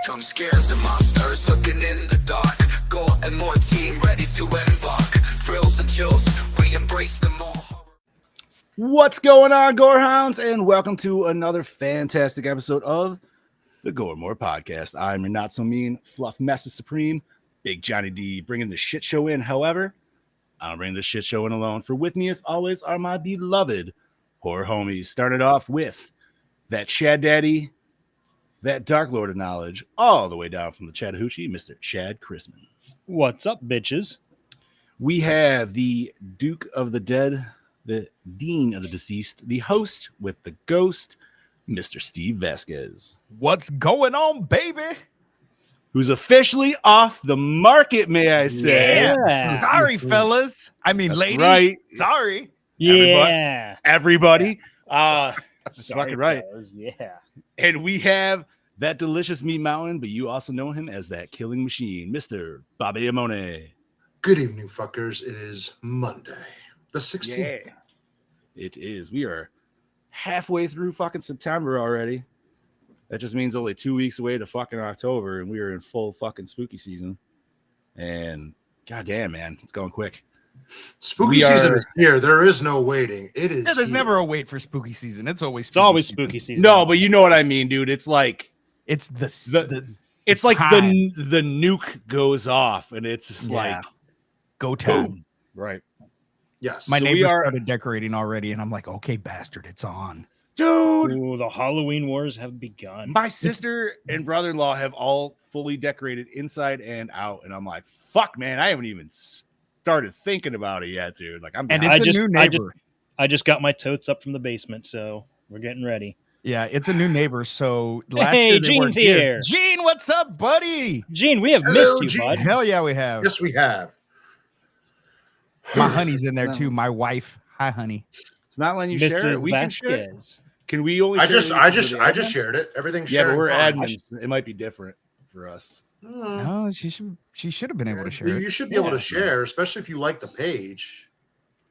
Tongue scares the monsters looking in the dark. Gore and more team ready to embark. Thrills and chills, we embrace them all. What's going on, Gorehounds, and welcome to another fantastic episode of the Gore More Podcast. I'm your not so mean fluff master supreme, Big Johnny D, bringing the shit show in. However, I don't bring the shit show in alone. For with me, as always, are my beloved horror homies. Started off with that Chad Daddy, that Dark Lord of Knowledge, all the way down from the Chattahoochee, Mr. Chad Chrisman. What's up, bitches? We have the Duke of the Dead, the Dean of the Deceased, the host with the ghost, Mr. Steve Vasquez. What's going on, baby? Who's officially off the market, may I say. Yeah. Sorry, fellas. I mean, That's ladies. right. Sorry. Yeah. Everybody. That's Sorry, fucking right. fellas. Yeah. And we have that delicious meat mountain, but you also know him as that killing machine, Mr. Bobby Amone. Good evening, fuckers. It is Monday, the 16th. Yeah, it is. We are halfway through fucking September already. That just means only 2 weeks away to fucking October, and we are in full fucking spooky season. And goddamn, man, it's going quick. Spooky season is here. There is no waiting. It is. Yeah, there's here. never a wait for spooky season. It's always Spooky season. No, but you know what I mean, dude. It's like It's it's like time. the nuke goes off, and it's just like go time. boom. Right, Yes. My So we neighbor are- started decorating already, and I'm like, okay, bastard, it's on. dude. Ooh, the Halloween wars have begun. My sister and brother-in-law have all fully decorated inside and out, and I'm like, fuck, man, I haven't even started thinking about it yet, dude. Like, I'm And behind. it's a new neighbor. I just got my totes up from the basement, so we're getting ready. Yeah, it's a new neighbor. So last Hey, year they Gene's weren't here. Gene, what's up, buddy? Gene, we have Hello, missed you, Gene. bud. Hell yeah, we have. Yes, we have. My honey's in there No. too. My wife. Hi, honey. It's not letting you share Mr. it. We can share it. Vasquez. Can we only? I share just it with the admins? shared it. Everything's Yeah, but sharing we're fine. admins. It might be different for us. No, she should have been able to share it. You should be able Yeah. to share, especially if you like the page.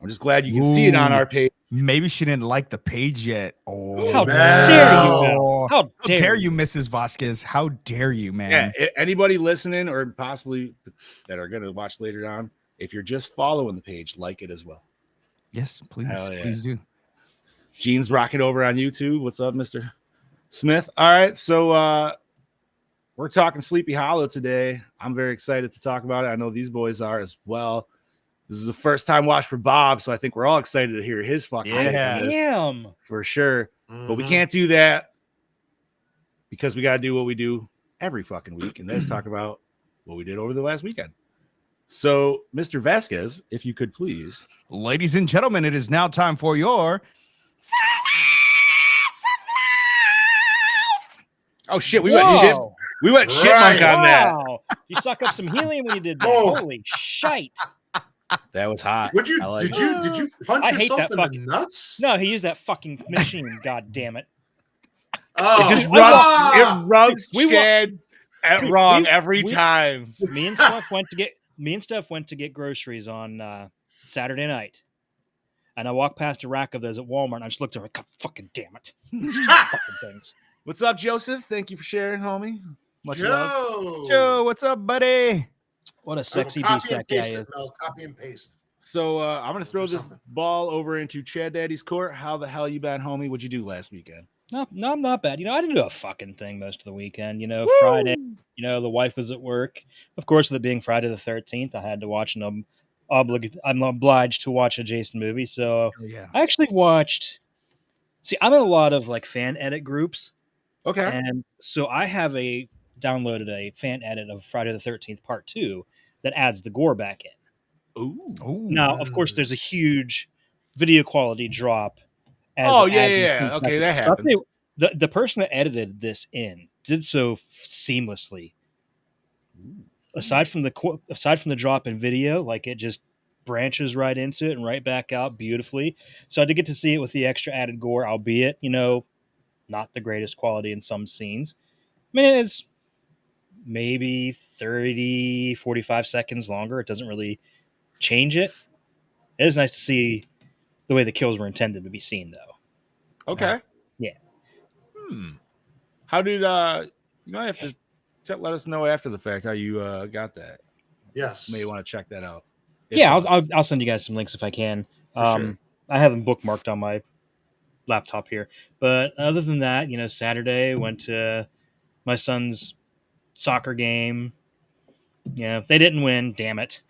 I'm just glad you can see it on Ooh. our page. Maybe she didn't like the page yet. Oh, How man. dare you, Oh. Val? How How dare you, Mrs. Vasquez? How dare you, man? Yeah, anybody listening or possibly that are going to watch later on, if you're just following the page, like it as well. Yes, please. Hell yeah. Please do. Gene's rocking over on YouTube. What's up, Mr. Smith? All right, so we're talking Sleepy Hollow today. I'm very excited to talk about it. I know these boys are as well. This is the first time watch for Bob, so I think we're all excited to hear his fucking take on Yeah. this, Damn. for sure. But we Mhm. can't do that because we got to do what we do every fucking week, and that's talk about what we did over the last weekend. So, Mr. Vasquez, if you could please. Ladies and gentlemen, it is now time for your Oh shit, we Whoa. went chipmunk Right. on that. Wow. You suck up some helium when you did that. Oh. Holy shite. That was hot. Would you? I like Did it. you punch I hate yourself that in fucking- the nuts? No, he used that fucking machine. God damn it. Oh, It just ah! rubs We wa- Chad at Dude, wrong we- every we- time. Me and Steph went to get groceries on Saturday night. And I walked past a rack of those at Walmart and I just looked at her like, God fucking damn it. Fucking things. What's up, Joseph? Thank you for sharing, homie. Much love. Joe. Joe. What's up, buddy? What a I will sexy copy beast and that guy paste it, is. Mel. Copy and paste. So I'm gonna throw Do this something. ball over into Chad Daddy's court. How the hell you been, homie? What'd you do last weekend? No, I'm not bad. I didn't do a fucking thing most of the weekend. Friday, the wife was at work. Of course, with it being Friday the 13th, I had to watch I'm obliged to watch a Jason movie. So Oh, yeah. I actually watched. See, I'm in a lot of like fan edit groups, Okay. and so I have downloaded a fan edit of Friday the 13th Part 2 that adds the gore back in. Ooh. Ooh. Now, of course, there's a huge video quality drop. Oh, it yeah, adds yeah, in yeah. 2 Okay, seconds. that But I'll tell you, happens. the person that edited this in did so seamlessly. Aside from the drop in video, like it just branches right into it and right back out beautifully. So I did get to see it with the extra added gore, albeit not the greatest quality in some scenes. I mean, it's maybe 30, 45 seconds longer. It doesn't really change it. It is nice to see the way the kills were intended to be seen, though. Okay. Yeah. How did I have to Let us know after the fact how you got that. Yes. May want to check that out. if Yeah, possible. I'll send you guys some links if I can. For sure. I have them bookmarked on my laptop here. But other than that, Saturday went to my son's soccer game. They didn't win. Damn it.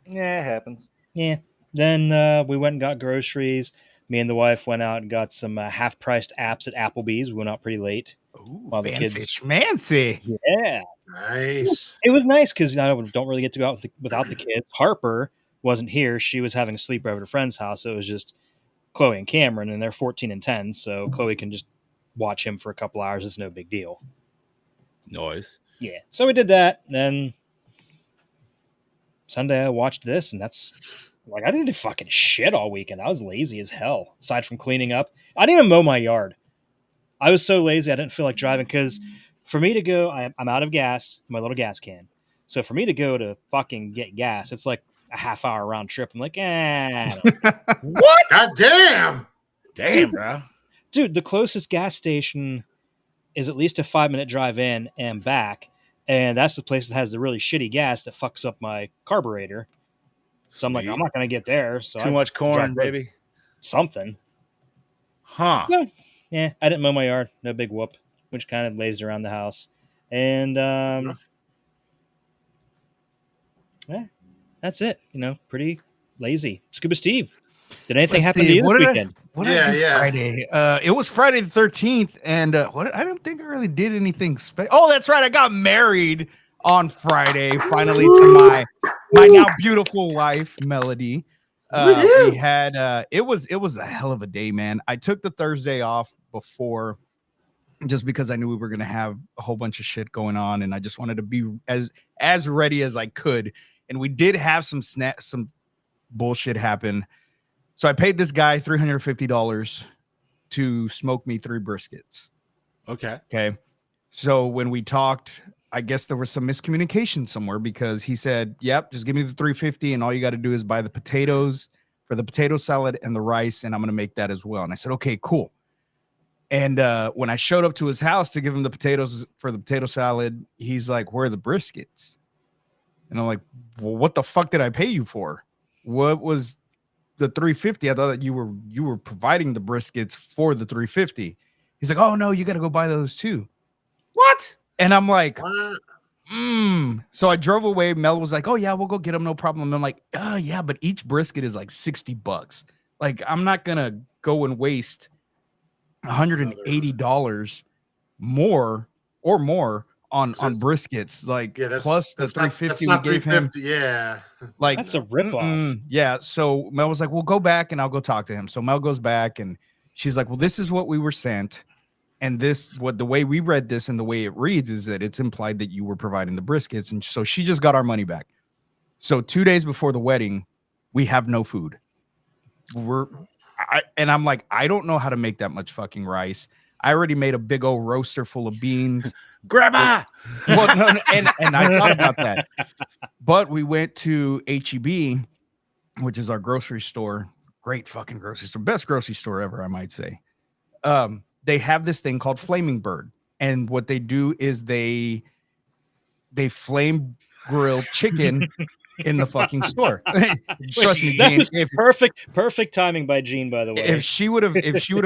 Yeah, it happens. Yeah. Then we went and got groceries. Me and the wife went out and got some half-priced apps at Applebee's. We went out pretty late. Ooh, While the fancy kids- schmancy. Yeah. Nice. It was nice because I don't really get to go out without the kids. Harper wasn't here. She was having a sleepover at a friend's house. So it was just Chloe and Cameron, and they're 14 and 10. So Chloe can just watch him for a couple hours. It's no big deal. Noise. Yeah. So we did that. Then Sunday I watched this, and that's like I didn't do fucking shit all weekend. I was lazy as hell. Aside from cleaning up, I didn't even mow my yard. I was so lazy I didn't feel like driving because for me to go, I'm out of gas, my little gas can. So for me to go to fucking get gas, it's like a half-hour round trip. I'm like, What? God damn. Damn, bro. dude, the closest gas station is at least a 5-minute drive in and back. And that's the place that has the really shitty gas that fucks up my carburetor. So I'm like, Sweet. I'm not going to get there. So Too I much corn, drive baby. something. Huh. So, yeah, I didn't mow my yard. No big whoop. Which kind of lazed around the house. And that's it. Pretty lazy. Scuba Steve. Did anything happen to you this weekend? What did I do Yeah. Friday? It was Friday the 13th, and I don't think I really did anything special. Oh, that's right. I got married on Friday, finally, to my now beautiful wife, Melody. We had it was a hell of a day, man. I took the Thursday off before just because I knew we were gonna have a whole bunch of shit going on, and I just wanted to be as ready as I could. And we did have some bullshit happen. So I paid this guy $350 to smoke me 3 briskets. Okay. Okay. So when we talked, I guess there was some miscommunication somewhere because he said, yep, just give me the $350 and all you got to do is buy the potatoes for the potato salad and the rice, and I'm going to make that as well. And I said, okay, cool. And when I showed up to his house to give him the potatoes for the potato salad, he's like, where are the briskets? And I'm like, well, what the fuck did I pay you for? What was the $350? I thought that you were providing the briskets for the $350. He's like, oh no, you got to go buy those too. What? And I'm like, What? So I drove away. Mel was like, oh yeah, we'll go get them, no problem. I'm like, oh yeah, but each brisket is like $60. Like, I'm not gonna go and waste $180 more on briskets. Like, Yeah, plus the $350 we gave him. Yeah. Like, That's a ripoff. Yeah. So Mel was like, well, go back and I'll go talk to him. So Mel goes back and she's like, well, this is what we were sent. And the way we read this and the way it reads is that it's implied that you were providing the briskets. And so she just got our money back. So 2 days before the wedding, we have no food. And I'm like, I don't know how to make that much fucking rice. I already made a big old roaster full of beans. Grandma. Well, no, and I thought about that. But we went to HEB, which is our grocery store. Great fucking grocery store. Best grocery store ever, I might say. They have this thing called Flaming Bird. And what they do is they flame grill chicken in the fucking store. Trust me, That Gene. was perfect timing by Gene, by the way. If she would have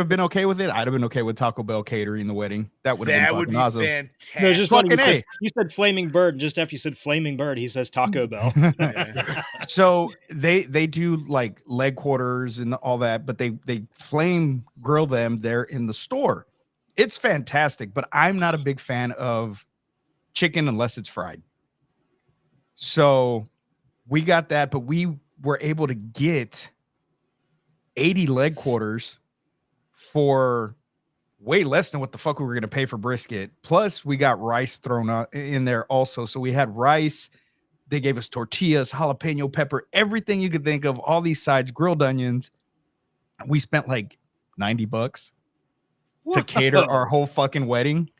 been okay with it, I'd have been okay with Taco Bell catering the wedding. That would have been fucking awesome. fantastic. No, it's just funny. Fucking You said Flaming Bird, and just after you said Flaming Bird, he says Taco Bell. So they do like leg quarters and all that, but they flame grill them there in the store. It's fantastic, but I'm not a big fan of chicken unless it's fried. So we got that, but we were able to get 80 leg quarters for way less than what the fuck we were going to pay for brisket. Plus, we got rice thrown in there also. So we had rice. They gave us tortillas, jalapeno pepper, everything you could think of, all these sides, grilled onions. We spent like $90 to cater our whole fucking wedding.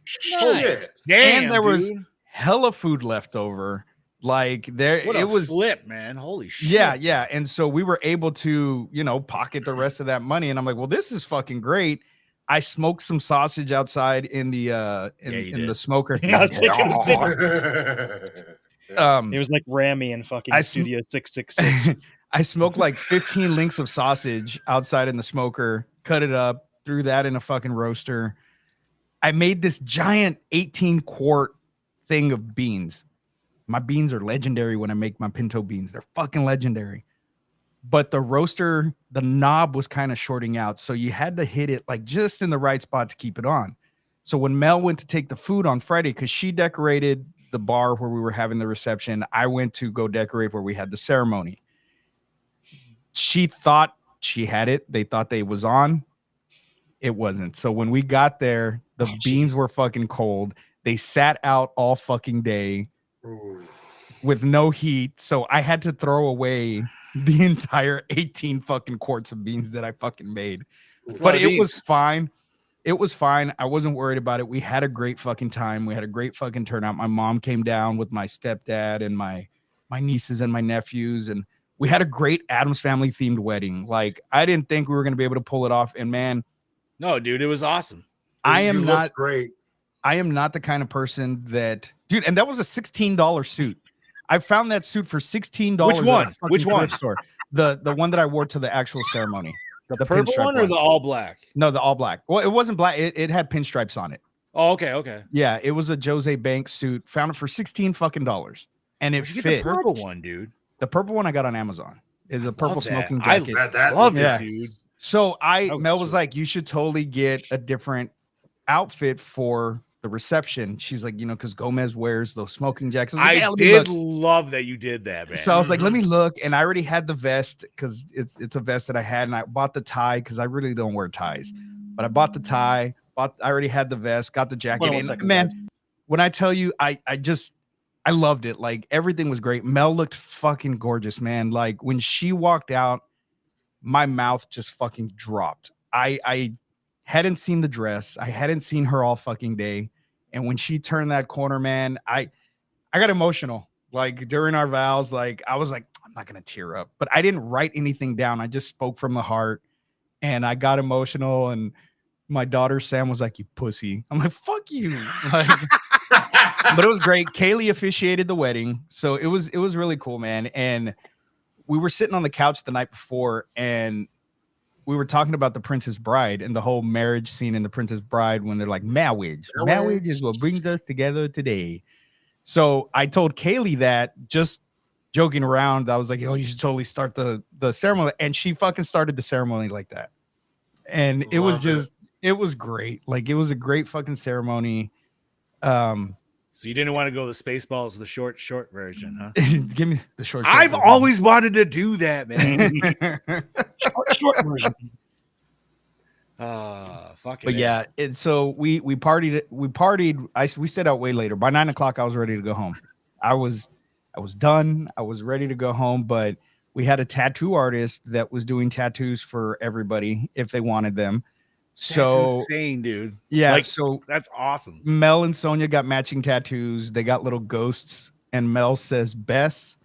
Nice. Damn, and there was dude. hella food left over. Like there, What it a was flip, man. Holy shit. Yeah. And so we were able to, pocket the rest of that money. And I'm like, well, this is fucking great. I smoked some sausage outside in the in the smoker. I was thinking the same. Um, It was like Rammy and fucking I Studio 666. I smoked like 15 links of sausage outside in the smoker, cut it up, threw that in a fucking roaster. I made this giant 18-quart thing of beans. My beans are legendary when I make my pinto beans. They're fucking legendary. But the roaster, the knob was kind of shorting out. So you had to hit it like just in the right spot to keep it on. So when Mel went to take the food on Friday, because she decorated the bar where we were having the reception, I went to go decorate where we had the ceremony. She thought she had it. They thought they was on. It wasn't. So when we got there, the beans were fucking cold. They sat out all fucking day with no heat. So I had to throw away the entire 18 fucking quarts of beans that I fucking made. But it was fine. It was fine. I wasn't worried about it. We had a great fucking time. We had a great fucking turnout. My mom came down with my stepdad and my nieces and my nephews, and we had a great Addams Family themed wedding. Like, I didn't think we were going to be able to pull it off. And man, no, dude, it was awesome. I am not great. I am not the kind of person that, dude, and that was a $16 suit. I found that suit for $16. Which one? Which one? Store. The one that I wore to the actual ceremony. The purple one or the all black? No, the all black. Well, it wasn't black. It had pinstripes on it. Oh, okay. Yeah, it was a Jose Banks suit. Found it for $16 fucking dollars, and it fit. The purple one, dude. The purple one I got on Amazon is a purple smoking jacket. I love it, dude. So Mel was like, you should totally get a different outfit for the reception. She's like, because Gomez wears those smoking jackets. I did love that you did that, man. So I was like, let me look. And I already had the vest because it's a vest that I had. And I bought the tie because I really don't wear ties. But I bought the tie. I already had the vest, got the jacket. And man, when I tell you, I loved it. Like, everything was great. Mel looked fucking gorgeous, man. Like, when she walked out, my mouth just fucking dropped. I hadn't seen the dress. I hadn't seen her all fucking day. And when she turned that corner, man, I got emotional. Like, during our vows, like, I was like, I'm not going to tear up. But I didn't write anything down. I just spoke from the heart. And I got emotional. And my daughter, Sam, was like, you pussy. I'm like, fuck you. Like, but it was great. Kaylee officiated the wedding. So it was really cool, man. And we were sitting on the couch the night before, and we were talking about the Princess Bride and the whole marriage scene in the Princess Bride when they're like, marriage is what brings us together today. So I told Kaylee that, just joking around. I was like, you should totally start the ceremony. And she fucking started the ceremony like that. And it was great. Like, it was a great fucking ceremony. So you didn't want to go the Spaceballs, the short version, huh? Give me the short. I've always wanted to do that, man. short version. Fucking. But yeah, so we partied. We stayed out way later. By 9 o'clock, I was ready to go home. I was done. I was ready to go home. But we had a tattoo artist that was doing tattoos for everybody if they wanted them. So that's insane, dude. Yeah, like, so that's awesome. Mel and Sonia got matching tattoos. They got little ghosts, and Mel says Bess,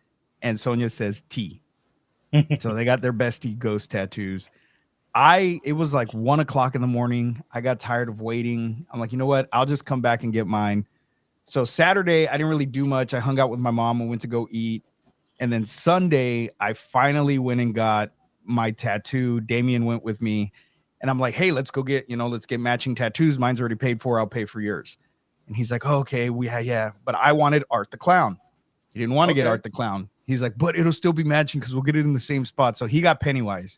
and Sonia says T. So they got their bestie ghost tattoos. It was like 1 o'clock in the morning. I got tired of waiting. I'm like, you know what? I'll just come back and get mine. So Saturday, I didn't really do much. I hung out with my mom and went to go eat. And then Sunday, I finally went and got my tattoo. Damien went with me. And I'm like, hey, let's get matching tattoos. Mine's already paid for. I'll pay for yours. And he's like, oh, okay, yeah. But I wanted Art the Clown. He didn't want to get Art the Clown. He's like, but it'll still be matching because we'll get it in the same spot. So he got Pennywise.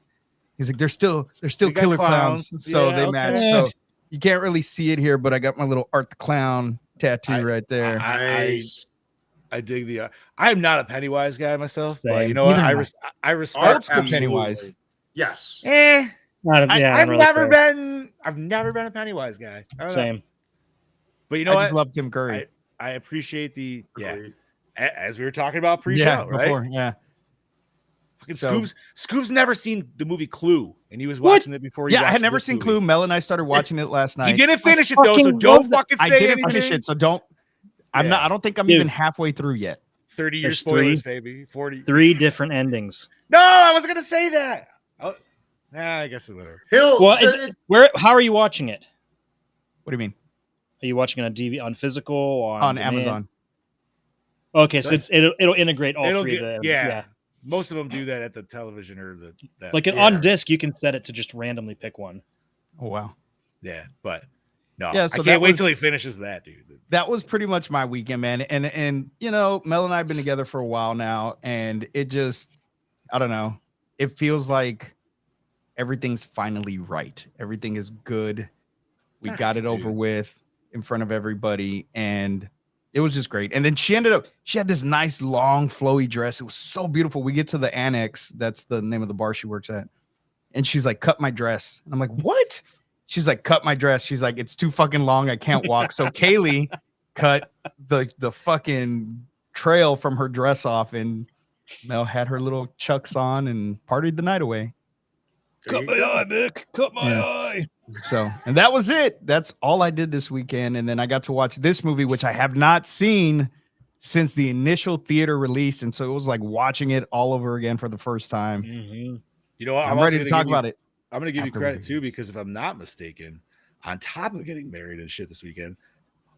He's like, they're still killer clowns. So they match. So you can't really see it here, but I got my little Art the Clown tattoo right there. I dig the. I am not a Pennywise guy myself, Same. but you know what? I respect Old school Pennywise. Yes. I've never been a Pennywise guy. Same. But you know I what? just love Tim Curry. I appreciate the Agreed. as we were talking about pre-show, right? Before, yeah. Fucking Scoob's never seen the movie Clue, and he was watching it before. I had never seen Clue. Mel and I started watching it last night. He didn't finish it though, so don't fucking say I didn't anything. finish it, so don't. I'm not. I don't think I'm even halfway through yet. 30 years There's spoilers, baby. 40. 3 different endings. No, I was gonna say that. I guess it's whatever. Well, how are you watching it? What do you mean? Are you watching it on DVD, on physical, On demand? Amazon. Okay, so it'll integrate all three of them. Yeah. Most of them do that at the television or that. Like on disc, you can set it to just randomly pick one. Oh wow. Yeah, but no. Yeah, so I can't wait till he finishes that, dude. That was pretty much my weekend, man. And you know, Mel and I have been together for a while now, and it just, I don't know, it feels like everything's finally right. Everything is good. We got it over with in front of everybody, and it was just great. And then she had this nice long flowy dress. It was so beautiful. We get to the annex, that's the name of the bar she works at, and she's like, cut my dress. And I'm like, what? She's like, cut my dress. She's like, it's too fucking long, I can't walk. So Kaylee cut the fucking trail from her dress off, and Mel had her little chucks on and partied the night away. Cut my eye, Mick. Cut my eye. So, and that was it. That's all I did this weekend. And then I got to watch this movie, which I have not seen since the initial theater release. And so it was like watching it all over again for the first time. Mm-hmm. You know what? I'm ready to talk about it. I'm going to give you credit too, reviews. because if I'm not mistaken, on top of getting married and shit this weekend,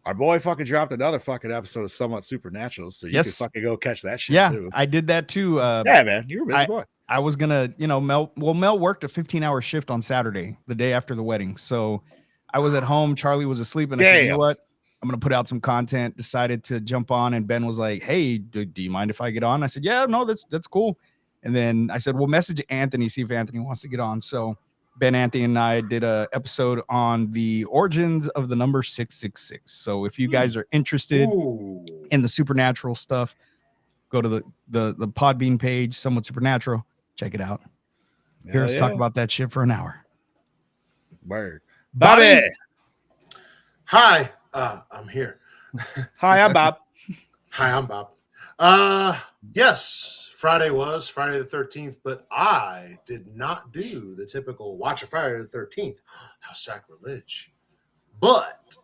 our boy fucking dropped another fucking episode of Somewhat Supernatural. So you can fucking go catch that shit too. I did that too. Yeah, man. You're a busy boy. I was gonna, you know, Mel worked a 15-hour shift on Saturday, the day after the wedding. So I was at home. Charlie was asleep, and I said, you know what? I'm gonna put out some content. Decided to jump on, and Ben was like, "Hey, do you mind if I get on?" I said, "Yeah, no, that's cool." And then I said, "Well, message Anthony, see if Anthony wants to get on." So Ben, Anthony, and I did a episode on the origins of the number 666. So if you guys are interested in the supernatural stuff, go to the Podbean page, Somewhat Supernatural. Check it out. Hear us talk about that shit for an hour. Word. Bobby. Hi, I'm here. Hi, I'm Bob. Hi, I'm Bob. Yes, Friday was Friday the 13th, but I did not do the typical watch a Friday the 13th. How sacrilege. But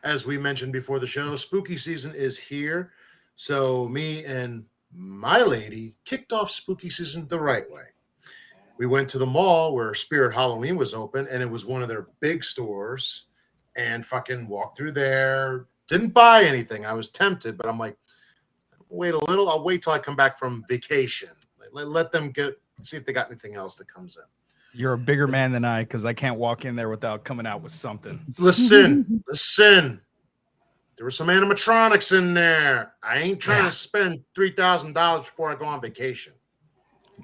as we mentioned before the show, spooky season is here. So me and my lady kicked off spooky season the right way. We went to the mall where Spirit Halloween was open, and it was one of their big stores, and fucking walked through there. Didn't buy anything. I was tempted, but I'm like, wait a little. I'll wait till I come back from vacation. Let them see if they got anything else that comes in. You're a bigger man than I, because I can't walk in there without coming out with something. Listen. There were some animatronics in there. I ain't trying to spend $3,000 before I go on vacation.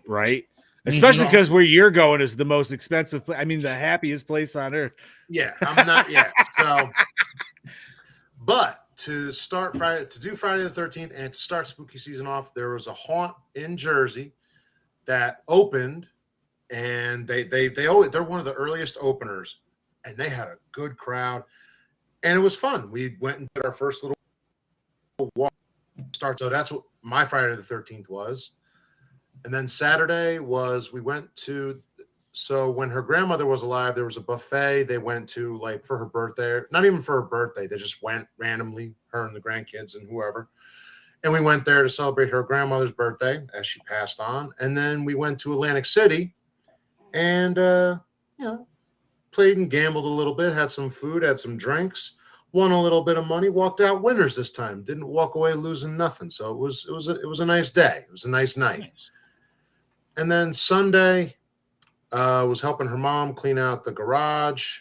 Right. Especially because where you're going is the most expensive place. I mean, the happiest place on earth. Yeah, I'm not yet. So, but to do Friday the 13th and to start spooky season off, there was a haunt in Jersey that opened, and they're one of the earliest openers, and they had a good crowd. And it was fun. We went and did our first little walk start. So that's what my Friday the 13th was. And then Saturday was so when her grandmother was alive, there was a buffet they went to, like, for her birthday. Not even for her birthday. They just went randomly, her and the grandkids and whoever. And we went there to celebrate her grandmother's birthday as she passed on. And then we went to Atlantic City and, played and gambled a little bit, had some food, had some drinks, won a little bit of money, walked out winners this time. Didn't walk away losing nothing. So it was a nice day. It was a nice night. Nice. And then Sunday was helping her mom clean out the garage,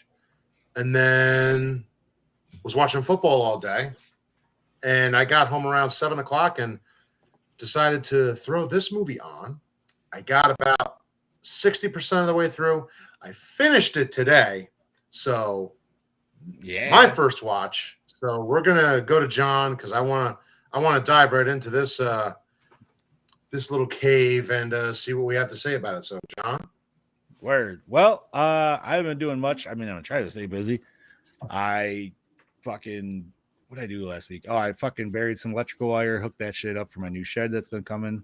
and then was watching football all day. And I got home around 7:00 and decided to throw this movie on. I got about 60% of the way through. I finished it today, so my first watch. So we're gonna go to John because I want to dive right into this this little cave and see what we have to say about it. So, John, word. Well, I haven't been doing much. I mean, I'm trying to stay busy. What did I do last week? Oh, I fucking buried some electrical wire, hooked that shit up for my new shed that's been coming.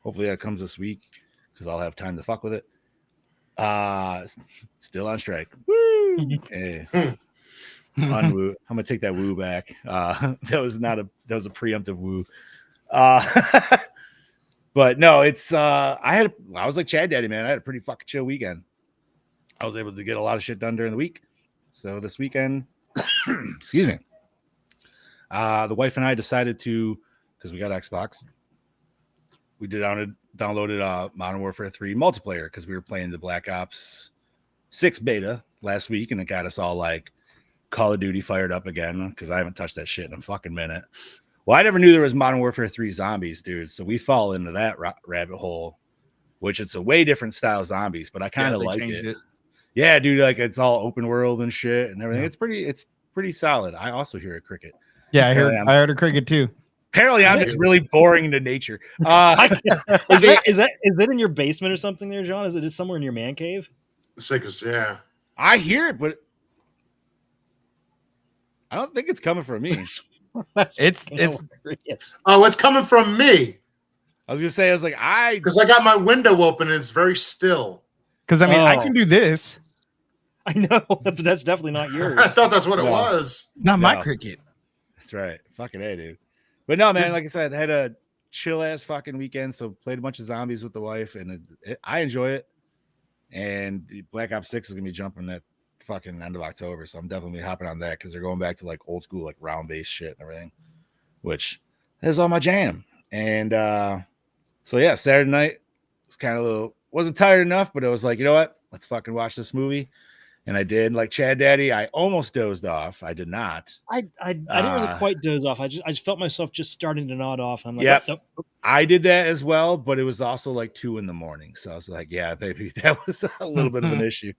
Hopefully that comes this week because I'll have time to fuck with it. Still on strike. Woo! Hey. Unwoo. I'm gonna take that woo back. That was a preemptive woo. But no, it's I was like Chad Daddy, man. I had a pretty fucking chill weekend. I was able to get a lot of shit done during the week. So this weekend, excuse me. The wife and I decided to, because we got Xbox, we downloaded Modern Warfare 3 multiplayer because we were playing the Black Ops 6 beta last week, and it got us all like Call of Duty fired up again because I haven't touched that shit in a fucking minute. Well, I never knew there was Modern Warfare 3 zombies, dude. So we fall into that rabbit hole, which it's a way different style zombies, but I kind of like it. Yeah, dude, like it's all open world and shit and everything. Yeah. It's pretty solid. I also hear a cricket. Yeah, I heard a cricket too. Apparently, I'm just really boring to nature. Is it in your basement or something there, John? Is it just somewhere in your man cave? Yeah. I hear it, but I don't think it's coming from me. It's Oh, it's coming from me. I was gonna say, because I got my window open and it's very still. Because I mean, I can do this. I know, but that's definitely not yours. I thought that's what it was. Not my cricket. That's right. Fucking A, dude. But no, man, like I said, I had a chill ass fucking weekend. So played a bunch of zombies with the wife, and I enjoy it. And Black Ops 6 is gonna be jumping at fucking end of October, so I'm definitely hopping on that because they're going back to like old school, like round base shit and everything, which is all my jam. And so yeah, Saturday night was kind of wasn't tired enough, but it was like, you know what? Let's fucking watch this movie. And I did. Like Chad Daddy, I almost dozed off. I did not. I didn't really quite doze off. I just felt myself just starting to nod off. I'm like, yep. Nope. I did that as well, but it was also like 2 a.m. So I was like, yeah, baby, that was a little bit of an issue.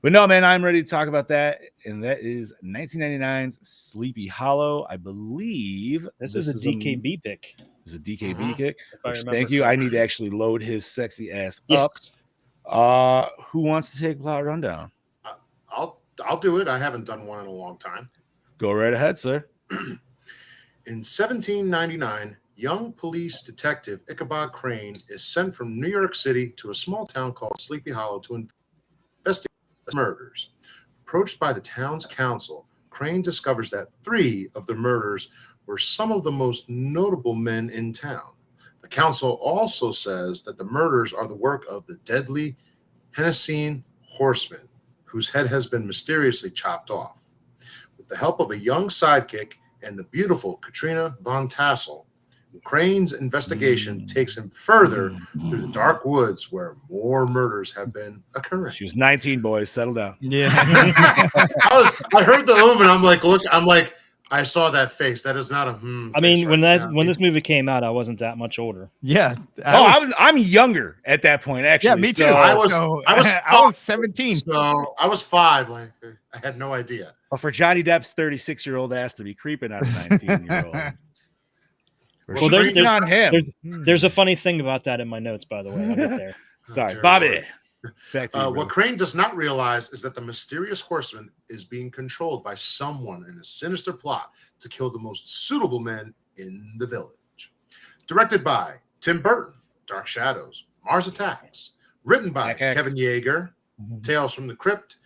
But no, man, I'm ready to talk about that. And that is 1999's Sleepy Hollow. I believe this is a DKB pick. It's a DKB kick. Thank you. I need to actually load his sexy ass up. Who wants to take plot rundown? I'll do it. I haven't done one in a long time. Go right ahead, sir. In 1799, young police detective Ichabod Crane is sent from New York City to a small town called Sleepy Hollow to investigate murders. Approached by the town's council, Crane discovers that 3 of the murders were some of the most notable men in town. The council also says that the murders are the work of the deadly Hennessy horseman, whose head has been mysteriously chopped off. With the help of a young sidekick and the beautiful Katrina von Tassel, Crane's investigation takes him further through the dark woods where more murders have been occurring. She was 19, boys. Settle down. Yeah. I heard the and I'm like, look, I saw that face. That is not a I mean, when this movie came out, I wasn't that much older. Yeah. I'm younger at that point, actually. Yeah, me too. So I was 17. So I was 5. Like I had no idea. Well, for Johnny Depp's 36-year-old ass to be creeping on a 19-year-old. Well, there's a funny thing about that in my notes, by the way. I'll get there. Sorry, Bobby. Back to you, what Crane does not realize is that the mysterious horseman is being controlled by someone in a sinister plot to kill the most suitable men in the village. Directed by Tim Burton, Dark Shadows, Mars Attacks. Written by Kevin Yeager, Tales from the Crypt,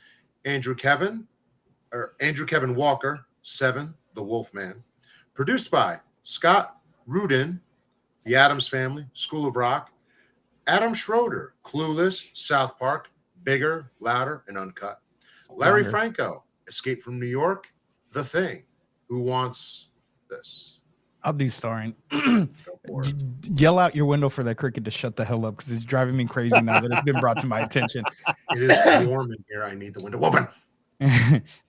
Andrew Kevin Walker, Seven, The Wolfman. Produced by Scott Rudin, The Addams Family, School of Rock, Adam Schroeder, Clueless, South Park, Bigger, Louder, and Uncut. Larry Franco, Escape from New York, The Thing. Who wants this? I'll do starring. Yell out your window for that cricket to shut the hell up because it's driving me crazy now that it's been brought to my attention. It is warm in here. I need the window open.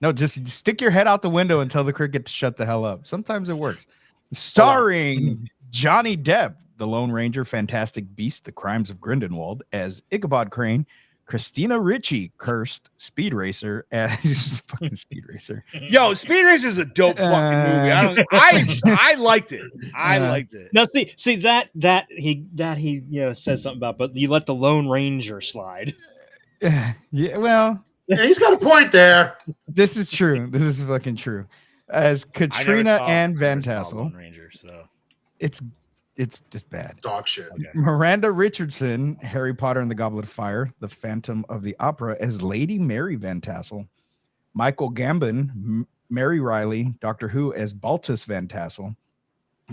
No, just stick your head out the window and tell the cricket to shut the hell up. Sometimes it works. Starring Johnny Depp, the Lone Ranger, Fantastic Beast, The Crimes of Grindelwald, as Ichabod Crane, Christina Ricci, Cursed, Speed Racer, as fucking Speed Racer. Yo, Speed Racer is a dope fucking movie. I liked it. I liked it. Now, see that he says something about, but you let the Lone Ranger slide. Yeah, well, he's got a point there. This is true. This is fucking true. As Katrina Ann Van Tassel, Ranger, so it's just bad. Dog shit. Okay. Miranda Richardson, Harry Potter and the Goblet of Fire, The Phantom of the Opera, as Lady Mary Van Tassel. Michael Gambon, Mary Riley, Doctor Who as Baltus Van Tassel.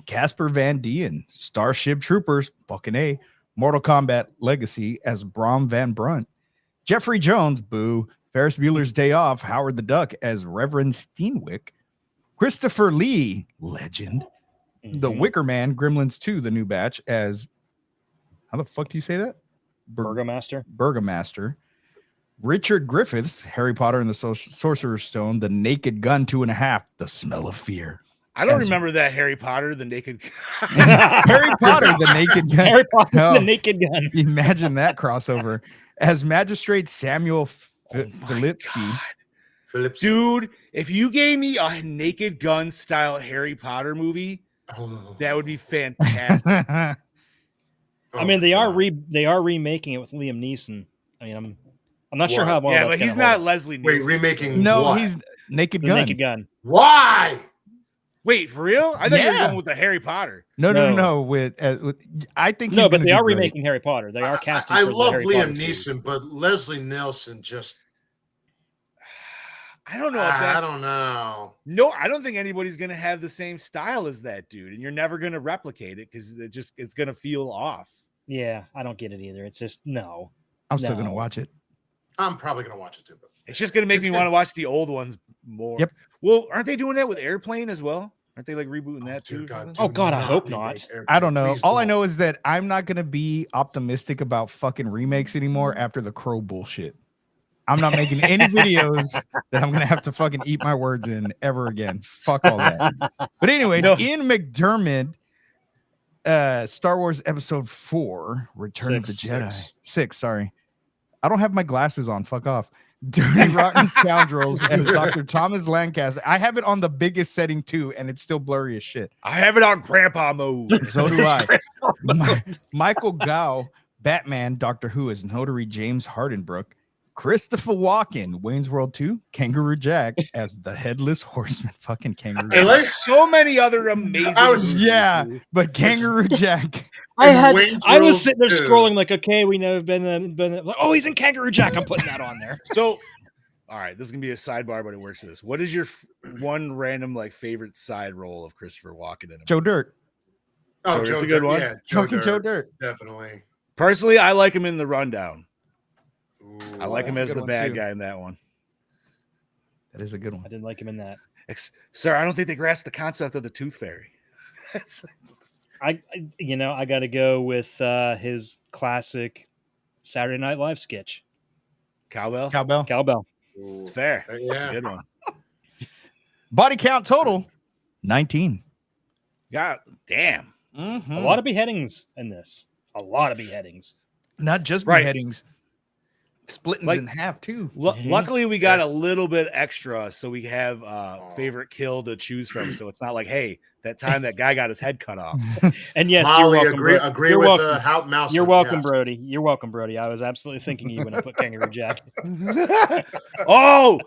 Casper Van Dien, Starship Troopers, fucking A, Mortal Kombat Legacy as Brom Van Brunt, Jeffrey Jones, boo, Ferris Bueller's Day Off, Howard the Duck as Reverend Steenwick, Christopher Lee, legend, The Wicker Man, Gremlins 2, the new batch, as, how the fuck do you say that? Burgomaster. Burgomaster. Richard Griffiths, Harry Potter and the Sorcerer's Stone, The Naked Gun 2.5, The Smell of Fear. I don't remember that Harry Potter, the naked. Harry Potter, The Naked Gun. Harry Potter, Oh, the Naked Gun. Imagine that crossover. As Magistrate Samuel Philipsey. Dude, if you gave me a Naked Gun style Harry Potter movie, that would be fantastic. I mean, they are remaking it with Liam Neeson. I mean, I'm not sure how well. Yeah, that's but he's gonna not hold. Leslie Nielsen. Wait, remaking? No, what? he's Naked The Gun. Naked Gun. Why? Wait, for real? I thought you were Yeah. going with the Harry Potter. No. With I think No, he's but gonna they do are great. remaking Harry Potter. They are casting. I for the love Harry Potter Liam series. Neeson, but Leslie Nielsen just. I don't know if that. I don't know. No, I don't think anybody's going to have the same style as that dude, and you're never going to replicate it because it's going to feel off. Yeah, I don't get it either. It's just no. I'm still No. gonna watch it. I'm probably gonna watch it too. But It's just going to make me want to watch the old ones more. Yep. Well, aren't they doing that with Airplane as well? Aren't they like rebooting that too? Dear God, Oh, do God, I hope remake not. Airplane. I don't know. Please All I don't. know is that I'm not gonna be optimistic about fucking remakes anymore after the Crow bullshit. I'm not making any videos that I'm gonna have to fucking eat my words in ever again. Fuck all that. But anyways, No. Ian McDermott, Star Wars Episode 4, Return of the Jedi. 6, sorry. I don't have my glasses on. Fuck off. Dirty Rotten Scoundrels as Dr. Thomas Lancaster. I have it on the biggest setting too, and it's still blurry as shit. I have it on grandpa mode. So do I. Michael Gow, Batman, Doctor Who as Notary James Hardenbrook. Christopher Walken, Wayne's World 2, Kangaroo Jack as the Headless Horseman. Fucking Kangaroo Hey, Jack. like- So many other amazing. movies, Yeah, dude. but Kangaroo Jack. And Wayne's I was World sitting there 2. scrolling like, okay, we know been like, oh, he's in Kangaroo Jack. I'm putting that on there. So, all right, this is gonna be a sidebar, but it works for this. What is your one random like favorite side role of Christopher Walken in a Joe Dirt. Oh, Joe Joe Dirt's a good Dirt, one. Yeah, Fucking Joe Dirt. definitely. Personally, I like him in The Rundown. Ooh, I like him that's a as good the one, bad too. guy in that one. That is a good I one. didn't like him in that. Sir, I don't think they grasped the concept of the Tooth Fairy. I got to go with his classic Saturday Night Live sketch, Cowbell. Cowbell. Cowbell. It's fair. It's Yeah. a good one. Body count total 19. God damn. A lot of beheadings in this. A lot of beheadings. Not just Right. beheadings, splitting Like- in half too. Luckily, we got a little bit extra, so we have favorite kill to choose from. So it's not like, hey, that time that guy got his head cut off. And yes, Molly, you're welcome. agree You're with welcome. how Mouse. You're Hunt, welcome, yes. Brody. You're welcome, Brody. I was absolutely thinking of you when I put Kangaroo Jack. Oh,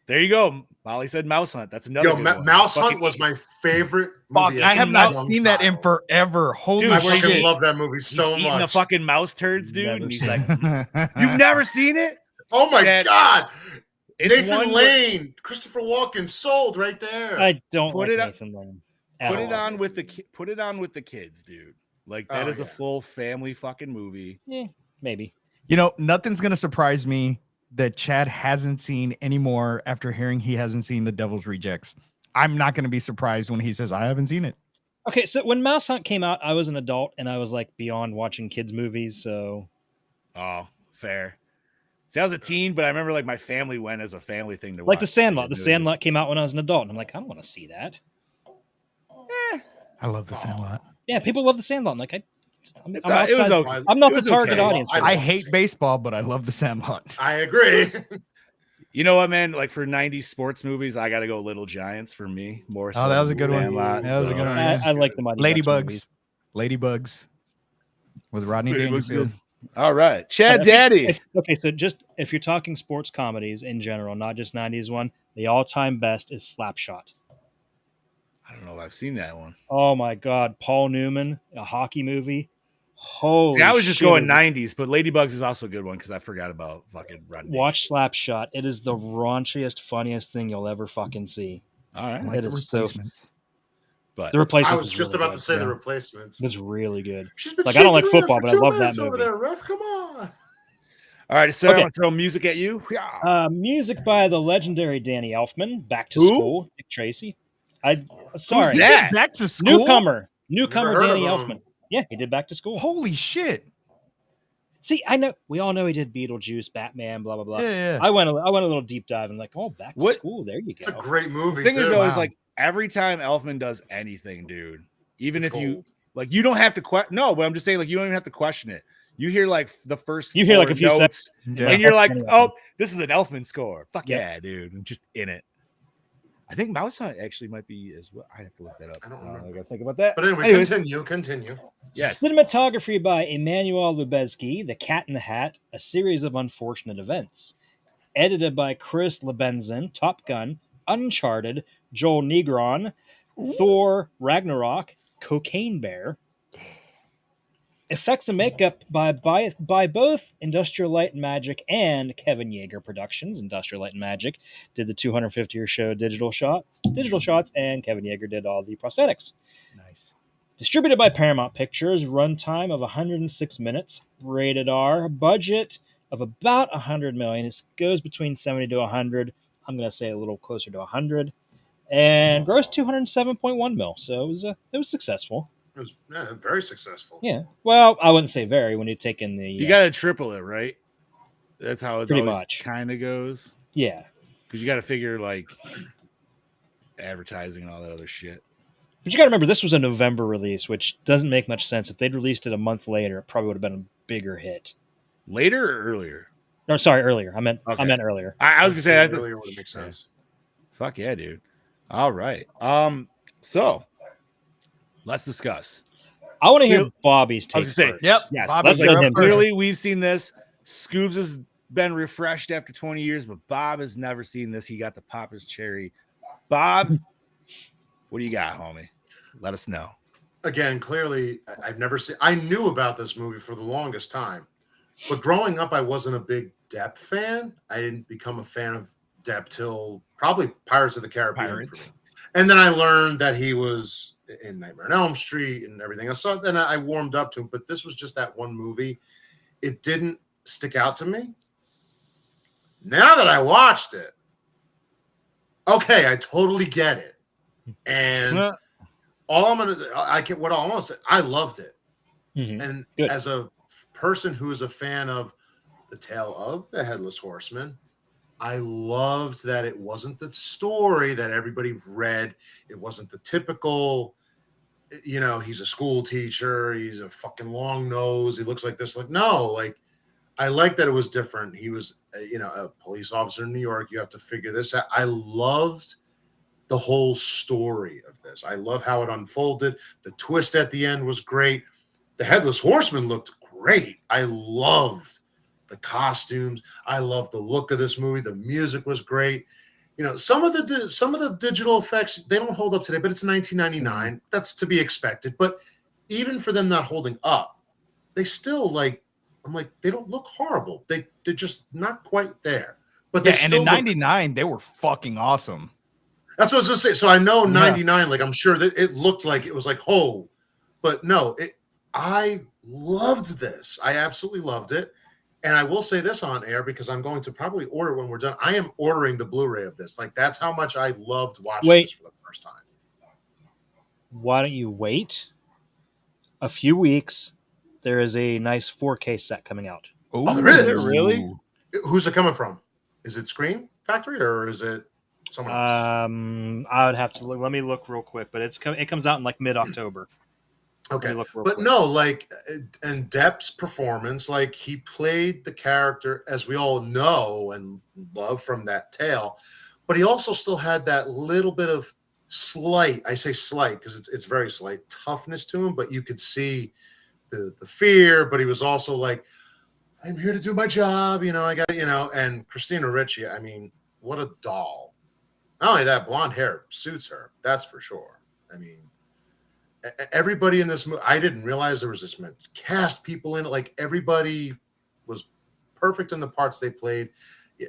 there you go. Molly said Mouse Hunt. That's another. Yo, good one. Mouse Fucking- Hunt was my favorite. Fuck, movie I have not long seen that in time. forever. Holy Dude, I where fucking he- love that movie He's so eating the much. fucking mouse turds, dude. Never And he's seen like, "You've never seen it? Oh my That- god, It's Nathan one Lane, Christopher Walken, sold right there. I don't Put like it up- Nathan Lane. at Put it all. on with put it on with the kids, dude. Like that Oh, is a yeah. full family fucking movie. Maybe. You know, nothing's gonna surprise me that Chad hasn't seen anymore after hearing he hasn't seen The Devil's Rejects. I'm not gonna be surprised when he says I haven't seen it. Okay, so when Mouse Hunt came out, I was an adult and I was like beyond watching kids movies. So Oh, fair. See, I was a teen, but I remember like my family went as a family thing to watch. like The Sandlot. The movies. Sandlot came out when I was an adult, and I'm like, I don't want to see that. I love The Sandlot. Yeah, people love The Sandlot. I'm like, I'm It was outside- okay. I'm not It the was target okay. audience. For I that. hate baseball, but I love The Sandlot. I agree. You know what, man? Like for 90s sports movies, I got to go Little Giants for me. More so Oh, that was a than good one. Sandlot, That was a so- good one. I like the Mighty Ducks Ladybugs. movies. Ladybugs. With Rodney Ladybugs Dangerfield. good. All right, Chad If- Daddy. Okay, so just if you're talking sports comedies in general, not just 90s one, the all-time best is Slapshot. I don't know if I've seen that one. Oh my God, Paul Newman, a hockey movie. Holy See, I was just shit, going is it- 90s, but Ladybugs is also a good one because I forgot about fucking Rodney. Watch Slapshot. It is the raunchiest, funniest thing you'll ever fucking see. All right. I like It the is so- replacements. But The Replacements. I was just really about good. to say Yeah. The Replacements. It's really good. She's been Like, I don't like shaking football, for but I 2 love that minutes over movie. there, ref. Come on. all right, so Okay. I'm gonna throw music at you. Music by the legendary Danny Elfman. Back to Who? School. Dick Tracy. Sorry. Who's that? Back to school. Newcomer Never heard Danny of him. Elfman. Yeah, he did Back to School. Holy shit. See, I know we all know he did Beetlejuice, Batman, blah blah blah. Yeah. I went a little deep dive and like, oh, Back to What- School. There you It's a go. great movie, The thing is, too. though, is Wow. like every time Elfman does anything, dude, even It's if you gold. like, you don't have to no, but I'm just saying, like, you don't even have to question it. You hear like the first You hear, like, 4 a few notes, Yeah. and you're like, Danny Elfman. oh, this is an Elfman score. Fuck Yep. yeah, dude. I'm just in it. I think Mouse Hunt actually might be as well. I have to look that up. I don't I remember. gotta think about that. But anyway, Anyways, continue. yes. Cinematography by Emmanuel Lubezki, The Cat in the Hat, A Series of Unfortunate Events. Edited by Chris Lebenzen, Top Gun, Uncharted, Joel Negron, Thor Ragnarok, Cocaine Bear. Effects and makeup by both Industrial Light and Magic and Kevin Yeager Productions. Industrial Light and Magic did the 250 or show digital shots, and Kevin Yeager did all the prosthetics. Nice. Distributed by Paramount Pictures, runtime of 106 minutes, rated R, budget of about 100 million. It goes between 70 to 100. I'm going to say a little closer to 100, and grossed 207.1 mil. So it was successful. It was very successful. Yeah. Well, I wouldn't say very when you take in the. You gotta triple it, right? That's how it Pretty always much. kind of goes. Yeah. Because you got to figure like advertising and all that other shit. But you got to remember, this was a November release, which doesn't make much sense. If they'd released it a month later, it probably would have been a bigger hit. Later or earlier? No, sorry, earlier. I meant Okay. earlier. I was gonna say that. Earlier would make sense. Fuck yeah, dude. All right. So let's discuss. I want to hear Clearly- Bobby's take. I was gonna say, first. Yep. Yes, Bobby, let's like, let you're him up first. first. clearly we've seen this. Scoobs has been refreshed after 20 years, but Bob has never seen this. He got the pop his cherry. Bob, what do you got, homie? Let us know. Again, clearly, I've never seen. I knew about this movie for the longest time, but growing up, I wasn't a big Depp fan. I didn't become a fan of Depp till probably Pirates of the Caribbean Pirates. for me. And then I learned that he was in Nightmare on Elm Street and everything else. So then I warmed up to him. But this was just that one movie. It didn't stick out to me. Now that I watched it, okay, I totally get it. And what I almost said, I loved it. Mhm. And Good. as a person who is a fan of The Tale of the Headless Horseman, I loved that it wasn't the story that everybody read. It wasn't the typical, he's a school teacher, he's a fucking long nose, he looks like this. Like, no, like, I like that it was different. He was, a police officer in New York. You have to figure this out. I loved the whole story of this. I love how it unfolded. The twist at the end was great. The Headless Horseman looked great. I loved the costumes. I loved the look of this movie. The music was great. Some of the digital effects, they don't hold up today, but it's 1999. That's to be expected. But even for them not holding up, they still I'm like, they don't look horrible. They're just not quite there. But they Yeah, and still in look. '99 they were fucking awesome. That's what I was gonna say. So I know Yeah. 99, like I'm sure that it looked like it was like, oh, but no, I loved this. I absolutely loved it. And I will say this on air because I'm going to probably order when we're done. I am ordering the Blu-ray of this. Like that's how much I loved watching Wait. this for the first time. Why don't you wait a few weeks? There is a nice 4K set coming out. Oh, there is? Is it really? Who's it coming from? Is it Screen Factory or is it someone else? I would have to look. Let me look real quick, but it comes out in like mid-October. Okay, look real but quick. no, like, and Depp's performance, like he played the character as we all know and love from that tale, but he also still had that little bit of slight, I say slight because it's very slight toughness to him, but you could see the fear, but he was also like, I'm here to do my job, I got, and Christina Ricci, I mean, what a doll. Not only that, blonde hair suits her, that's for sure. I mean, everybody in this movie, I didn't realize there was this many cast people in it. Like everybody was perfect in the parts they played.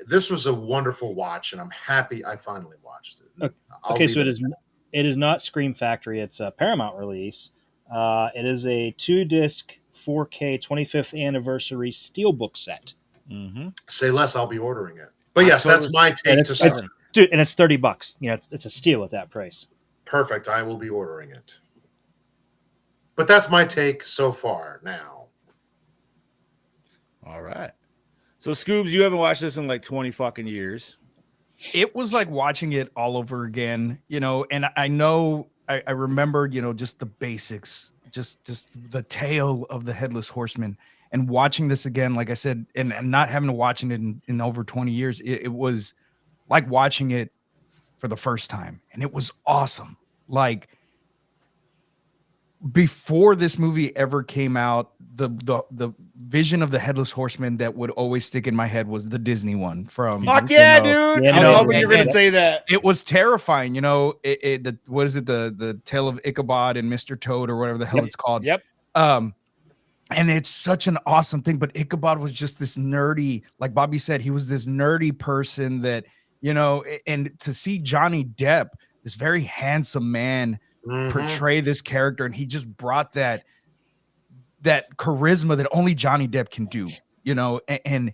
This was a wonderful watch, and I'm happy I finally watched it. Okay, so it is It is not Scream Factory. It's a Paramount release. It is a 2-disc 4K 25th anniversary steelbook set. Mm-hmm. Say less, I'll be ordering it. But yes, that's my take And to it's, start. dude, and it's $30. You know, it's a steal at that price. Perfect. I will be ordering it. But that's my take so far now. All right. So Scoobs, you haven't watched this in like 20 fucking years. It was like watching it all over again, you know, and I know I remember, you know, just the basics, just the tale of the Headless Horseman, and watching this again, like I said, and not having to watch it in over 20 years, it was like watching it for the first time, and it was awesome. Like, before this movie ever came out, the vision of the Headless Horseman that would always stick in my head was the Disney one from Fuck yeah, you know, dude! Yeah, I was no, hoping you were gonna and- say that. it was terrifying, you know. What is it, the Tale of Ichabod and Mr. Toad or whatever the hell it's called. Yep. And it's such an awesome thing, but Ichabod was just this nerdy, like Bobby said, he was this nerdy person that, you know, and to see Johnny Depp, this very handsome man, Mhm. portray this character, and he just brought that charisma that only Johnny Depp can do, you know. And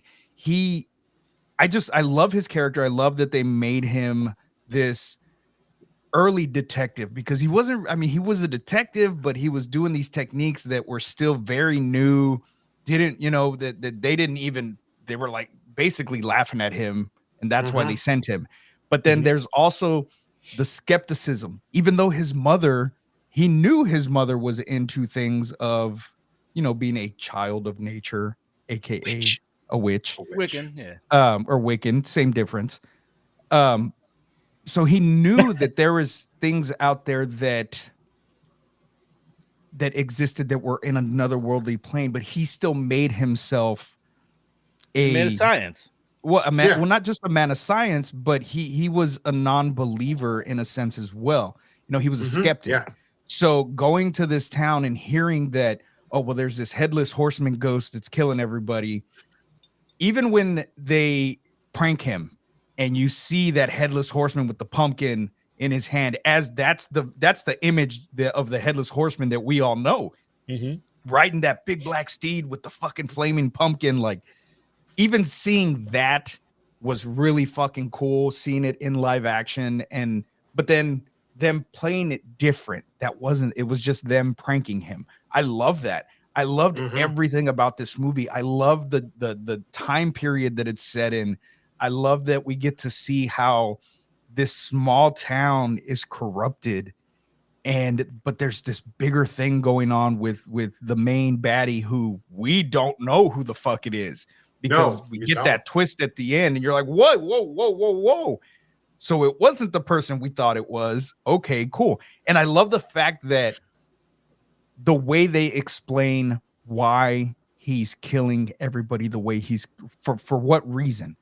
I love his character. I love that they made him this early detective, because he wasn't, I mean, he was a detective, but he was doing these techniques that were still very new. Didn't, you know, that they didn't even, they were like basically laughing at him, and that's why they sent him. But then there's also the skepticism, even though he knew his mother was into things of, you know, being a child of nature, aka a witch, Wiccan, yeah. or Wiccan, same difference. So he knew that there was things out there that existed that were in another worldly plane, but he still made himself A man of science. well, Yeah. well, not just a man of science, but he was a non-believer in a sense as well. You know, he was a skeptic. Yeah. So going to this town and hearing that, oh, well, there's this headless horseman ghost that's killing everybody. Even when they prank him and you see that headless horseman with the pumpkin in his hand, as that's the image of the headless horseman that we all know, riding that big black steed with the fucking flaming pumpkin. Like, even seeing that was really fucking cool, seeing it in live action. But then them playing it different, it was just them pranking him. I love that. I loved everything about this movie. I love the time period that it's set in. I love that we get to see how this small town is corrupted, but there's this bigger thing going on with the main baddie, who we don't know who the fuck it is, because we get that twist at the end and you're like, whoa. So it wasn't the person we thought it was. Okay, cool. And I love the fact that the way they explain why he's killing everybody the way he's, for what reason.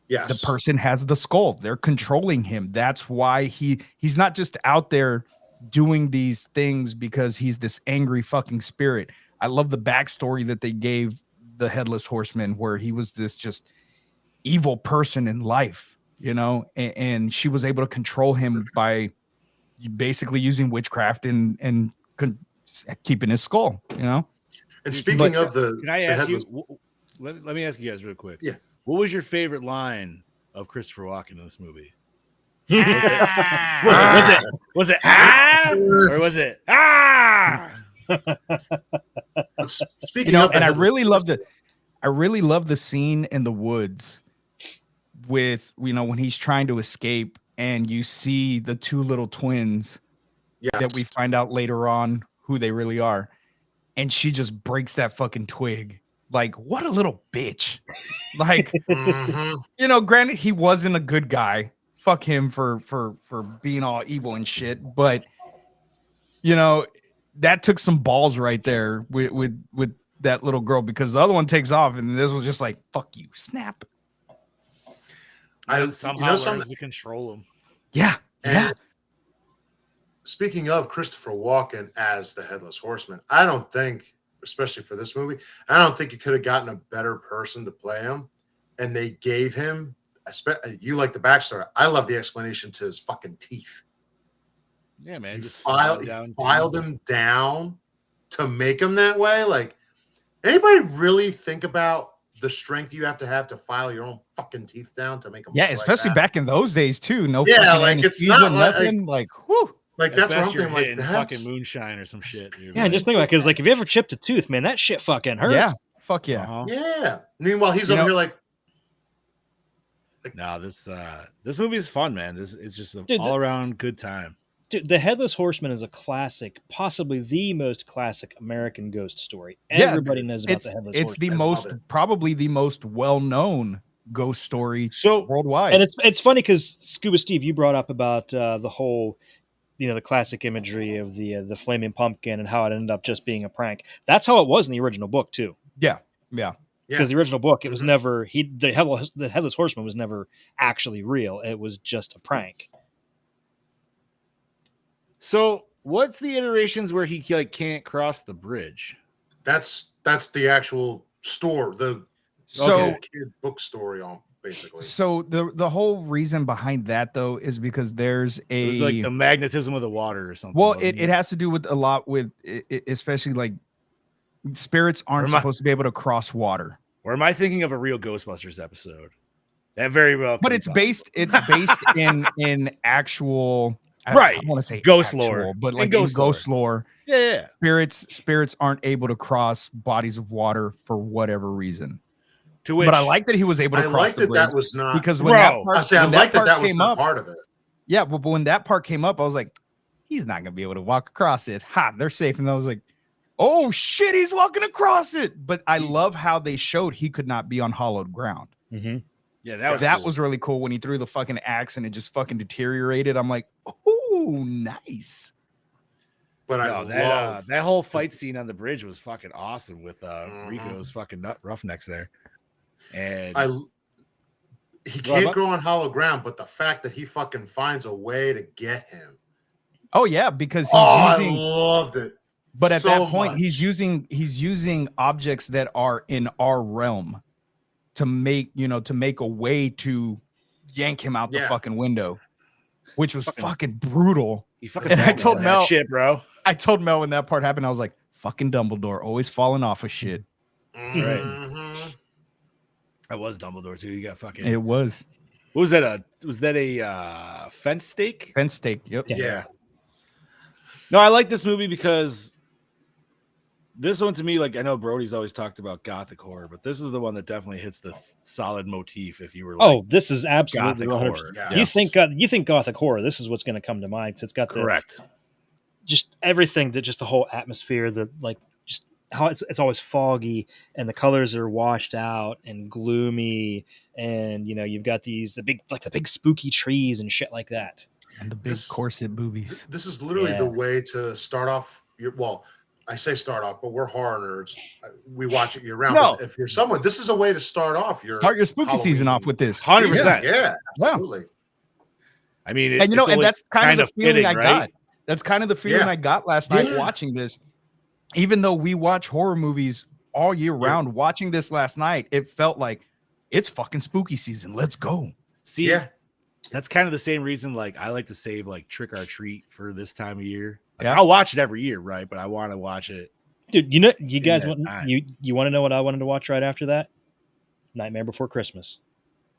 Yes. The person has the skull. They're controlling him. That's why he's not just out there doing these things because he's this angry fucking spirit. I love the backstory that they gave the Headless Horseman, where he was this just evil person in life, you know, and she was able to control him by basically using witchcraft and keeping his skull, you know. And speaking of the, can I ask headless, you? Let me ask you guys real quick. Yeah. What was your favorite line of Christopher Walken in this movie? Was it ah, or was it ah? speaking You know, of, and I really love the scene in the woods with, you know, when he's trying to escape and you see the two little twins that we find out later on who they really are, and she just breaks that fucking twig. Like, what a little bitch. Like, you know, granted, he wasn't a good guy. Fuck him for being all evil and shit. But, you know, that took some balls right there with that little girl, because the other one takes off and this was just like, fuck you, snap. And somehow learns to control him. Yeah. And speaking of Christopher Walken as the Headless Horseman, I don't think, especially for this movie, I don't think you could have gotten a better person to play him. And they gave him, you like the backstory. I love the explanation to his fucking teeth. Yeah, man. He Just filed, slide down filed him down to make him that way. Like, anybody really think about the strength you have to file your own fucking teeth down to make them Yeah, look especially like that? back in those days too. No Yeah, fucking like, it's anesthesia, not like- nothing. Like, whew. Like, At that's what best I'm you're thinking. Like, hitting that's fucking moonshine or some shit. You're Yeah, like, just think about it, because like if you ever chipped a tooth, man, that shit fucking hurts. Yeah, fuck yeah. uh-huh. yeah. Meanwhile, he's You over know- here like, No, this movie is fun, man. It's just an Dude, all around good time. Dude, The Headless Horseman is a classic, possibly the most classic American ghost story. Yeah, Everybody knows about It's The Headless it's Horseman. the I love most it. probably the most well known ghost story So worldwide. And it's funny because Scuba Steve, you brought up about the whole, the classic imagery of the flaming pumpkin and how it ended up just being a prank. That's how it was in the original book too. yeah. Because the original book, it was Mhm. never the Headless Horseman was never actually real. It was just a prank. So what's the iterations where he like can't cross the bridge? that's the actual store, the So Okay. kid book story on basically. so the whole reason behind that though is because there's It was a like the magnetism of the water or something. well, wasn't it has to do with a lot with especially like spirits aren't Remi- supposed to be able to cross water. Or am I thinking of a real Ghostbusters episode? That very well. But could it's be based in actual Right. I want to say Ghost actual, lore. but In like in ghost ghost lore, possible. Yeah. spirits aren't able to cross bodies of water for whatever reason. To which, But I like that he was able to I cross like the that bridge that was not because when Bro, that part, I say I when like that part was came not up, part of it. yeah, but when that part came up, I was like, he's not gonna be able to walk across it. Ha, they're safe. And I was like, oh shit, he's walking across it. But I love how they showed he could not be on hollowed ground. Mm-hmm. yeah, that was That cool. was really cool when he threw the fucking axe and it just fucking deteriorated. I'm like, oh, nice. But I No, love that whole fight scene on the bridge was fucking awesome with Mhm. Rico's fucking roughnecks there. And he Well, can't but- go on hollow ground, but the fact that he fucking finds a way to get him. Oh yeah, because he's I using. loved it. But at so that point, much. he's using objects that are in our realm to make a way to yank him out the Yeah. fucking window, which was fucking brutal. he fucking And I Batman told that Mel- shit, bro. I told Mel when that part happened, I was like, fucking Dumbledore, always falling off of shit. right. Mhm. That was Dumbledore too. You got fucking. It was What was that? Was that a fence stake? fence stake. Yep. Yeah. No, I like this movie because this one to me, like I know Brody's always talked about gothic horror, but this is the one that definitely hits the solid motif. If you were like, Oh, this is absolutely gothic 100%. horror, Yeah. You think Gothic horror? This is what's going to come to mind. 'Cause it's got correct. just everything, that just the whole atmosphere, the like just how it's always foggy and the colors are washed out and gloomy, and you've got the big spooky trees and shit like that. And the big This- corset boobies. This is literally Yeah. the way to start off your I say start off, but we're horror nerds. We watch it year round. No. But if you're someone, this is a way to start off your Start your spooky season Halloween. off with this. 100%. Yeah, Yeah. absolutely. I mean, And it's only that's kind of the feeling fitting, I right? got. That's kind of the feeling Yeah. I got last night Yeah. watching this. Even though we watch horror movies all year round, watching this last night, it felt like it's fucking spooky season. Let's go. See, Yeah. that's kind of the same reason. Like I like to save like Trick or Treat for this time of year. Like, Yeah. I'll watch it every year, right? But I want to watch it. Dude, you guys that want time. you want to know what I wanted to watch right after that? Nightmare Before Christmas.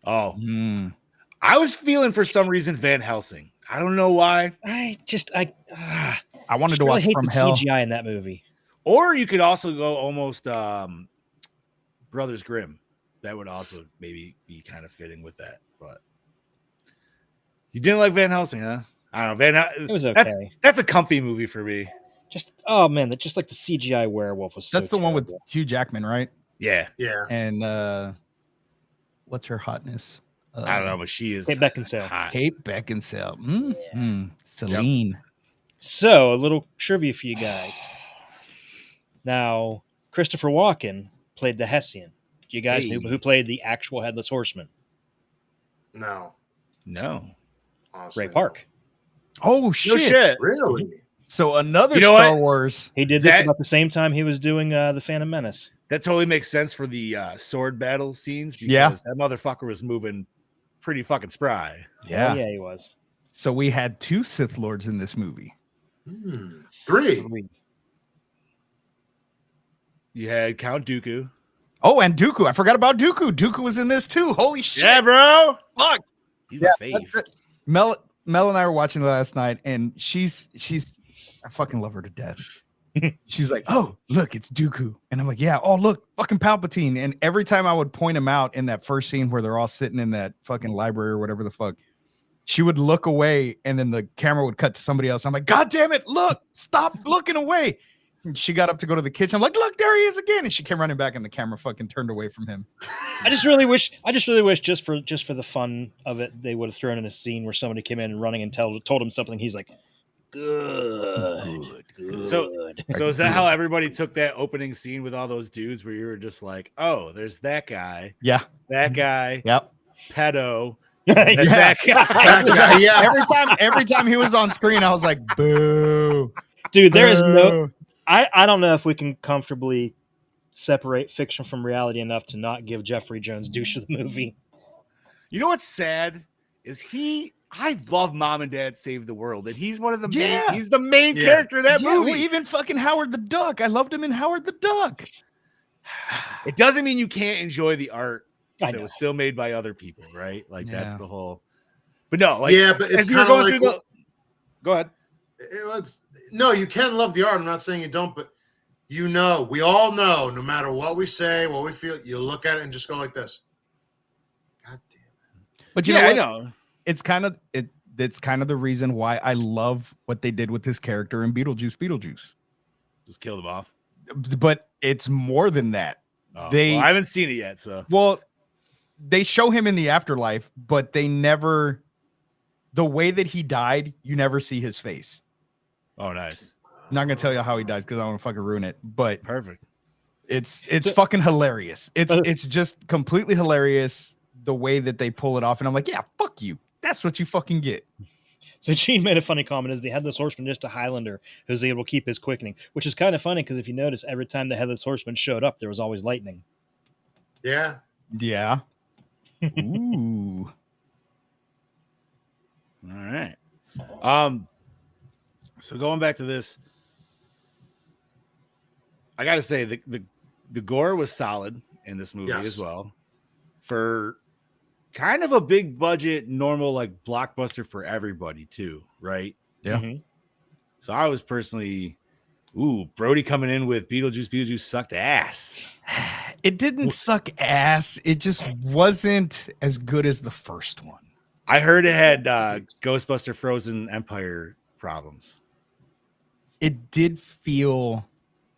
Oh, Mm. I was feeling for some reason Van Helsing. I don't know why. I I wanted to really watch hate From the Hell. CGI in that movie. Or you could also go almost Brothers Grimm. That would also maybe be kind of fitting with that. But you didn't like Van Helsing, huh? I don't know. It was okay. That's a comfy movie for me. Just that just like the CGI werewolf was. That's so the one with terrible. Hugh Jackman, right? Yeah. Yeah. And what's her hotness? I don't know, but she is Kate Beckinsale. hot. Kate Beckinsale. Celine. So, a little trivia for you guys. Now, Christopher Walken played the Hessian. Do you guys know Hey. who played the actual Headless Horseman? No. No. Honestly, Ray Park. Oh No shit. shit. no. Really? So another You know Star what? Wars. He did this That- about the same time he was doing the Phantom Menace. That totally makes sense for the sword battle scenes because Yeah. that motherfucker was moving pretty fucking spry. Yeah. Oh, yeah, he was. So we had 2 Sith Lords in this movie. 3. You had Count Dooku. Oh, and Dooku. I forgot about Dooku. Dooku was in this too. Holy shit. Yeah, bro. Fuck. He's Yeah, my fave. that's it. Mel and I were watching it last night, and she's I fucking love her to death. She's like, "Oh, look, it's Dooku," and I'm like, "Yeah, oh look, fucking Palpatine." And every time I would point him out in that first scene where they're all sitting in that fucking library or whatever the fuck, she would look away, and then the camera would cut to somebody else. I'm like, "God damn it, look, stop looking away." And she got up to go to the kitchen. I'm like, "Look, there he is again," and she came running back, and the camera fucking turned away from him. I just really wish just for the fun of it, they would have thrown in a scene where somebody came in running and told him something. He's like, good. So is that how everybody took that opening scene with all those dudes where you were just like, oh, there's that guy, Yeah. that guy, Yep. pedo, Yeah. that guy. Yes. Every time he was on screen, I was like, boo. Dude, there is no. Boo. I don't know if we can comfortably separate fiction from reality enough to not give Jeffrey Jones douche of the movie. You know what's sad is I love Mom and Dad Save the World, and he's one of the main. He's the main character of that movie. Well, even fucking Howard the Duck. I loved him in Howard the Duck. It doesn't mean you can't enjoy the art I that know. was still made by other people, right? Like that's Yeah. the whole. But no, like Yeah, but it's as you were kinda going like through the. Go ahead. No, you can love the art. I'm not saying you don't, but we all know, no matter what we say, what we feel, you look at it and just go like this. God damn it. But you know I what? know. It's kind of the reason why I love what they did with this character in Beetlejuice. Just killed him off. But it's more than that. Oh, They- well, I haven't seen it yet, so Well, they show him in the afterlife, but they never, the way that he died, you never see his face. oh, nice, I'm not gonna tell you how he dies because I don't want to fucking ruin it. But perfect. it's fucking hilarious. It's just completely hilarious the way that they pull it off. And I'm like, yeah, fuck you. That's what you fucking get. So Gene made a funny comment as the Headless Horseman just a Highlander who was able to keep his quickening, which is kind of funny because if you notice, every time the Headless Horseman showed up, there was always lightning. Yeah. Yeah. Ooh. All right. So going back to this, I got to say the gore was solid in this movie Yes. as well. For kind of a big budget, normal like blockbuster for everybody too, right? Yeah. Mhm. So I was personally, Brody coming in with Beetlejuice sucked ass. It didn't suck ass. It just wasn't as good as the first one. I heard it had Ghostbuster Frozen Empire problems. It did feel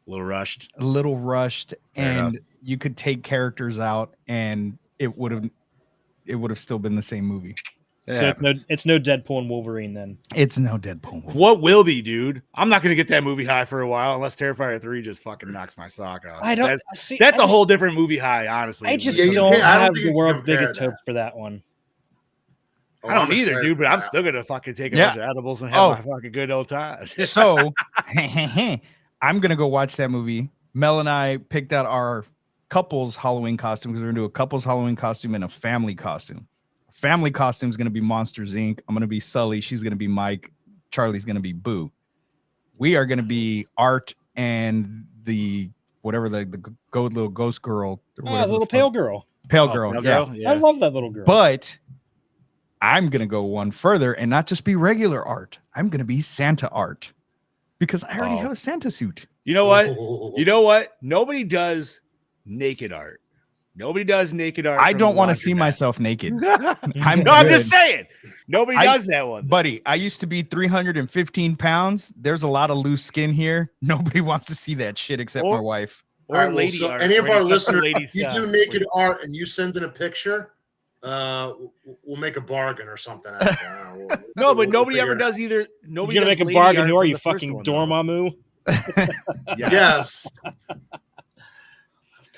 A little rushed. a little rushed, Fair and you could take characters out, and it would have still been the same movie. So it's no Deadpool and Wolverine then. It's no Deadpool. What will be, dude? I'm not gonna get that movie high for a while unless Terrifier 3 just fucking knocks my sock off. I don't see. That's a whole different movie high, honestly. I just Yeah, you don't can't- I don't have think the you can world's compare biggest that. hope for that one. I don't I'm either, excited dude, for but I'm that. still gonna fucking take a Yeah. bunch of edibles and have Oh. my fucking good old time. So I'm gonna go watch that movie. Mel and I picked out our couples Halloween costume because we're gonna do a couples Halloween costume and a family costume. Family costume is gonna be Monsters Inc. I'm gonna be Sully. She's gonna be Mike. Charlie's gonna be Boo. We are gonna be Art and the whatever the little ghost girl. Or Ah, whatever the little the pale fuck- girl. pale Oh, girl. Pale Yeah. Girl? Yeah. I love that little girl. But I'm gonna go one further and not just be regular Art. I'm gonna be Santa Art because I already Oh. have a Santa suit. You know what? You know what? Nobody does naked art. Nobody does naked art. I from don't the want to see laundromat. myself naked. I'm I'm no, I'm good. just saying. Nobody I- does that one. Buddy, I used to be 315 pounds. There's a lot of loose skin here. Nobody wants to see that shit except Or- my wife. Or All right, well, lady so art. any of where our you cut the listeners, lady's you do side. naked art and you send in a picture, we'll make a bargain or something. After. No, but We'll nobody figure ever it out. does either. You're Nobody gonna does make a lady bargain, art who are from you, the first fucking one, though. Dormammu? Yeah. Yes.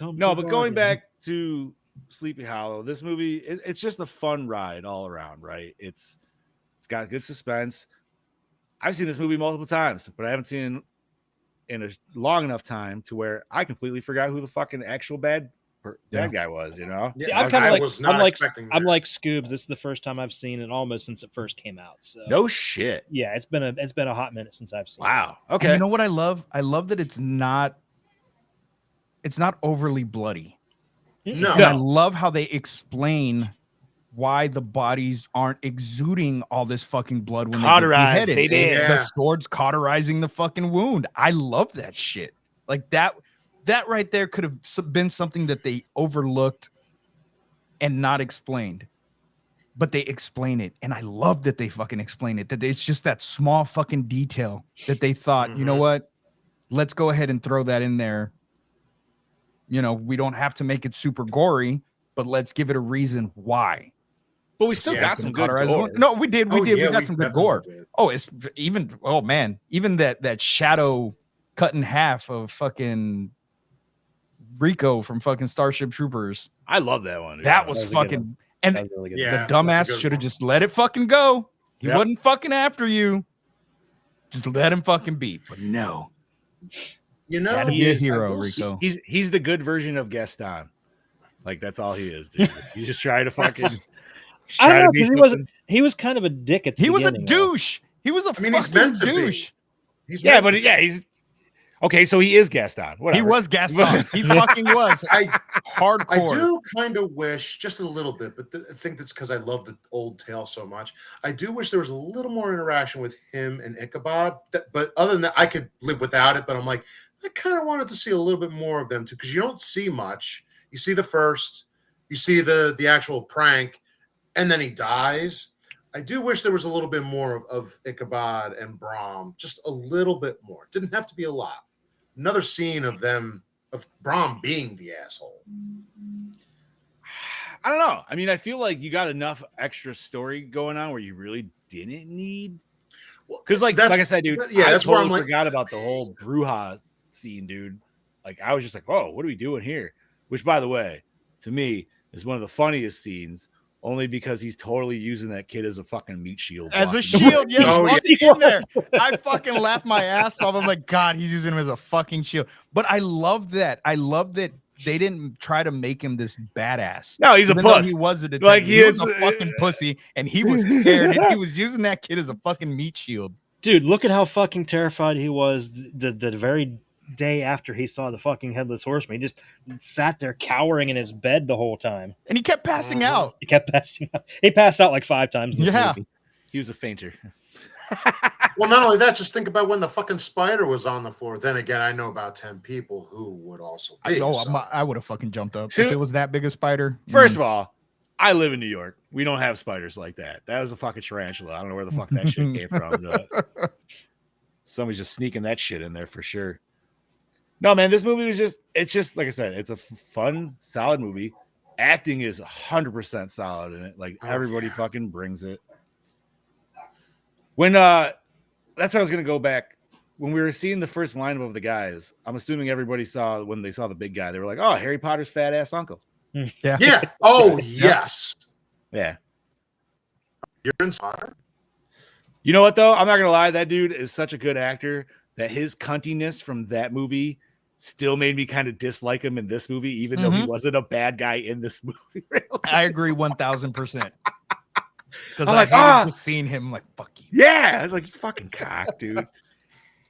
No, but going back to Sleepy Hollow, this movie, it's just a fun ride all around, right? It's got good suspense. I've seen this movie multiple times, but I haven't seen it in a long enough time to where I completely forgot who the fucking actual bad bad guy was, you know? Yeah, See, I'm kind of like was not expecting I'm that. like Scoobs. This is the first time I've seen it almost since it first came out. So No shit. yeah, it's been a hot minute since I've seen Wow. And Okay. you know what I love? I love that it's not overly bloody. it. No. And I love how they explain why the bodies aren't exuding all this fucking blood when Cauterized, they get beheaded. baby. And the Yeah. sword's cauterizing the fucking wound. I love that shit. Like that right there could have been something that they overlooked and not explained. But they explain it. And I love that they fucking explain it. That it's just that small fucking detail that they thought, you know Mhm. what? Let's go ahead and throw that in there. You know, we don't have to make it super gory, but let's give it a reason why. But we still Yeah, got It's some gonna good cauterize gore. the wound. No, we did. We Oh, yeah, got some good definitely gore. did. Oh, it's even that shadow cut in half of fucking Rico from fucking Starship Troopers. I love that one. dude. That was was a good fucking and That was really good. Yeah. the that's a dumbass good should have one. just let it fucking go. He Yep. wasn't fucking after you. Just let him fucking be. But no, You know, gotta be a I hero, will Rico. He's the good version of Gaston. Like that's all he is, dude. He's just trying to fucking. I don't know be because something. he was kind of a dick at the He was a beginning, though. douche. He was a I mean, he's fucking meant to be. douche. He's Yeah, meant but to- yeah, he's okay. So he is Gaston. Whatever. He was Gaston. He fucking was. I Hardcore. do kind of wish just a little bit, but I think that's because I love the old tale so much. I do wish there was a little more interaction with him and Ichabod. But other than that, I could live without it. But I'm like, I kind of wanted to see a little bit more of them too, because you don't see much. You see the first, you see the actual prank, and then he dies. I do wish there was a little bit more of Ichabod and Brahm, just a little bit more. It didn't have to be a lot. Another scene of them, of Brahm being the asshole. I don't know. I mean, I feel like you got enough extra story going on where you really didn't need. Because, like That's- I said, dude, yeah, I that's where totally I'm like- forgot about the whole Bruja scene, dude. Like, I was just like, "Oh, what are we doing here?" Which, by the way, to me, is one of the funniest scenes, only because he's totally using that kid as a fucking meat shield. As a walking shield, away. yes, Oh, yeah. walking in there. I fucking laughed my ass off. I'm like, God, he's using him as a fucking shield. But I love that. I love that they didn't try to make him this badass. No, he's a Even though puss. he was a detective. Like, he was he a is- fucking pussy, and he was scared, and he was using that kid as a fucking meat shield. Dude, look at how fucking terrified he was the very day after he saw the fucking headless horseman. He just sat there cowering in his bed the whole time. And he kept passing Mhm. out. He kept passing out. He passed out like 5 times in this Yeah. movie. He was a fainter. Well, not only that, just think about when the fucking spider was on the floor. Then again, I know about 10 people who would also be. I would have fucking jumped up So- if it was that big a spider. First of all, I live in New York. We don't have spiders like that. That was a fucking tarantula. I don't know where the fuck that shit came from. But somebody's just sneaking that shit in there for sure. No, man, this movie was it's just, like I said, it's a fun, solid movie. Acting is 100% solid in it. Like, Oh, everybody yeah. fucking brings it. When, that's what I was going to go back. When we were seeing the first lineup of the guys, I'm assuming everybody saw, when they saw the big guy, they were like, "Oh, Harry Potter's fat ass uncle." yeah. Yeah. Oh, yes. Yeah. You're inside. You know what, though? I'm not going to lie. That dude is such a good actor that his cuntiness from that movie still made me kind of dislike him in this movie, even though he wasn't a bad guy in this movie. Really. I agree 1000%. Because I'm I like, hated just seeing him like, fuck you. Yeah. I was like, "You fucking cock, dude."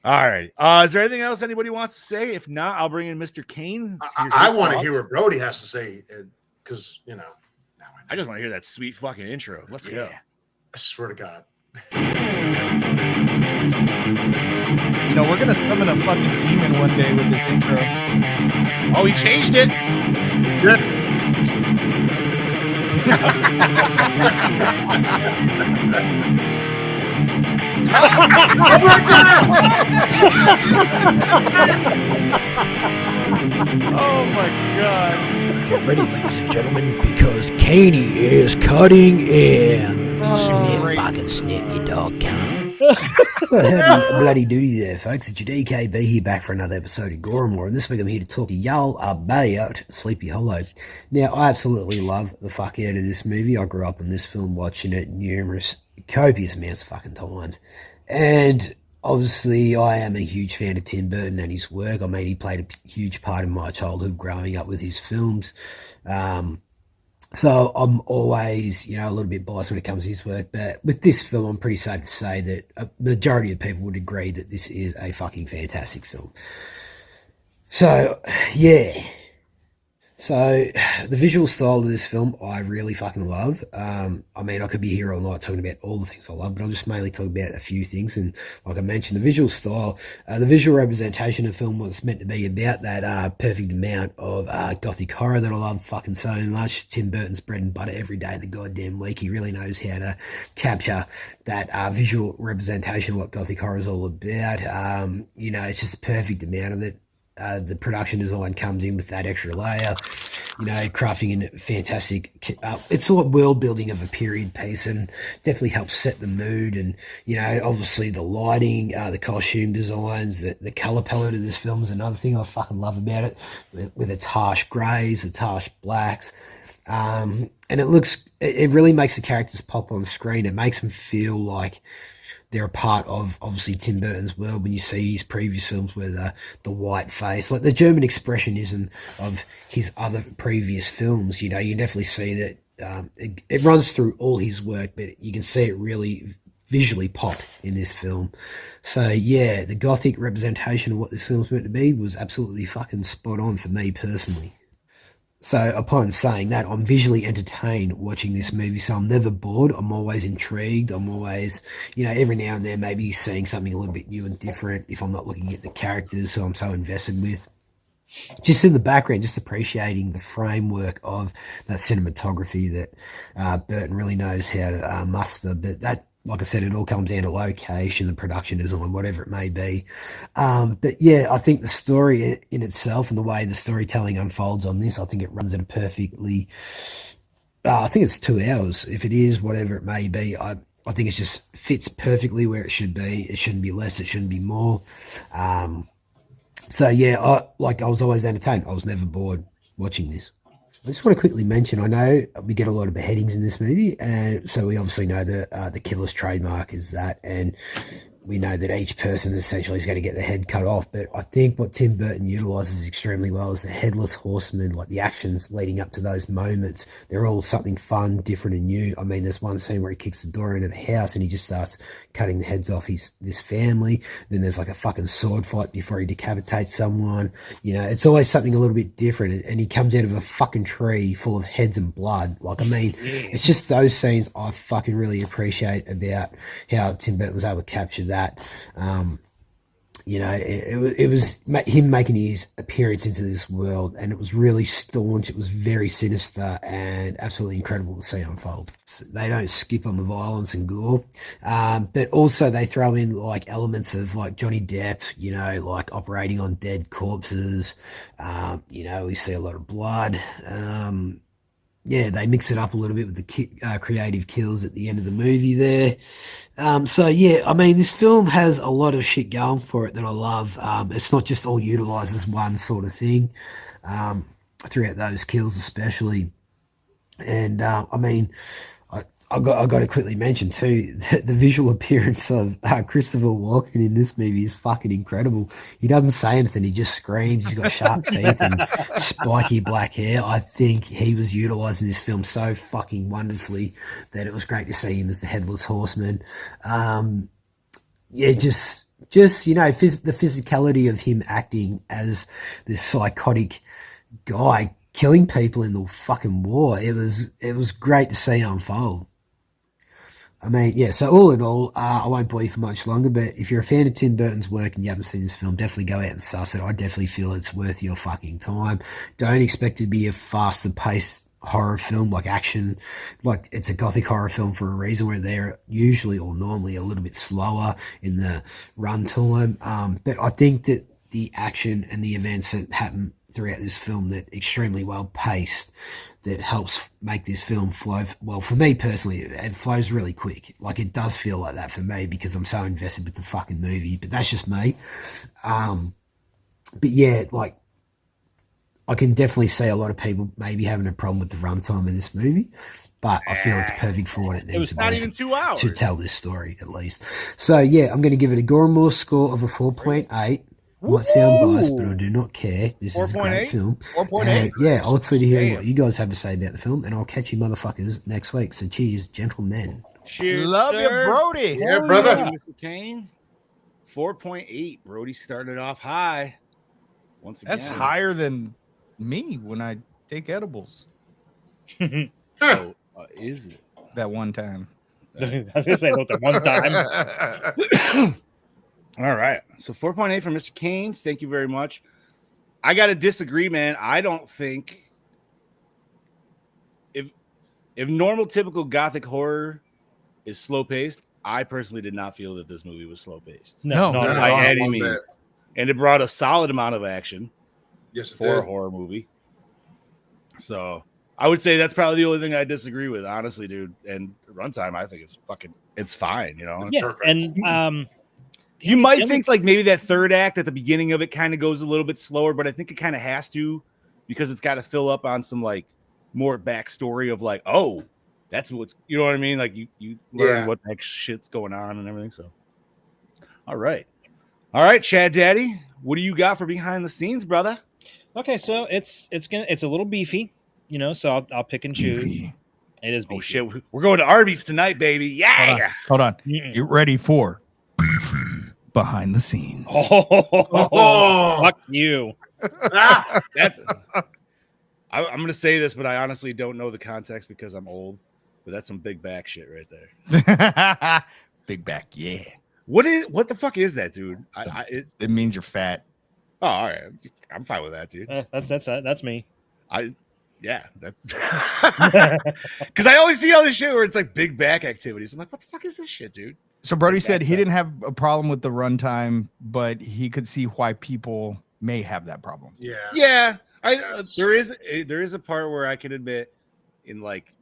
All right. Is there anything else anybody wants to say? If not, I'll bring in Mr. Kane. I want to hear what Brody has to say because, you know, now I just want to hear that sweet fucking intro. Let's go. I swear to God. You know, we're going to summon a fucking demon one day with this intro. Oh, he changed it. Oh my God. Get ready, ladies and gentlemen, because Caney is cutting in. Snip, great. fucking snip, you dog cunt. Well, howdy, bloody duty there, folks. It's your DKB here back for another episode of Gore and More, and this week I'm here to talk to y'all about Sleepy Hollow. Now, I absolutely love the fuck out of this movie. I grew up on this film watching it numerous, copious amounts of fucking times, and obviously, I am a huge fan of Tim Burton and his work. I mean, he played a huge part in my childhood growing up with his films. Um, so I'm always, a little bit biased when it comes to his work. But with this film, I'm pretty safe to say that a majority of people would agree that this is a fucking fantastic film. So, yeah. So, the visual style of this film, I really fucking love. I mean, I could be here all night talking about all the things I love, but I'll just mainly talk about a few things. And like I mentioned, the visual style, the visual representation of the film was meant to be about that perfect amount of gothic horror that I love fucking so much. Tim Burton's bread and butter every day of the goddamn week. He really knows how to capture that visual representation of what gothic horror is all about. It's just the perfect amount of it. The production design comes in with that extra layer, crafting in fantastic. It's a world building of a period piece and definitely helps set the mood. And, obviously the lighting, the costume designs, the color palette of this film is another thing I fucking love about it with its harsh grays, its harsh blacks. And it really makes the characters pop on screen. It makes them feel like they're a part of obviously Tim Burton's world when you see his previous films with the white face, like the German expressionism of his other previous films. You definitely see that it runs through all his work, but you can see it really visually pop in this film. So yeah, the gothic representation of what this film's meant to be was absolutely fucking spot on for me personally. So upon saying that, I'm visually entertained watching this movie. So I'm never bored. I'm always intrigued. I'm always, every now and then maybe seeing something a little bit new and different if I'm not looking at the characters who I'm so invested with. Just in the background, just appreciating the framework of that cinematography that Burton really knows how to muster. But that, like I said, it all comes down to location, the production design, whatever it may be. But yeah, I think the story in itself and the way the storytelling unfolds on this, I think it runs at a perfectly, I think it's 2 hours. If it is, whatever it may be, I think it just fits perfectly where it should be. It shouldn't be less, it shouldn't be more. So yeah, I was always entertained. I was never bored watching this. I just want to quickly mention, I know we get a lot of beheadings in this movie, and so we obviously know that the killer's trademark is that, and we know that each person essentially is going to get their head cut off. But I think what Tim Burton utilizes extremely well is the headless horseman, like the actions leading up to those moments. They're all something fun, different, and new. I mean, there's one scene where he kicks the door into the house and he just starts cutting the heads off this family. Then there's like a fucking sword fight before he decapitates someone. It's always something a little bit different. And he comes out of a fucking tree full of heads and blood. Like, I mean, it's just those scenes I fucking really appreciate about how Tim Burton was able to capture that. It was him making his appearance into this world, and it was really staunch. It was very sinister and absolutely incredible to see unfold. They don't skip on the violence and gore, but also they throw in like elements of like Johnny Depp, like operating on dead corpses. We see a lot of blood. They mix it up a little bit with the creative kills at the end of the movie there. So yeah, I mean, this film has a lot of shit going for it that I love. It's not just all utilized as one sort of thing, throughout those kills especially. And I mean, I got to quickly mention too that the visual appearance of Christopher Walken in this movie is fucking incredible. He doesn't say anything; he just screams. He's got sharp teeth and spiky black hair. I think he was utilizing this film so fucking wonderfully that it was great to see him as the headless horseman. The physicality of him acting as this psychotic guy killing people in the fucking war. It was great to see unfold. I mean, yeah, so all in all, I won't bore you for much longer, but if you're a fan of Tim Burton's work and you haven't seen this film, definitely go out and suss it. I definitely feel it's worth your fucking time. Don't expect it to be a faster paced horror film like action. Like, it's a gothic horror film for a reason, where they're usually or normally a little bit slower in the runtime. But I think that the action and the events that happen throughout this film that extremely well paced, that helps make this film flow. Well, for me personally, it flows really quick. Like, it does feel like that for me because I'm so invested with the fucking movie, but that's just me. But yeah, like, I can definitely see a lot of people maybe having a problem with the runtime of this movie, but I feel it's perfect for what it needs was to not be even to 2 hours. tell this story, at least. So, yeah, I'm going to give it a Gore and More score of a 4.8. Might sound biased, but I do not care. This is a great 4.8? film. 4.8. And yeah, I look forward to hearing Damn. what you guys have to say about the film, and I'll catch you motherfuckers next week. So cheers, gentlemen. Cheers, Love you, sir. Brody. Yeah, Oh, brother. yeah. Mr. Kane. 4.8. Brody started off high. Once again. That's higher than me when I take edibles. Oh, is it? That one time. I was gonna say not the one time. All right. So 4.8 from Mr. Kane. Thank you very much. I got to disagree, man. I don't think if normal typical gothic horror is slow paced, I personally did not feel that this movie was slow paced. No, not at by all. any one means. bit. And it brought a solid amount of action Yes, it for a did. horror movie. So I would say that's probably the only thing I disagree with, honestly, dude. And runtime, I think it's fine, you know. Yeah, Perfect. and You might the think like maybe that third act at the beginning of it kind of goes a little bit slower, but I think it kind of has to because it's got to fill up on some like more backstory of like, oh, that's what's, you know what I mean? Like you learn Yeah. what the heck shit's going on and everything. So, all right, Chad Daddy, what do you got for behind the scenes, brother? Okay, so it's a little beefy, you know. So I'll pick and choose. Beefy. It is beefy. Oh shit, we're going to Arby's tonight, baby. Yeah. Hold on. Mm-mm. Get ready for Beefy behind the scenes. Oh. Fuck you. Ah, That's. I'm gonna say this, but I honestly don't know the context because I'm old. But that's some big back shit right there. Big back, yeah. What the fuck is that, dude? It means you're fat. Oh, all right. I'm fine with that, dude. That's me. Yeah, that because I always see all this shit where it's like big back activities. I'm like, what the fuck is this shit, dude? So Brody Big said back he fat. didn't have a problem with the runtime, but he could see why people may have that problem. yeah. Yeah, there is a part where I can admit in like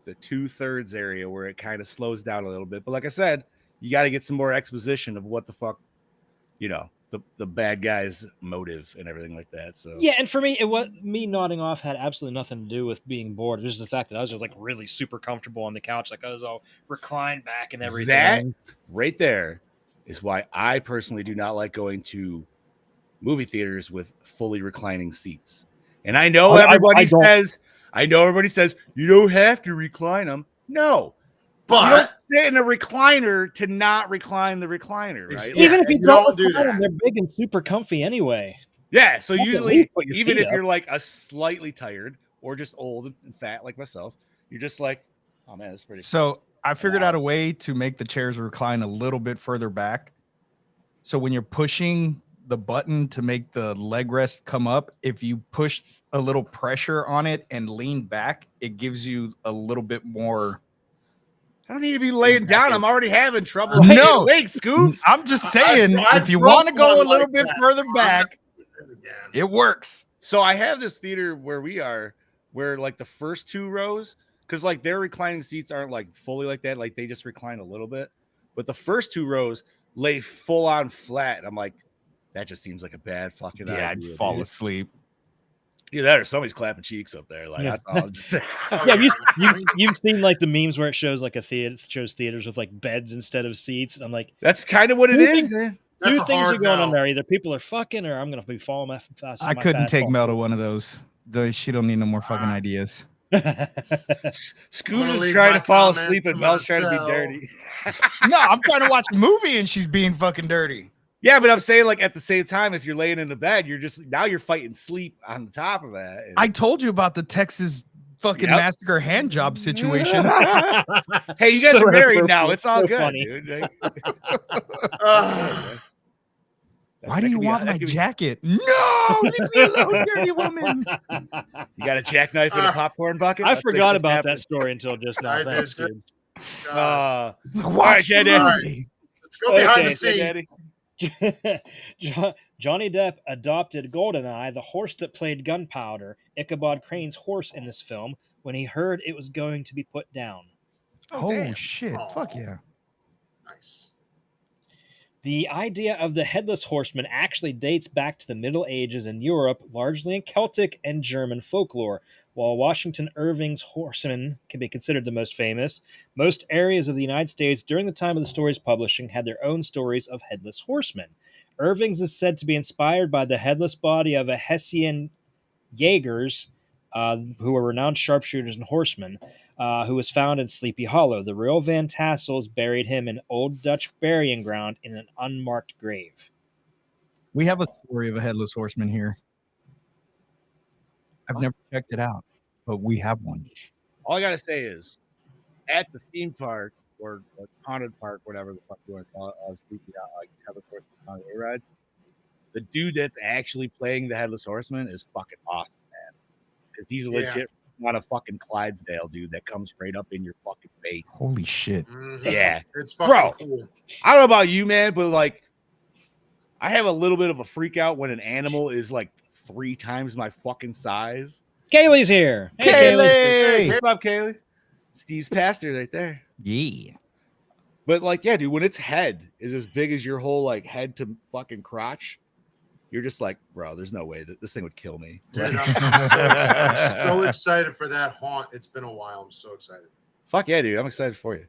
the 2/3 area where it kind of slows down a little bit. But like I said, you got to get some more exposition of what the fuck, you know, the bad guy's motive and everything like that. So Yeah, and for me, me nodding off had absolutely nothing to do with being bored. It was just the fact that I was just like really super comfortable on the couch, like I was all reclined back and everything. that right there is why I personally do not like going to movie theaters with fully reclining seats. And I know everybody says you don't have to recline them. No, you don't But sit in a recliner to not recline the recliner, right? Yeah, Even if and you you don't don't do recline them, that. they're big and super comfy anyway. Yeah, so You have to at usually, least put your even feet if up. you're like a slightly tired or just old and fat like myself, you're just like, oh man, that's pretty. So I figured out a way to make the chairs recline a little bit further back. So when you're pushing the button to make the leg rest come up, if you push a little pressure on it and lean back, it gives you a little bit more. I don't need to be laying down. I'm already having trouble Right. staying No. awake, Scoops. I'm just saying, I if you broke want to go a one little like bit that. further back, again. it works. So I have this theater where we are, where like the first 2 rows, because like their reclining seats aren't like fully like that, like they just recline a little bit, but the first 2 rows lay full on flat. And I'm like, that just seems like a bad fucking Yeah, I'd idea. fall dude. asleep. Either that or somebody's clapping cheeks up there. Like Yeah. that's all I'm just saying. Yeah, you've seen like the memes where it shows like shows theaters with like beds instead of seats. And I'm like, That's kind of what it You is, think- man. That's two a things are hard going no. on there. Either people are fucking or I'm gonna be falling my fast. I couldn't take Mel to one of those. She don't need no more fucking Ah. ideas. Scoops gonna is leave trying my to fall comments asleep and to Mel's trying to be myself. dirty. No, I'm trying to watch a movie and she's being fucking dirty. Yeah, but I'm saying like at the same time, if you're laying in the bed, you're just now you're fighting sleep on the top of that. I told you about the Texas fucking Yep. massacre hand job situation. Hey, you guys So are married now. inappropriate, It's all so good, funny. dude. Ugh. Why do you want my jacket? No, leave me alone, dirty woman. You got a jackknife in a popcorn bucket? I Let's make forgot this about happen. that story until just now. I did Thanks, too. dude. God. Watch right, the Jed, movie. Let's go behind Okay, the scenes. Daddy. Johnny Depp adopted Goldeneye, the horse that played Gunpowder, Ichabod Crane's horse in this film, when he heard it was going to be put down. Oh, damn. shit. Aw. Fuck yeah. Nice. The idea of the headless horseman actually dates back to the Middle Ages in Europe, largely in Celtic and German folklore. While Washington Irving's horsemen can be considered the most famous, most areas of the United States during the time of the story's publishing had their own stories of headless horsemen. Irving's is said to be inspired by the headless body of a Hessian Jaegers, who were renowned sharpshooters and horsemen, who was found in Sleepy Hollow. The real Van Tassels buried him in Old Dutch burying ground in an unmarked grave. We have a story of a headless horseman here. I've never checked it out, but we have one. All I gotta say is, at the theme park or haunted park, whatever the fuck you want to call it, Sleepy Headless Horseman haunted rides, the dude that's actually playing the Headless Horseman is fucking awesome, man. Because he's legit not a fucking Clydesdale dude that comes right up in your fucking face. Holy shit. Mhm. Yeah. It's fucking cool. I don't know about you, man, but like, I have a little bit of a freak out when an animal is like 3 times my fucking size. Kaylee's here. Hey, Kaylee! What's up, Kaylee? Steve's pastor right there. Yeah. But like, yeah, dude, when its head is as big as your whole like head to fucking crotch, you're just like, bro, there's no way that this thing would kill me. Dude, I'm so excited for that haunt. It's been a while. I'm so excited. Fuck yeah, dude. I'm excited for you.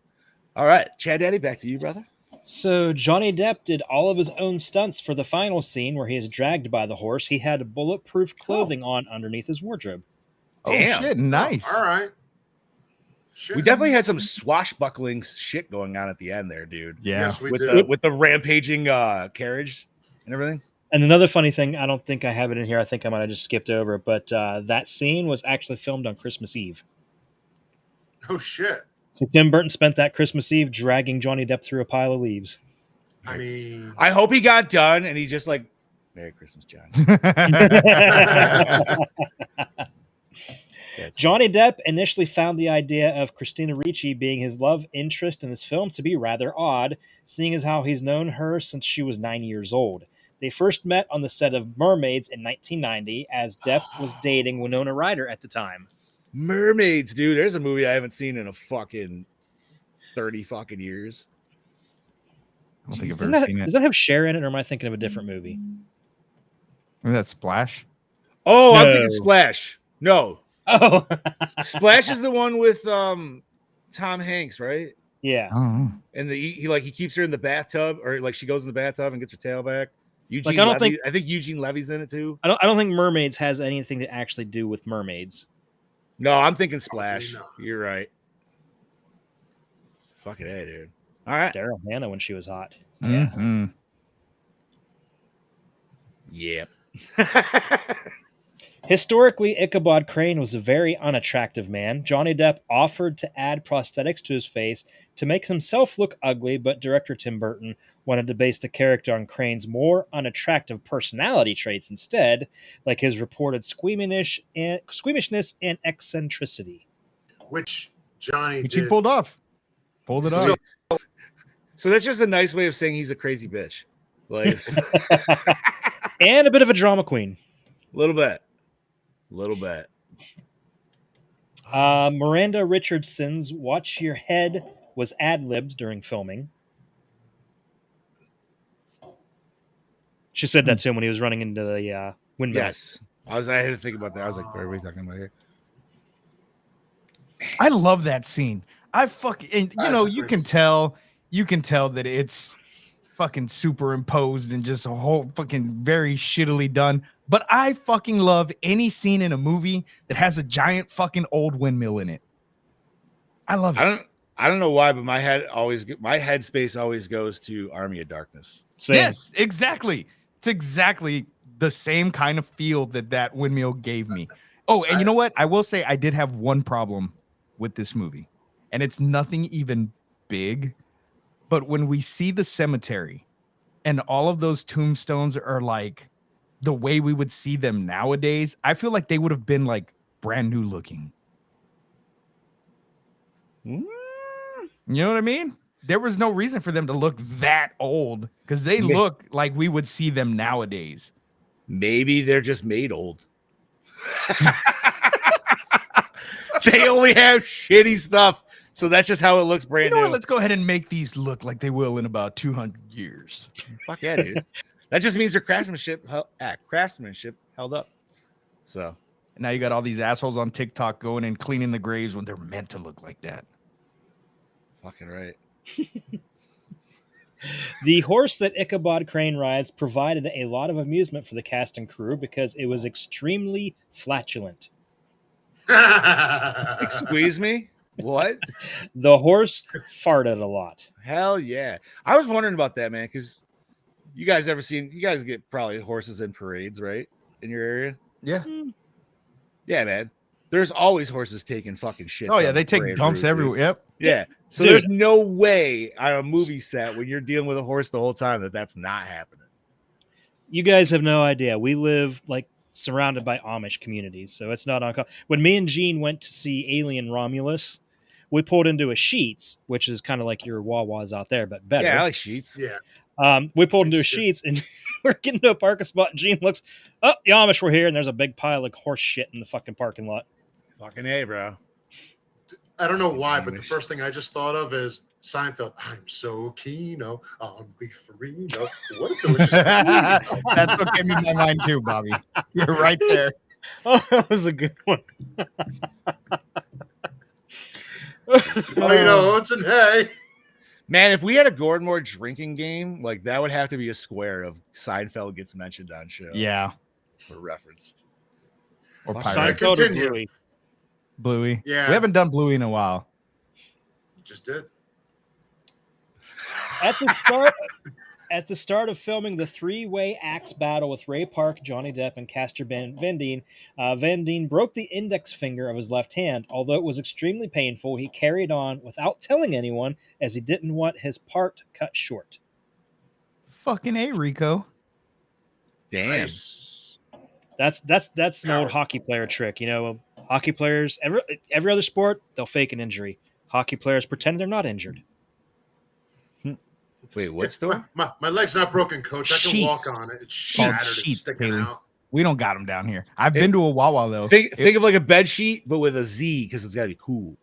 All right, Chad Daddy, back to you, brother. So Johnny Depp did all of his own stunts for the final scene where he is dragged by the horse. He had bulletproof clothing on underneath his wardrobe. Damn. Oh, shit. Nice. All right. Shit. We definitely had some swashbuckling shit going on at the end there, dude. Yeah. Yes, we with did. the rampaging carriage and everything. And another funny thing, I don't think I have it in here. I think I might have just skipped over it, but that scene was actually filmed on Christmas Eve. Oh, shit. So Tim Burton spent that Christmas Eve dragging Johnny Depp through a pile of leaves. I mean, I hope he got done and he just like, Merry Christmas, John. Johnny Depp initially found the idea of Christina Ricci being his love interest in this film to be rather odd, seeing as how he's known her since she was 9 years old. They first met on the set of Mermaids in 1990, as Depp was dating Winona Ryder at the time. Mermaids, dude. There's a movie I haven't seen in a fucking 30 fucking years. I don't think I've Doesn't ever that, seen it. does that have Cher in it, or am I thinking of a different movie? Is that Splash? Oh, I'm No. thinking Splash. No. Oh, Splash is the one with Tom Hanks, right? yeah. Oh. And he keeps her in the bathtub, or like she goes in the bathtub and gets her tail back. Eugene Like, I don't Levy, think- I think Eugene Levy's in it too. I don't think Mermaids has anything to actually do with mermaids. No, I'm thinking Splash. Probably not. You're right. Fucking A, dude. All right. Daryl Hannah when she was hot. Mhm. Yep. Historically, Ichabod Crane was a very unattractive man. Johnny Depp offered to add prosthetics to his face to make himself look ugly, but director Tim Burton wanted to base the character on Crane's more unattractive personality traits instead, like his reported squeamishness and eccentricity. which Johnny Which he did. pulled off. Pulled it off. So that's just a nice way of saying he's a crazy bitch. Like And a bit of a drama queen. little bit. Little bit. Miranda Richardson's Watch Your Head was ad-libbed during filming. She said that to him when he was running into the windmill. Yes. I had to think about that. I was like, what are we talking about here? I love that scene. I fucking, and you That's know, a you great can scene. tell that it's fucking superimposed and just a whole fucking very shittily done. But I fucking love any scene in a movie that has a giant fucking old windmill in it. I love it. I don't know why, but my headspace always goes to Army of Darkness. Same. Yes, exactly. It's exactly the same kind of feel that windmill gave me. Oh, and you know what? I will say I did have one problem with this movie, and it's nothing even big. But when we see the cemetery and all of those tombstones are like the way we would see them nowadays, I feel like they would have been like brand new looking. You know what I mean? There was no reason for them to look that old because they look like we would see them nowadays. Maybe they're just made old. They only have shitty stuff, so that's just how it looks brand You know what? new. Let's go ahead and make these look like they will in about 200 years. Fuck yeah, dude. That just means their craftsmanship held up. So And now you got all these assholes on TikTok going and cleaning the graves when they're meant to look like that. fucking right. The horse that Ichabod Crane rides provided a lot of amusement for the cast and crew because it was extremely flatulent. Excuse me? What? The horse farted a lot. Hell yeah. I was wondering about that, man, because you guys get probably horses in parades, right? In your area? Yeah. Yeah, man. There's always horses taking fucking shit. Oh yeah, they take dumps everywhere. Yep. Yeah. So Dude. there's no way on a movie set when you're dealing with a horse the whole time that's not happening. You guys have no idea. We live like surrounded by Amish communities, so it's not uncommon. When me and Gene went to see Alien Romulus, we pulled into a Sheetz, which is kind of like your Wawa's out there, but better. Yeah, I like Sheets. Yeah. We pulled into a Sheetz, and we're getting to a parking spot. And Gene looks, oh, the Amish were here, and there's a big pile of horse shit in the fucking parking lot. Fucking A, bro. I don't know why, but the first thing I just thought of is Seinfeld. I'm so keen on beefarino. What a delicious That's what came in my mind too, Bobby. You're right there. Oh, that was a good one. oats and hay. Man, if we had a Gordmore drinking game, like that would have to be a square of Seinfeld gets mentioned on show. Yeah. Or referenced. Or Fuck, Pirates. Seinfeld or Continue. Bluey? Bluey. Yeah. We haven't done Bluey in a while. Just did. At the start of filming the three-way axe battle with Ray Park, Johnny Depp, and Castor Van Dien, Van Dien broke the index finger of his left hand. Although it was extremely painful, he carried on without telling anyone, as he didn't want his part cut short. Fucking A, Rico. Damn. Nice. That's an old hockey player trick. You know, hockey players, every other sport, they'll fake an injury. Hockey players pretend they're not injured. Wait, what story? My leg's not broken, Coach. I can Sheets. walk on it. It's Called shattered. It's sheets, sticking Haley. out. We don't got them down here. I've been to a Wawa though. Think of like a bed sheet, but with a Z because it's got to be cool.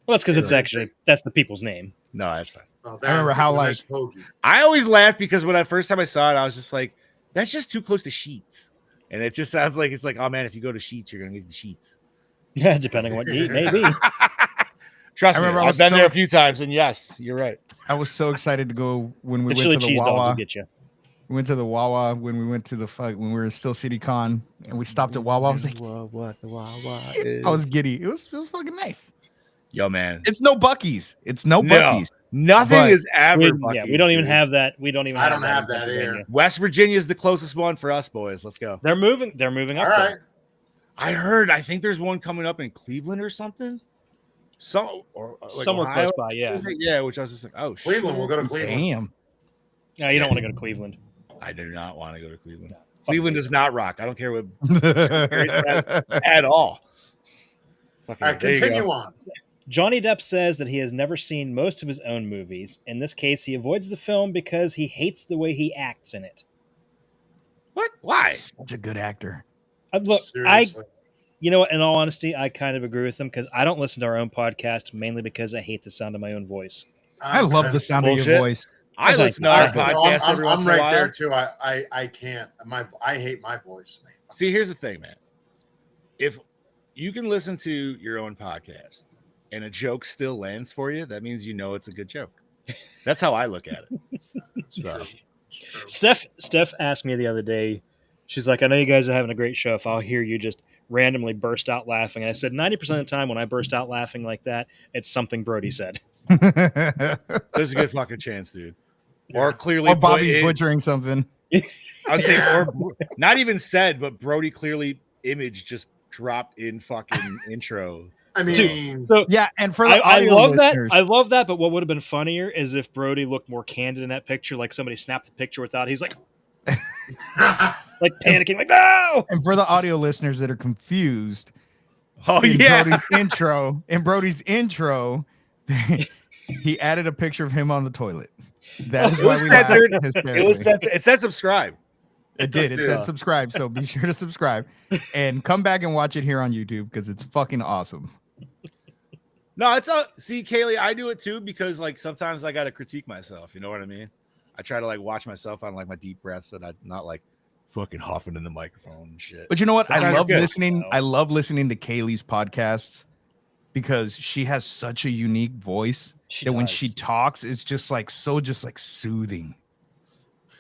Well, that's because that's the people's name. No, that's fine. Oh, I remember how, like- nice hoagie. I always laughed because when first time I saw it, I was just like, that's just too close to Sheets. And it just sounds like it's like, oh man, if you go to Sheets, you're going to get the Sheets. Yeah, depending on what you eat, maybe. Trust me, I remember I I've was been so- there a few times, and yes, you're right. I was so excited to go when we The went chili to the cheese dogs will Wawa. get you. We went to the Wawa when we went to when we were in Still City Con and we stopped at Wawa. I was like, what the Wawa I was giddy. It was fucking nice. Yo, man. It's no Buc-ee's. It's no No. Buc-ee's. Nothing But- is ever We Buc-ee's, don't even dude. have that. We don't even. I don't in have that Pennsylvania. here. West Virginia is the closest one for us, boys. Let's go. They're moving. They're moving All up. right. I think there's one coming up in Cleveland or something. Like Somewhere Ohio. close by. Yeah. Yeah, which I was just like, oh, shit. Cleveland. We'll go to Cleveland. Damn. No, you don't want to go to Cleveland. I do not want to go to Cleveland. Cleveland does not rock. I don't care what at all. Fucking, All right, there you continue go. on. Johnny Depp says that he has never seen most of his own movies. In this case, he avoids the film because he hates the way he acts in it. What? Why? Such a good actor. Look, Seriously. you know what? In all honesty, I kind of agree with him because I don't listen to our own podcast mainly because I hate the sound of my own voice. I love the sound of Bullshit. your voice. I Okay. listen to our No, podcast every I'm once in a right while. there too. I can't. I hate my voice. See, here's the thing, man. If you can listen to your own podcast and a joke still lands for you, that means you know it's a good joke. That's how I look at it. So, It's true. Steph asked me the other day. She's like, "I know you guys are having a great show. If I'll hear you just randomly burst out laughing," and I said, 90% of the time when I burst out laughing like that, it's something Brody said. there's a good fucking chance, dude. Or clearly, Or Bobby's put in- butchering something. I would say, or not even said, but Brody clearly image just dropped in fucking intro. I mean, So Yeah, and for the I audio love listeners, that. I love that. But what would have been funnier is if Brody looked more candid in that picture, like somebody snapped the picture without. He's like panicking, like no. and for the audio listeners that are confused, Oh in yeah, Brody's intro, he added a picture of him on the toilet. That is It why was we laughed censored. hysterically. it said subscribe. It did. It Yeah. said subscribe. So be sure to subscribe and come back and watch it here on YouTube because it's fucking awesome. No, it's a see, Kaylee. I do it too because like sometimes I got to critique myself. You know what I mean? I try to like watch myself on like my deep breaths that I'm not like fucking huffing in the microphone and shit. But you know what? Sometimes I it's love good. listening. I love listening to Kaylee's podcasts because she has such a unique voice that when she talks, it's just like soothing.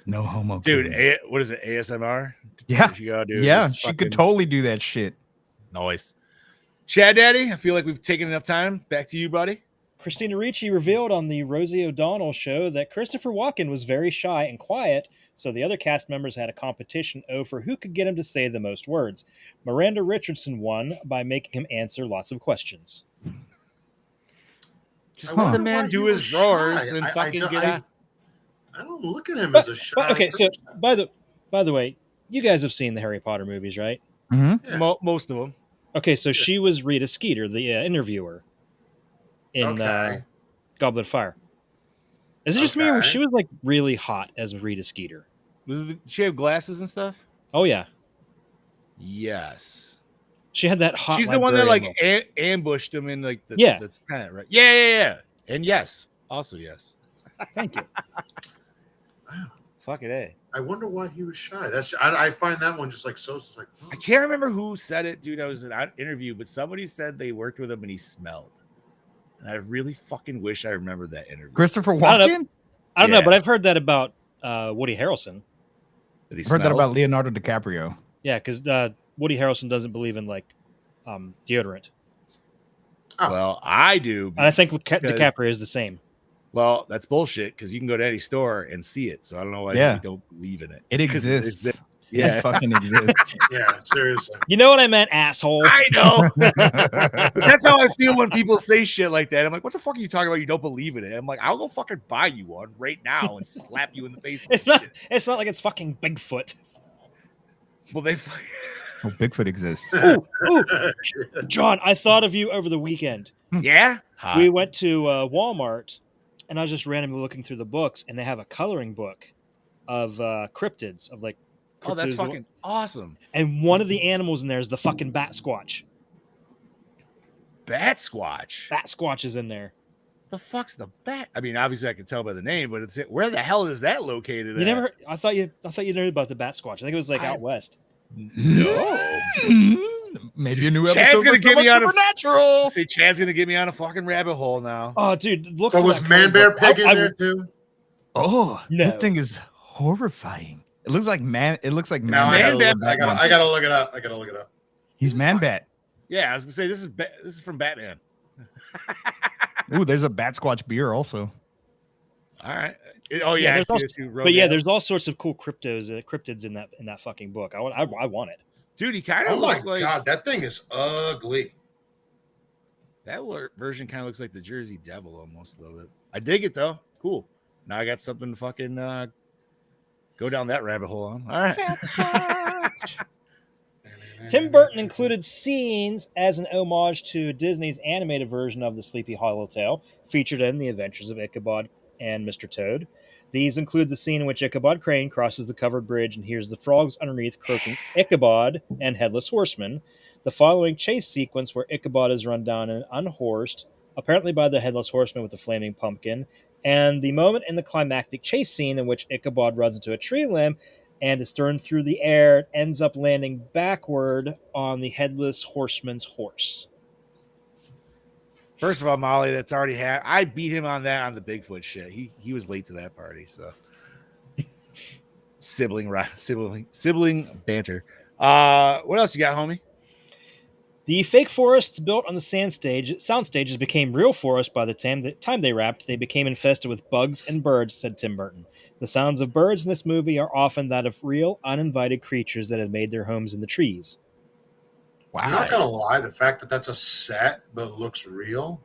No homo, Dude. What is it? ASMR? Yeah, She gotta do yeah, this she fucking could totally do that shit. noise. Chad Daddy, I feel like we've taken enough time. Back to you, buddy. Christina Ricci revealed on the Rosie O'Donnell show that Christopher Walken was very shy and quiet, so the other cast members had a competition over who could get him to say the most words. Miranda Richardson won by making him answer lots of questions. Just let the man do his drawers and fucking get out. I don't look at him as a shy. Okay, so person. by the way, you guys have seen the Harry Potter movies, right? Mm-hmm. Yeah. Most of them. Okay, so she was Rita Skeeter, the interviewer in Goblet of Fire. Is it just me, or she was like really hot as Rita Skeeter? Did she have glasses and stuff? Oh yeah, yes. she had that hot. She's the one that like librarian look. ambushed him in like the Yeah. the tent, right? Yeah. And yes, also yes. Thank you. Fucking A. I wonder why he was shy. I find that one just like so. It's like I can't remember who said it, dude. I was in an interview, but somebody said they worked with him and he smelled. And I really fucking wish I remembered that interview. Christopher I don't Walken. I don't know, but I've heard that about Woody Harrelson. That he I've heard that smelled? about Leonardo DiCaprio. Yeah, because Woody Harrelson doesn't believe in like deodorant. Well, I do. And I think because- DiCaprio is the same. Well, that's bullshit because you can go to any store and see it. So I don't know why Yeah. you don't believe in it. It 'Cause exists. Yeah. It fucking exists. yeah, seriously. You know what I meant, asshole. I know. That's how I feel when people say shit like that. I'm like, what the fuck are you talking about? You don't believe in it. I'm like, I'll go fucking buy you one right now and slap you in the face. with It's not. shit. It's not like it's fucking Bigfoot. Well, they. Oh, Bigfoot exists. Ooh, John, I thought of you over the weekend. Yeah. We went to Walmart, and I was just randomly looking through the books, and they have a coloring book of cryptids, of like. Oh, that's cryptids. fucking awesome. And one of the animals in there is the fucking bat squatch. Bat Squatch. Bat squatch is in there. The fuck's the bat? I mean, obviously I can tell by the name, but it's where the hell is that located? You at? never. I thought you knew about the bat squatch. I think it was like out west. No. Maybe a new Chad's episode. gonna was get me about on a- Supernatural. See, Chad's gonna get me on a fucking rabbit hole now. Oh, dude, look. But for was that Man coloring Bear book. Pig in I- there too? Oh, No. this thing is horrifying. It looks like man. It looks like Now man. I gotta look it up. He's Man Bat. Yeah, I was gonna say this is from Batman. Ooh, there's a Bat Squatch beer also. All right. Oh yeah, I there's see also- it too. But yeah, Rodale. there's all sorts of cool cryptids in that fucking book. I want it. dude. He kind Oh of my looks like god, that thing is ugly. that version. Kind of looks like the Jersey Devil almost a little bit. I dig it though. Cool. Now I got something to fucking go down that rabbit hole on. All right. Tim Burton included scenes as an homage to Disney's animated version of the Sleepy Hollow Tale, featured in The Adventures of Ichabod and Mr. Toad. These include the scene in which Ichabod Crane crosses the covered bridge and hears the frogs underneath croaking Ichabod and Headless Horseman. The following chase sequence where Ichabod is run down and unhorsed, apparently by the Headless Horseman with the flaming pumpkin, and the moment in the climactic chase scene in which Ichabod runs into a tree limb and is thrown through the air, ends up landing backward on the Headless Horseman's horse. First of all, Molly, that's already happened. I beat him on that on the Bigfoot shit. He was late to that party, so sibling banter. What else you got, homie? The fake forests built on the soundstages became real forests by the time they wrapped. They became infested with bugs and birds, said Tim Burton. The sounds of birds in this movie are often that of real, uninvited creatures that have made their homes in the trees. I'm not gonna lie, the fact that that's a set but looks real.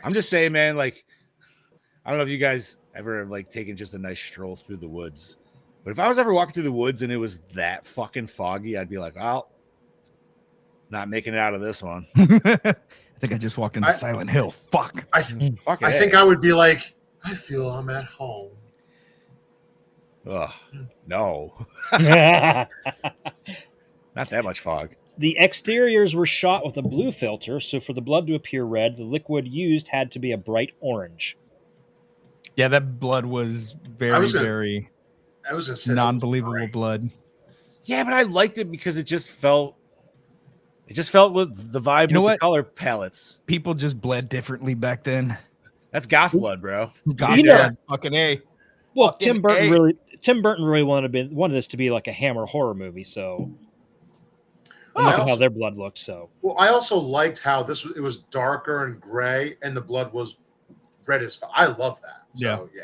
I'm just saying, man, like, I don't know if you guys ever like taken just a nice stroll through the woods, but if I was ever walking through the woods and it was that fucking foggy, I'd be like, well, not making it out of this one. I think I just walked into Silent Hill. Fuck. I think I would be like, I feel I'm at home. Ugh, no, Not not that much fog. The exteriors were shot with a blue filter, so for the blood to appear red, the liquid used had to be a bright orange. Yeah, that blood was I very, was gonna- very I was gonna say that was non-believable great. blood. Yeah, but I liked it because it just felt with the vibe You know with the what? color palettes. People just bled differently back then. That's goth blood, bro. God, You know- blood, fucking A. Well, Fucking Tim Burton A. really wanted this to be like a Hammer horror movie, so and I look at how also- their blood looked. So Well, I also liked how it was darker and gray, and the blood was red as fuck. I love that. So yeah.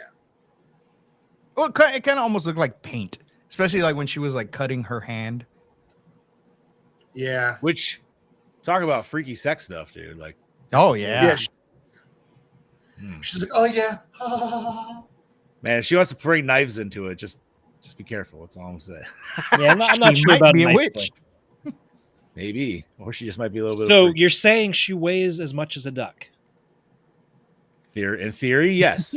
Well, it kind of almost looked like paint, especially like when she was like cutting her hand. Yeah. Which talk about freaky sex stuff, dude. Like, Oh yeah. Yeah. She's like, oh yeah. man, if she wants to bring knives into it, just be careful. That's all I'm saying. yeah, I'm not She sure might about be a knife witch. play. Maybe, or she just might be a little bit. So of you're saying she weighs as much as a duck? in theory, yes.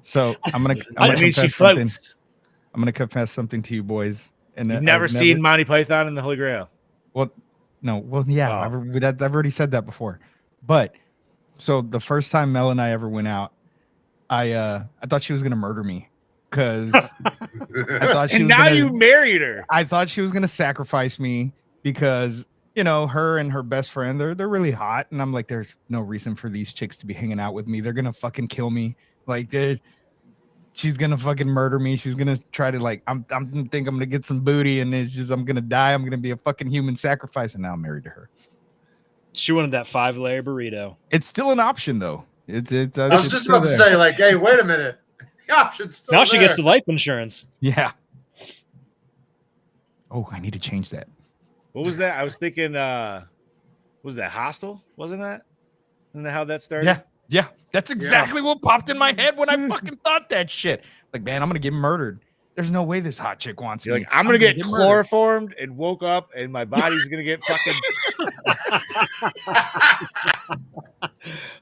So I'm gonna I mean, she confess something. floats. I'm gonna confess something to you boys. And You've I've never seen Monty Python and the Holy Grail. Well, no. Well, yeah. Oh. I've already said that before. But so the first time Mel and I ever went out, I thought she was gonna murder me because I thought she And was now gonna, you married her. I thought she was gonna sacrifice me because her and her best friend they're really hot, and I'm like, there's no reason for these chicks to be hanging out with me. They're gonna fucking kill me. Like she's gonna fucking murder me. She's gonna try to I'm gonna get some booty, and it's just I'm gonna die. I'm gonna be a fucking human sacrifice, and now I'm married to her. She wanted that 5-layer burrito. It's still an option though. It's I was it's just still about to there. say, like, hey, wait a minute. The option's still Now she there. gets the life insurance. Yeah. Oh, I need to change that. What was that? I was thinking, what was that Hostel? Wasn't that? Isn't that how that started? Yeah. Yeah. That's exactly what popped in my head when I fucking thought that shit. Like, man, I'm gonna get murdered. There's no way this hot chick wants You're me. like, I'm gonna get murdered. chloroformed and woke up, and my body's gonna get fucking.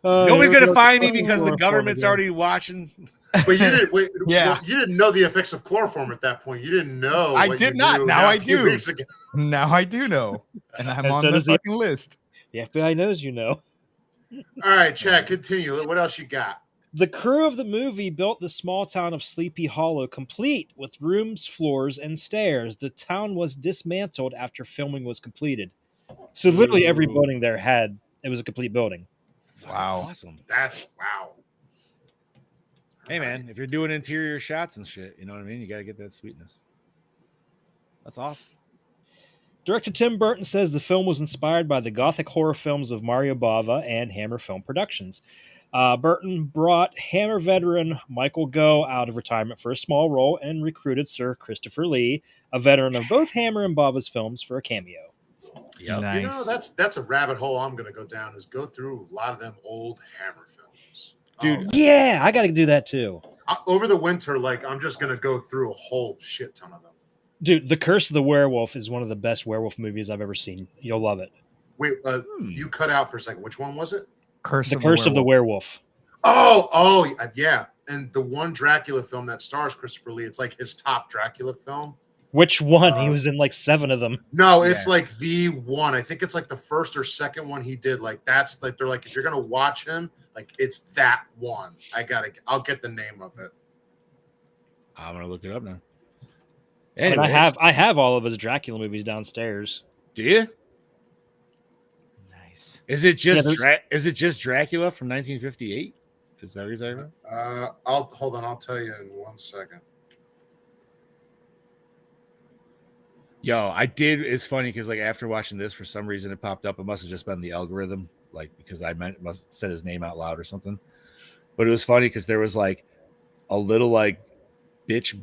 Nobody's gonna find me because the government's already watching. But you didn't. Wait, Yeah. well, you didn't know the effects of chloroform at that point. You didn't know. I what did you not. knew Now a I few do. weeks ago. Now I do know. And I'm And on so the does the- fucking list. The FBI knows you know. All right, Chad, continue. What else you got? The crew of the movie built the small town of Sleepy Hollow complete with rooms, floors, and stairs. The town was dismantled after filming was completed. So literally every Ooh. building there it was a complete building. Wow. Awesome. That's wow. Hey man, if you're doing interior shots and shit, you know what I mean? You gotta get that sweetness. That's awesome. Director Tim Burton says the film was inspired by the gothic horror films of Mario Bava and Hammer Film Productions. Burton brought Hammer veteran Michael Gough out of retirement for a small role and recruited Sir Christopher Lee, a veteran of both Hammer and Bava's films, for a cameo. Yep. Nice. You know, that's a rabbit hole I'm going to go down. Is go through a lot of them old Hammer films, Dude. Yeah, I got to do that too. Over the winter, like I'm just going to go through a whole shit ton of them. Dude, The Curse of the Werewolf is one of the best werewolf movies I've ever seen. You'll love it. Wait, you cut out for a second. Which one was it? The Curse of the Werewolf. Oh, yeah. And the one Dracula film that stars Christopher Lee, it's like his top Dracula film. Which one? He was in like 7 of them. No, it's like the one. I think it's like the first or second one he did. Like that's like they're like if you're gonna watch him, like it's that one. I'll get the name of it. I'm gonna look it up now. And Anyways, I have all of his Dracula movies downstairs. do you? Nice. Is it just Yeah, is it just Dracula from 1958? Is that what you're talking about? I'll hold on. I'll tell you in 1 second. Yo, I did. It's funny because like after watching this, for some reason it popped up. It must have just been the algorithm, like because I must have said his name out loud or something. But it was funny because there was like a little like bitch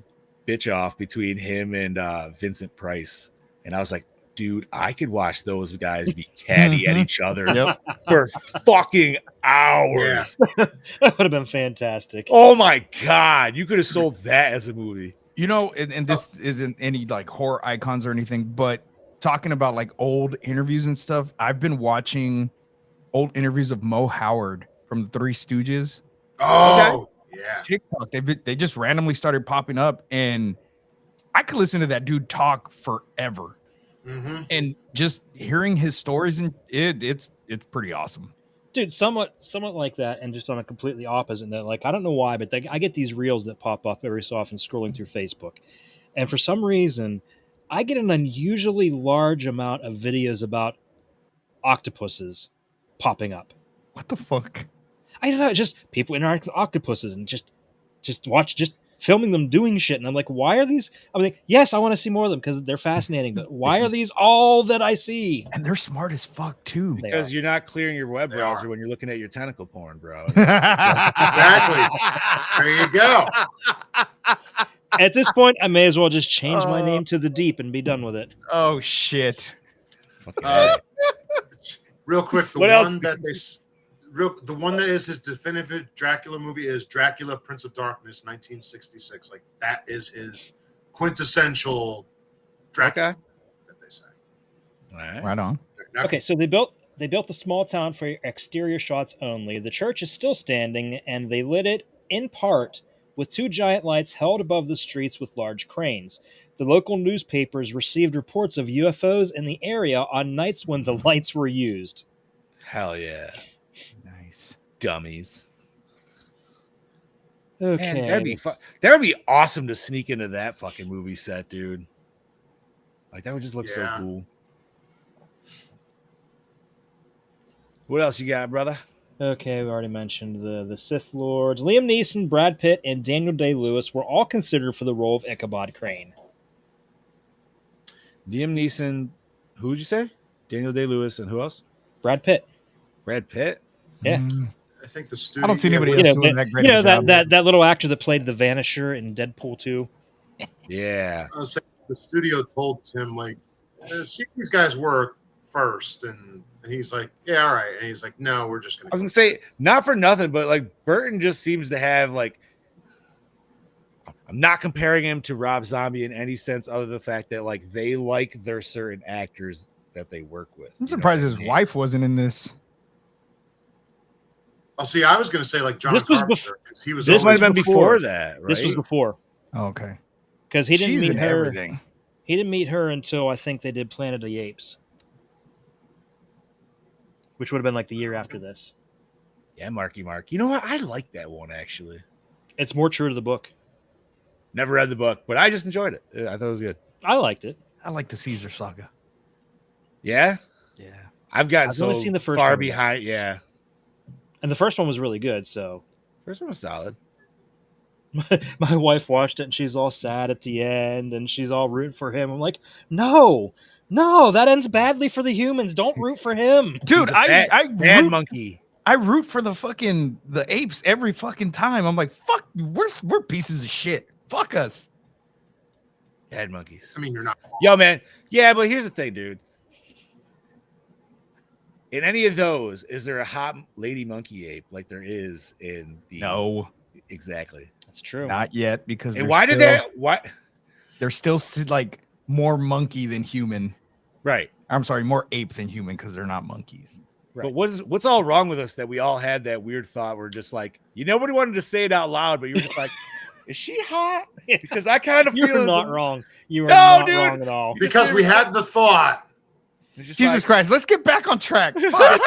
off between him and Vincent Price, and I was like, dude, I could watch those guys be catty at each other Yep. for fucking hours. Yeah. That would have been fantastic. Oh my god, you could have sold that as a movie. You know, and this isn't any like horror icons or anything, but talking about like old interviews and stuff, I've been watching old interviews of Mo Howard from the Three Stooges. Oh, yeah. TikTok. They just randomly started popping up, and I could listen to that dude talk forever. Mm-hmm. and just hearing his stories, and it's pretty awesome. Dude, somewhat like that, and just on a completely opposite note. Like, I don't know why, but I get these reels that pop up every so often scrolling through Facebook, and for some reason, I get an unusually large amount of videos about octopuses popping up. What the fuck? I don't know, just people interacting with octopuses and just filming them doing shit. And I'm like, why are these? I'm like, yes, I want to see more of them because they're fascinating, but why are these all that I see? And they're smart as fuck too. They Because are. you're not clearing your web They browser are. when you're looking at your tentacle porn, bro. Exactly. There you go. At this point, I may as well just change my Oh. name to the Deep and be done with it. Oh shit! Real quick, the What one else? that the one that is his definitive Dracula movie is Dracula, Prince of Darkness, 1966. Like that is his quintessential Dracula. Okay. That they say. All right. Right on. Okay, so they built the small town for exterior shots only. The church is still standing, and they lit it in part with two giant lights held above the streets with large cranes. The local newspapers received reports of UFOs in the area on nights when the lights were used. Hell yeah. Nice. Dummies. Okay, Man, that would be awesome to sneak into that fucking movie set, dude. Like that would just look so Yeah. cool. What else you got, brother? Okay, we already mentioned the Sith Lords. Liam Neeson, Brad Pitt, and Daniel Day-Lewis were all considered for the role of Ichabod Crane. Liam Neeson, who would you say? Daniel Day-Lewis, and who else? Brad Pitt. Brad Pitt? Yeah. I think the studio. I don't see anybody yeah, else You know, doing that great. you know of a job. that little actor that played the Vanisher in Deadpool 2. Yeah. I was saying the studio told Tim like, see these guys work first, and he's like, yeah, all right, and he's like, no, we're just I was gonna. gonna say, not for nothing, but like Burton just seems to have like, I'm not comparing him to Rob Zombie in any sense other than the fact that like they like their certain actors that they work with. I'm You know surprised what I his mean? wife wasn't in this. Oh, see, I was gonna say like John This was Carpenter because he was. This might always have been before. before that, right? This was before, Oh, okay. because he didn't She's meet in her. everything. He didn't meet her until I think they did Planet of the Apes, which would have been like the year after this. Yeah, Marky Mark. You know what? I like that one actually. It's more true to the book. Never read the book, but I just enjoyed it. I thought it was good. I liked it. I like the Caesar saga. Yeah, Yeah. I've gotten I've so only seen the first far one, though. behind. Yeah, And the first one was really good, so first one was solid. my wife watched it and she's all sad at the end and she's all rooting for him. I'm like, no, that ends badly for the humans. Don't root for him. Dude, He's a bad root, monkey. I root for the apes every fucking time. I'm like, fuck, we're pieces of shit. Fuck us. Bad monkeys. I mean, you're not. Yo, man. Yeah, but here's the thing, dude. In any of those, is there a hot lady monkey ape like there is in the? No, Exactly. That's true. not yet, because And why did that? What? they're still like more monkey than human. Right. I'm sorry, more ape than human, because they're not monkeys. But what's all wrong with us that we all had that weird thought? We're just like, nobody wanted to say it out loud, but you were just like, is she hot? Because I kind of feel You're as not a- wrong. You are No, not dude. wrong at all. Because we had the thought. It's just Jesus like, Christ, let's get back on track. Fuck.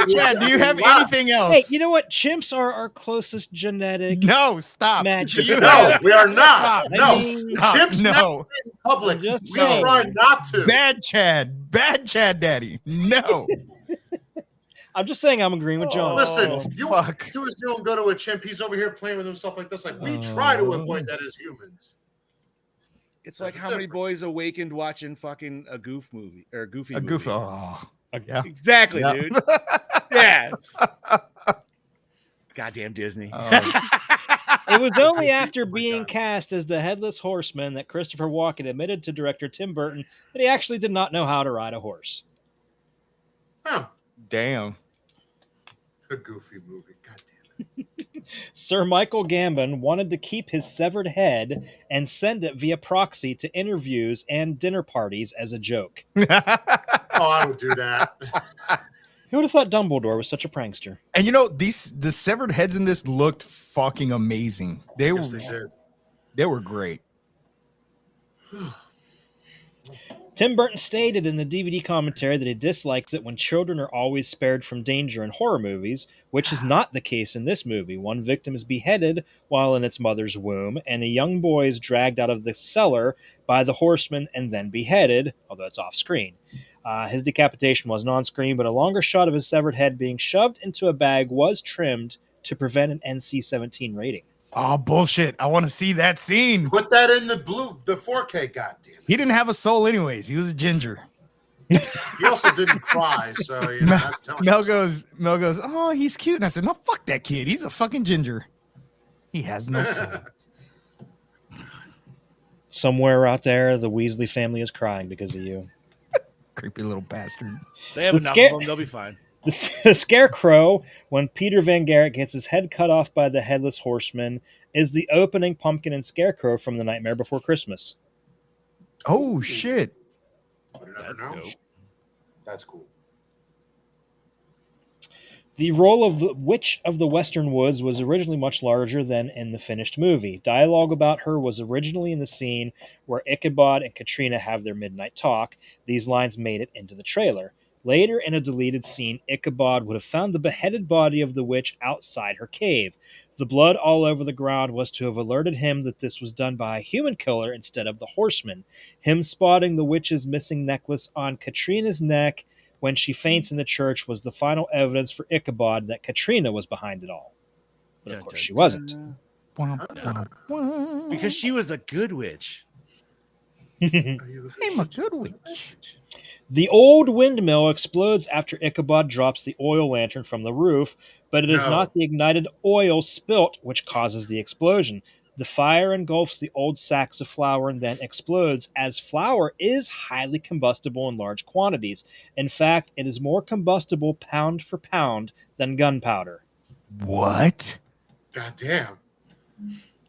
Chad, do you have anything else? Hey, you know what? Chimps are our closest genetic. No, stop. Match. You- No, we are not. Stop. No, I mean- Stop. Chimps No. in public. I'm just We saying. try not to. Bad Chad Daddy. No. I'm just saying I'm agreeing with John. Listen, you fuck. was doing go to a chimp. He's over here playing with himself like this. Like we try to avoid that as humans. it's like There's a how many difference. boys awakened watching fucking a goof movie or a goofy A movie. goof. Oh. Yeah. Exactly, Yeah. dude. Yeah. Goddamn Disney. Oh. It was only Oh after my being God. cast as the Headless Horseman that Christopher Walken admitted to director Tim Burton that he actually did not know how to ride a horse. Huh. Damn. A goofy movie. God damn it. Sir Michael Gambon wanted to keep his severed head and send it via proxy to interviews and dinner parties as a joke. Oh, I would do that. Who would have thought Dumbledore was such a prankster? And the severed heads in this looked fucking amazing. Yes, they did. They were great. Tim Burton stated in the DVD commentary that he dislikes it when children are always spared from danger in horror movies, which is not the case in this movie. One victim is beheaded while in its mother's womb, and a young boy is dragged out of the cellar by the horseman and then beheaded, although it's off screen. His decapitation wasn't on screen, but a longer shot of his severed head being shoved into a bag was trimmed to prevent an NC-17 rating. Oh, bullshit. I want to see that scene. Put that in the 4K, goddamn. He didn't have a soul anyways. He was a ginger. He also didn't cry, so you know, that's telling Mel you goes, oh, he's cute. And I said, no, fuck that kid. He's a fucking ginger. He has no soul. Somewhere out there, the Weasley family is crying because of you. Creepy little bastard. They have The enough scare- of them. They'll be fine. The Scarecrow, when Peter Van Garrett gets his head cut off by the Headless Horseman, is the opening Pumpkin and Scarecrow from The Nightmare Before Christmas. Oh, shit. Would never That's know. dope. That's cool. The role of the Witch of the Western Woods was originally much larger than in the finished movie. Dialogue about her was originally in the scene where Ichabod and Katrina have their midnight talk. These lines made it into the trailer. Later, in a deleted scene, Ichabod would have found the beheaded body of the witch outside her cave. The blood all over the ground was to have alerted him that this was done by a human killer instead of the horseman. Him spotting the witch's missing necklace on Katrina's neck when she faints in the church was the final evidence for Ichabod that Katrina was behind it all. But of course she wasn't. Because she was a good witch. Are you I'm a good witch. The old windmill explodes after Ichabod drops the oil lantern from the roof, but it is No. not the ignited oil spilt which causes the explosion. The fire engulfs the old sacks of flour and then explodes, as flour is highly combustible in large quantities. In fact, it is more combustible pound for pound than gunpowder. What? Goddamn.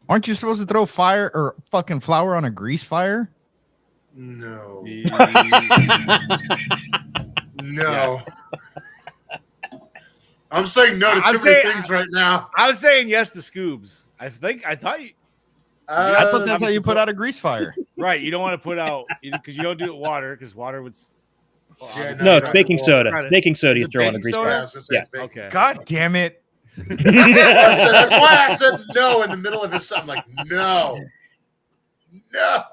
Aren't you supposed to throw fire or fucking flour on a grease fire? No. No. Yes. I'm saying no to I'm too many saying- things right now. I was saying yes to Scoobs. I thought you I thought that's I'm how you put surprised- out a grease fire. right. You don't want to put out because you don't do it water because water would. Yeah, No, it's right. baking soda. Right. It's baking soda you Is it throw on a baking grease soda? Yeah, I fire. was gonna say it's baking. Okay. God damn it. That's why I said no in the middle of his son. I'm like, no. No.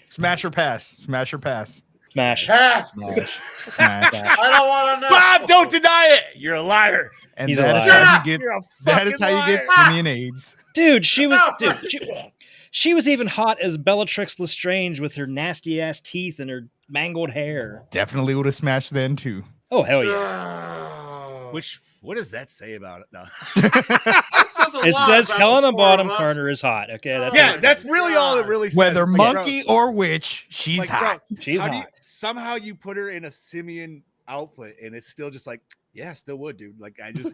Smash or pass. Smash or pass. Smash. Pass. Smash. I don't want to know. Bob, don't deny it. You're a liar. And He's a that is liar. how you get You're a that is how fucking you get liar. simian AIDS. Dude, she was even hot as Bellatrix Lestrange with her nasty ass teeth and her mangled hair. Definitely would have smashed then too. Oh hell yeah! Oh. What does that say about it? No. That says a It lot says about Helena the four Bonham of us. Carter is hot. Okay, that's Yeah, it. that's really all it really says. Whether Like, monkey bro, or witch, she's like, hot. bro, She's how do hot. somehow you put her in a simian outfit and it's still just like, yeah, still would, dude. Like I just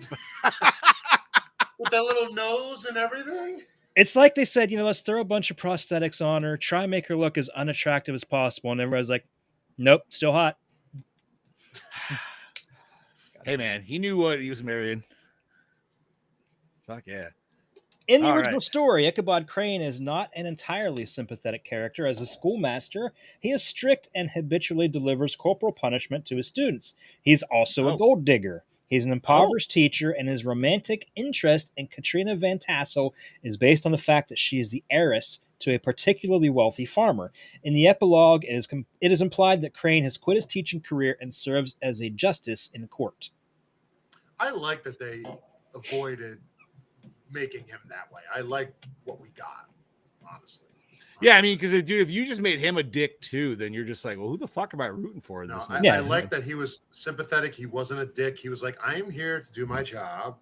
With that little nose and everything. It's like they said, let's throw a bunch of prosthetics on her, try and make her look as unattractive as possible, and everybody's like, nope, still hot. hey man, he knew what he was marrying. Fuck yeah. In the All original right. story, Ichabod Crane is not an entirely sympathetic character. As a schoolmaster, he is strict and habitually delivers corporal punishment to his students. He's also a Oh. gold digger. He's an impoverished teacher, and his romantic interest in Katrina Van Tassel is based on the fact that she is the heiress to a particularly wealthy farmer. In the epilogue, it is implied that Crane has quit his teaching career and serves as a justice in court. I like that they avoided making him that way. I like what we got, honestly. Yeah, I mean, because dude, if you just made him a dick too, then you're just like, well, who the fuck am I rooting for in No, this? I, movie? Yeah. I like that he was sympathetic. He wasn't a dick. He was like, I am here to do my job.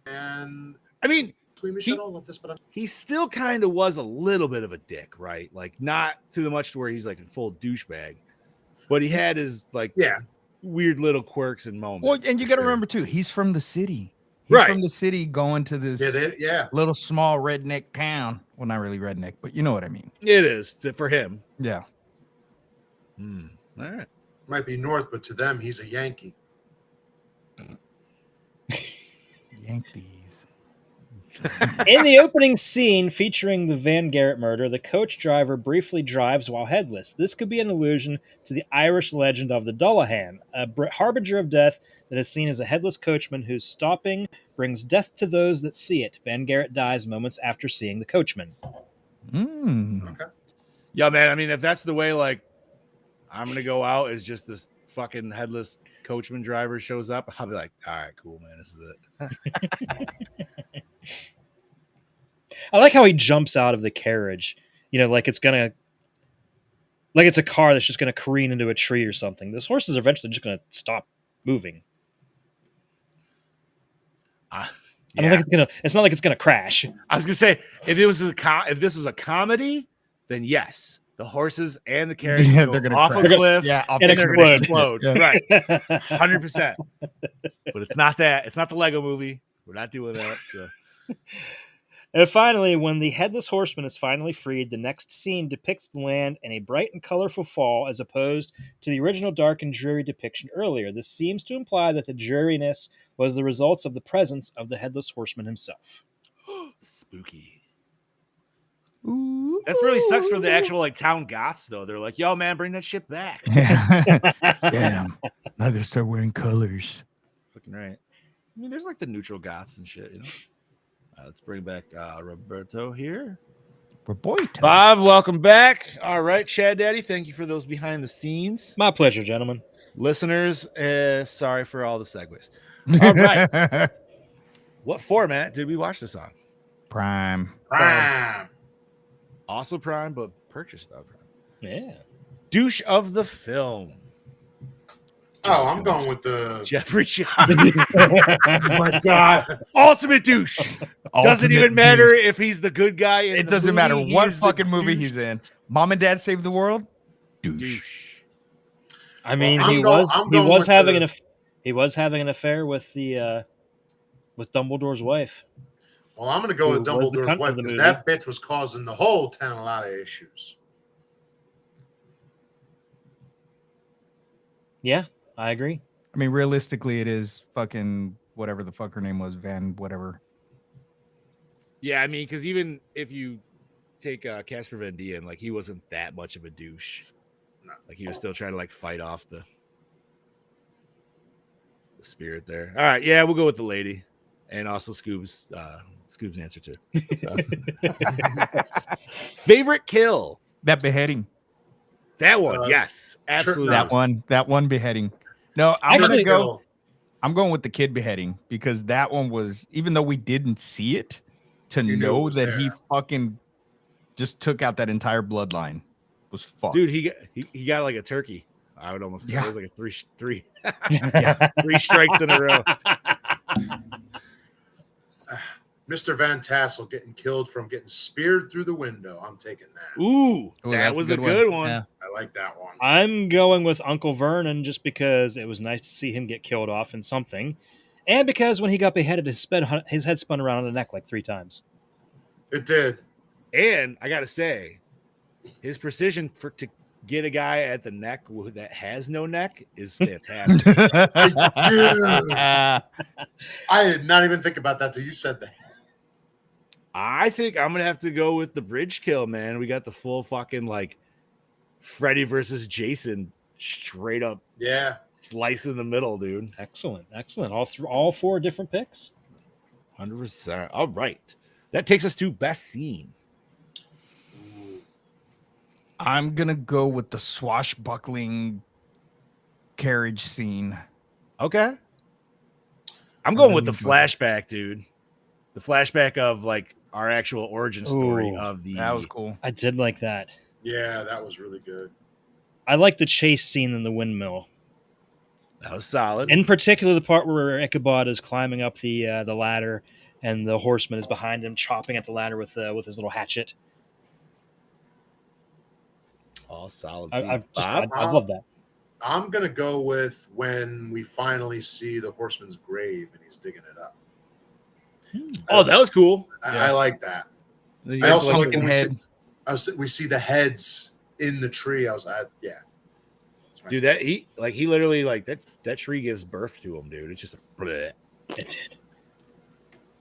And I mean, we should all love this, but he still kind of was a little bit of a dick, right? Like not to the much to where he's like a full douchebag, but he had his like yeah. weird little quirks and moments. Well, and you for got to sure. remember too, he's from the city. He's Right. from the city going to this Yeah. little small redneck town. Well, not really redneck, but you know what I mean. It is for him. Yeah. Hmm. All right. Might be North, but to them, he's a Yankee. Yankees. In the opening scene featuring the Van Garrett murder, the coach driver briefly drives while headless. This could be an allusion to the Irish legend of the Dullahan, a harbinger of death that is seen as a headless coachman whose stopping brings death to those that see it. Van Garrett dies moments after seeing the coachman. Okay. Yeah, man. I mean, if that's the way, like, I'm gonna go out as just this fucking headless coachman driver shows up, I'll be like, all right, cool, man. This is it. I like how he jumps out of the carriage, like it's a car that's just gonna careen into a tree or something. This horse is eventually just gonna stop moving. I don't think it's not like it's gonna crash. I was gonna say, if this was a comedy, then yes, the horses and the carriage they're gonna off crash. a cliff, Yeah, off and the cliff. explode. explode. Yeah. Right, 100%. But it's not that. It's not the Lego movie. We're not doing that. So. And finally, when the headless horseman is finally freed, the next scene depicts the land in a bright and colorful fall as opposed to the original dark and dreary depiction earlier. This seems to imply that the dreariness was the results of the presence of the headless horseman himself. Spooky. That really sucks for the actual like town goths, though. They're like, "Yo, man, bring that shit back." Damn. Now I gotta start wearing colors. Fucking right. I mean, there's like the neutral goths and shit, let's bring back Roberto here. For boy time. Bob, welcome back. All right, Chad Daddy, thank you for those behind the scenes. My pleasure, gentlemen. Listeners, sorry for all the segues. All right. What format did we watch this on? Prime. Also Prime, but purchased on Prime. Yeah. Douche of the film. Oh, I'm going with the Jeffrey Chow. oh my God. Ultimate douche. Doesn't even Ultimate matter douche. if he's the good guy. In It the doesn't movie, matter he what is the fucking movie douche. he's in. Mom and Dad Save the World. Douche. Douche. I mean, I'm he going was with having the- he was having an affair with the with Dumbledore's wife. Well, I'm going to go with Who was the Dumbledore's cunt wife of the because movie. that bitch was causing the whole town a lot of issues. Yeah, I agree. I mean, realistically, it is fucking whatever the fuck her name was, Van whatever. Yeah, I mean, because even if you take Casper Van Dien, like he wasn't that much of a douche. Like he was still trying to like fight off the spirit there. All right, yeah, we'll go with the lady, and also Scoob's answer too. So. Favorite kill? That beheading. That one, yes, absolutely. That one beheading. No, I'm Actually- gonna go. I'm going with the kid beheading because that one was, even though we didn't see it, to You knew it know was that he there. fucking just took out that entire bloodline was fucked. Dude, he got like a turkey. I would almost Yeah. it was like a three strikes in a row. Mr. Van Tassel getting killed from getting speared through the window. I'm taking that. Ooh, Oh, that that's was a good one. Yeah. I like that one. I'm going with Uncle Vernon just because it was nice to see him get killed off in something, and because when he got beheaded, his head spun around on the neck like 3 times. It did. And I gotta say, his precision to get a guy at the neck that has no neck is fantastic. I did not even think about that till you said that. I think I'm gonna have to go with the bridge kill, man. We got the full fucking like Freddy versus Jason straight up Yeah. slice in the middle, dude. Excellent. All 4 different picks. 100%. All right, that takes us to best scene. I'm gonna go with the swashbuckling carriage scene. Okay, I'm going with the then you go ahead. flashback, dude. The flashback of like our actual origin story Ooh, of the. That was cool. I did like that. Yeah, that was really good. I like the chase scene in the windmill. That was solid. In particular, the part where Ichabod is climbing up the ladder and the horseman is behind him, chopping at the ladder with his little hatchet. all solid. I scenes. Bob? love that. I'm going to go with when we finally see the horseman's grave and he's digging it up. Oh, that was cool. I like that. Then you I have, also like, like when we see the heads in the tree. Yeah. dude, that he literally like that tree gives birth to him, dude. It's just a bleh. It did.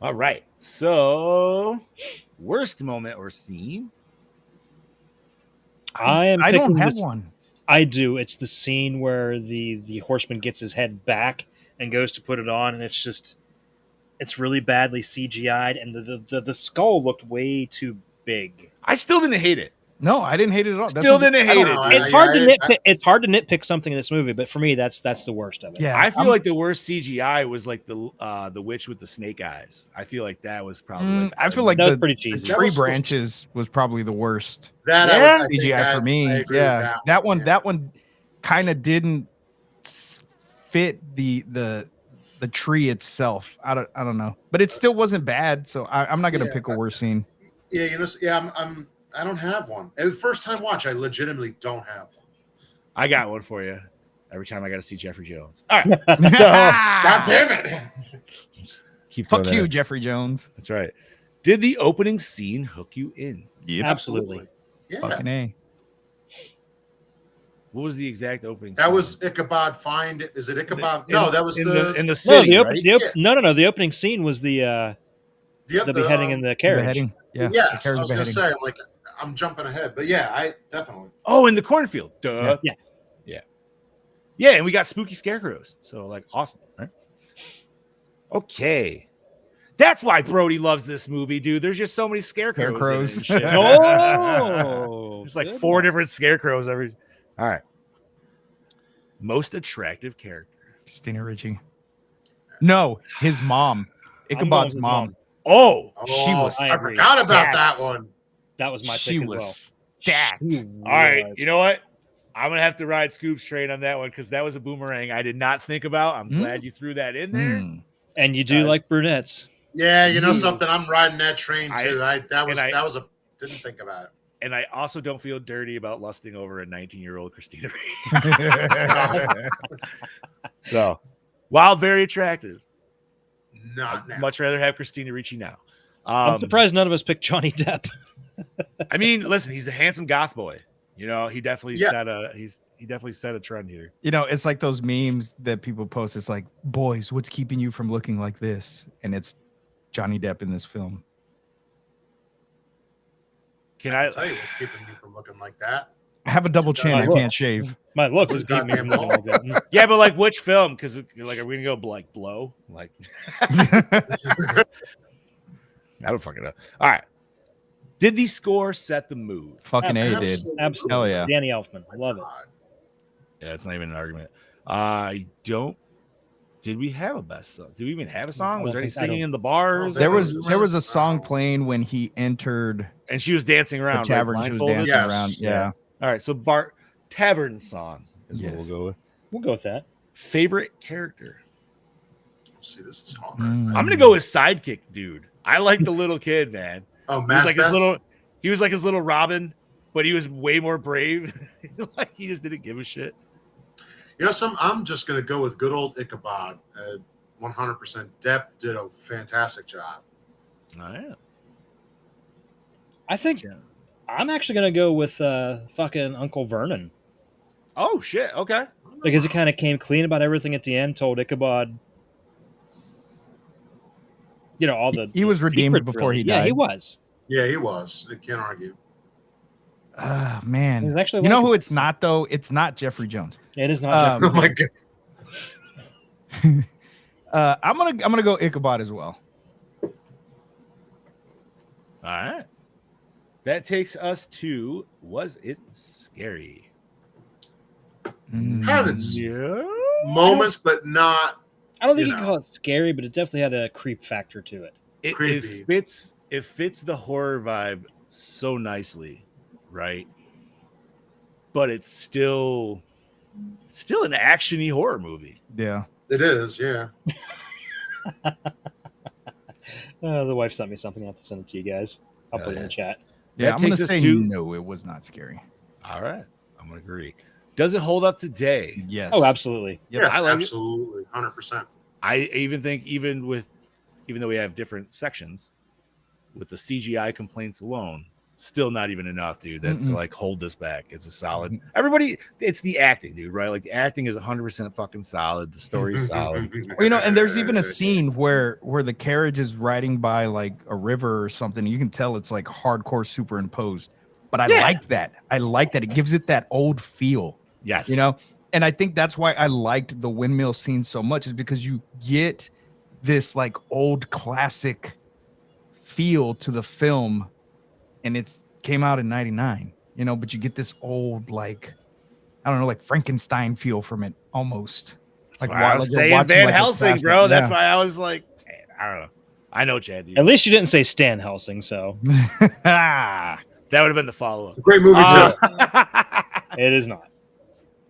All right. So, worst moment or scene? I don't picking have this- one. I do. It's the scene where the horseman gets his head back and goes to put it on, and it's really badly CGI'd, and the skull looked way too big. I still didn't hate it. No, I didn't hate it at all. Still didn't I hate don't it. know. dude. It's hard to I- nitpick. It's hard to nitpick something in this movie, but for me, that's the worst of it. Yeah, I feel like the worst CGI was like the witch with the snake eyes. I feel like that was probably. Like I feel like That was the, pretty the cheesy. tree was- branches was probably the worst That Yeah? I think CGI that- for I me. agree Yeah, with that one. Yeah. That one kind of didn't fit the tree itself. I don't know, but it still wasn't bad. So I'm not gonna Yeah, pick a worse scene. Yeah, I don't have one. And the first time watch, I legitimately don't have one. I got one for you. Every time I got to see Jeffrey Jones. All right. God damn it! Keep Fuck throwing you, that. Jeffrey Jones. That's right. Did the opening scene hook you in? Yep. Absolutely. Yeah, Fucking A. What was the exact opening? that scene? was Ichabod. Find is it Ichabod? In- No, that was in the in the No, city. the right? no. The opening scene was the beheading in the carriage. Beheading. Yeah. the Yes, I carriage was gonna beheading. say, I'm jumping ahead, but yeah, I definitely. Oh, in the cornfield. Duh. Yeah. Yeah, and we got spooky scarecrows. So like awesome, right? Okay. That's why Brody loves this movie, dude. There's just so many scarecrows. in it and shit. Oh, There's like good 4 one. different scarecrows every. All right. Most attractive character. Christina Ricci. No, his mom. I'm going Ichabod's with his mom. Oh, She was- I I agree. forgot about Dad. that one. That was my She pick was as stacked. well. She all right. was. You know what? I'm gonna have to ride Scoop's train on that one because that was a boomerang I did not think about. I'm Hmm? glad you threw that in there. And you do like brunettes. Yeah, you know Ooh. something. I'm riding that train too. That was I- didn't think about it. And I also don't feel dirty about lusting over a 19-year-old Christina Ricci. So, while very attractive, Not now. I'd much rather have Christina Ricci now. I'm surprised none of us picked Johnny Depp. I mean, listen, he's a handsome goth boy. You know, he definitely Yeah. he definitely set a trend here. You know, it's like those memes that people post. It's like, boys, what's keeping you from looking like this? And it's Johnny Depp in this film. Can I I? tell you what's keeping you from looking like that? I have a double chin. I look. can't shave. My looks is Goddamn keeping me from looking like that. Yeah, but like which film? Because like, are we gonna go like Blow? Like, I don't fucking know. All right. Did the score set the mood? Fucking A did. Absolutely. Absolutely. Hell yeah. Danny Elfman. I love it. Yeah, it's not even an argument. I don't. Did we have a best song? Did we even have a song? I Was don't there any think- I singing don't- in the bars? There was a song playing when he entered and she was dancing the around. tavern. Right? She was Blindfolded? dancing Yes. around. Yeah. All right, so Bart Tavern song is what Yes. we'll go with. We'll go with that. Favorite character? See, this is hard. Mm. I'm gonna go with sidekick dude. I like the little kid, man. Oh, He was Mass like his Beth? little. He was like his little Robin, but he was way more brave. Like he just didn't give a shit. You know, I'm just gonna go with good old Ichabod. 100%. Depp did a fantastic job. Oh, yeah. I think I'm actually gonna go with fucking Uncle Vernon Oh shit. Okay. because he kind of came clean about everything at the end. Told Ichabod, you know, all the He was redeemed secrets, before he Yeah, he died. was. Yeah, he was. I can't argue. Ah, He man. was actually. You know likable. who it's not though? It's not Jeffrey Jones. It is not. Um, Oh my god. I'm gonna go Ichabod as well. All right. That takes us to was it scary? Mm. Had its Yeah. moments, but not. I don't think you you can know. call it scary, but it definitely had a creep factor to it. It Creepy. fits the horror vibe so nicely, right? But it's still an actiony horror movie. Yeah. It is, yeah. The wife sent me something. I have to send it to you guys. I'll Hell put it in yeah. the chat. Yeah. That I'm gonna takes us say to- no. It was not scary. All right. I'm gonna agree. Does it hold up today? Yes. Oh, absolutely. Yep. Yes, I like it. absolutely. 100%. I even think even though we have different sections, with the CGI complaints alone, still not even enough, dude. That's to like hold this back. It's a solid. Everybody, it's the acting, dude, right? Like the acting is 100% fucking solid. The story's solid. Well, and there's even a scene where the carriage is riding by like a river or something. You can tell it's like hardcore superimposed. But I like that. I like that. It gives it that old feel. Yes. And I think that's why I liked the windmill scene so much, is because you get this like old classic feel to the film, and it came out in 99, but you get this old, like, I don't know, like Frankenstein feel from it almost. Like I was saying Van Helsing, bro. That's why I was like, I don't know. I know, Chad. At least you didn't say Stan Helsing, so that would have been the follow-up. Great movie too. It is not.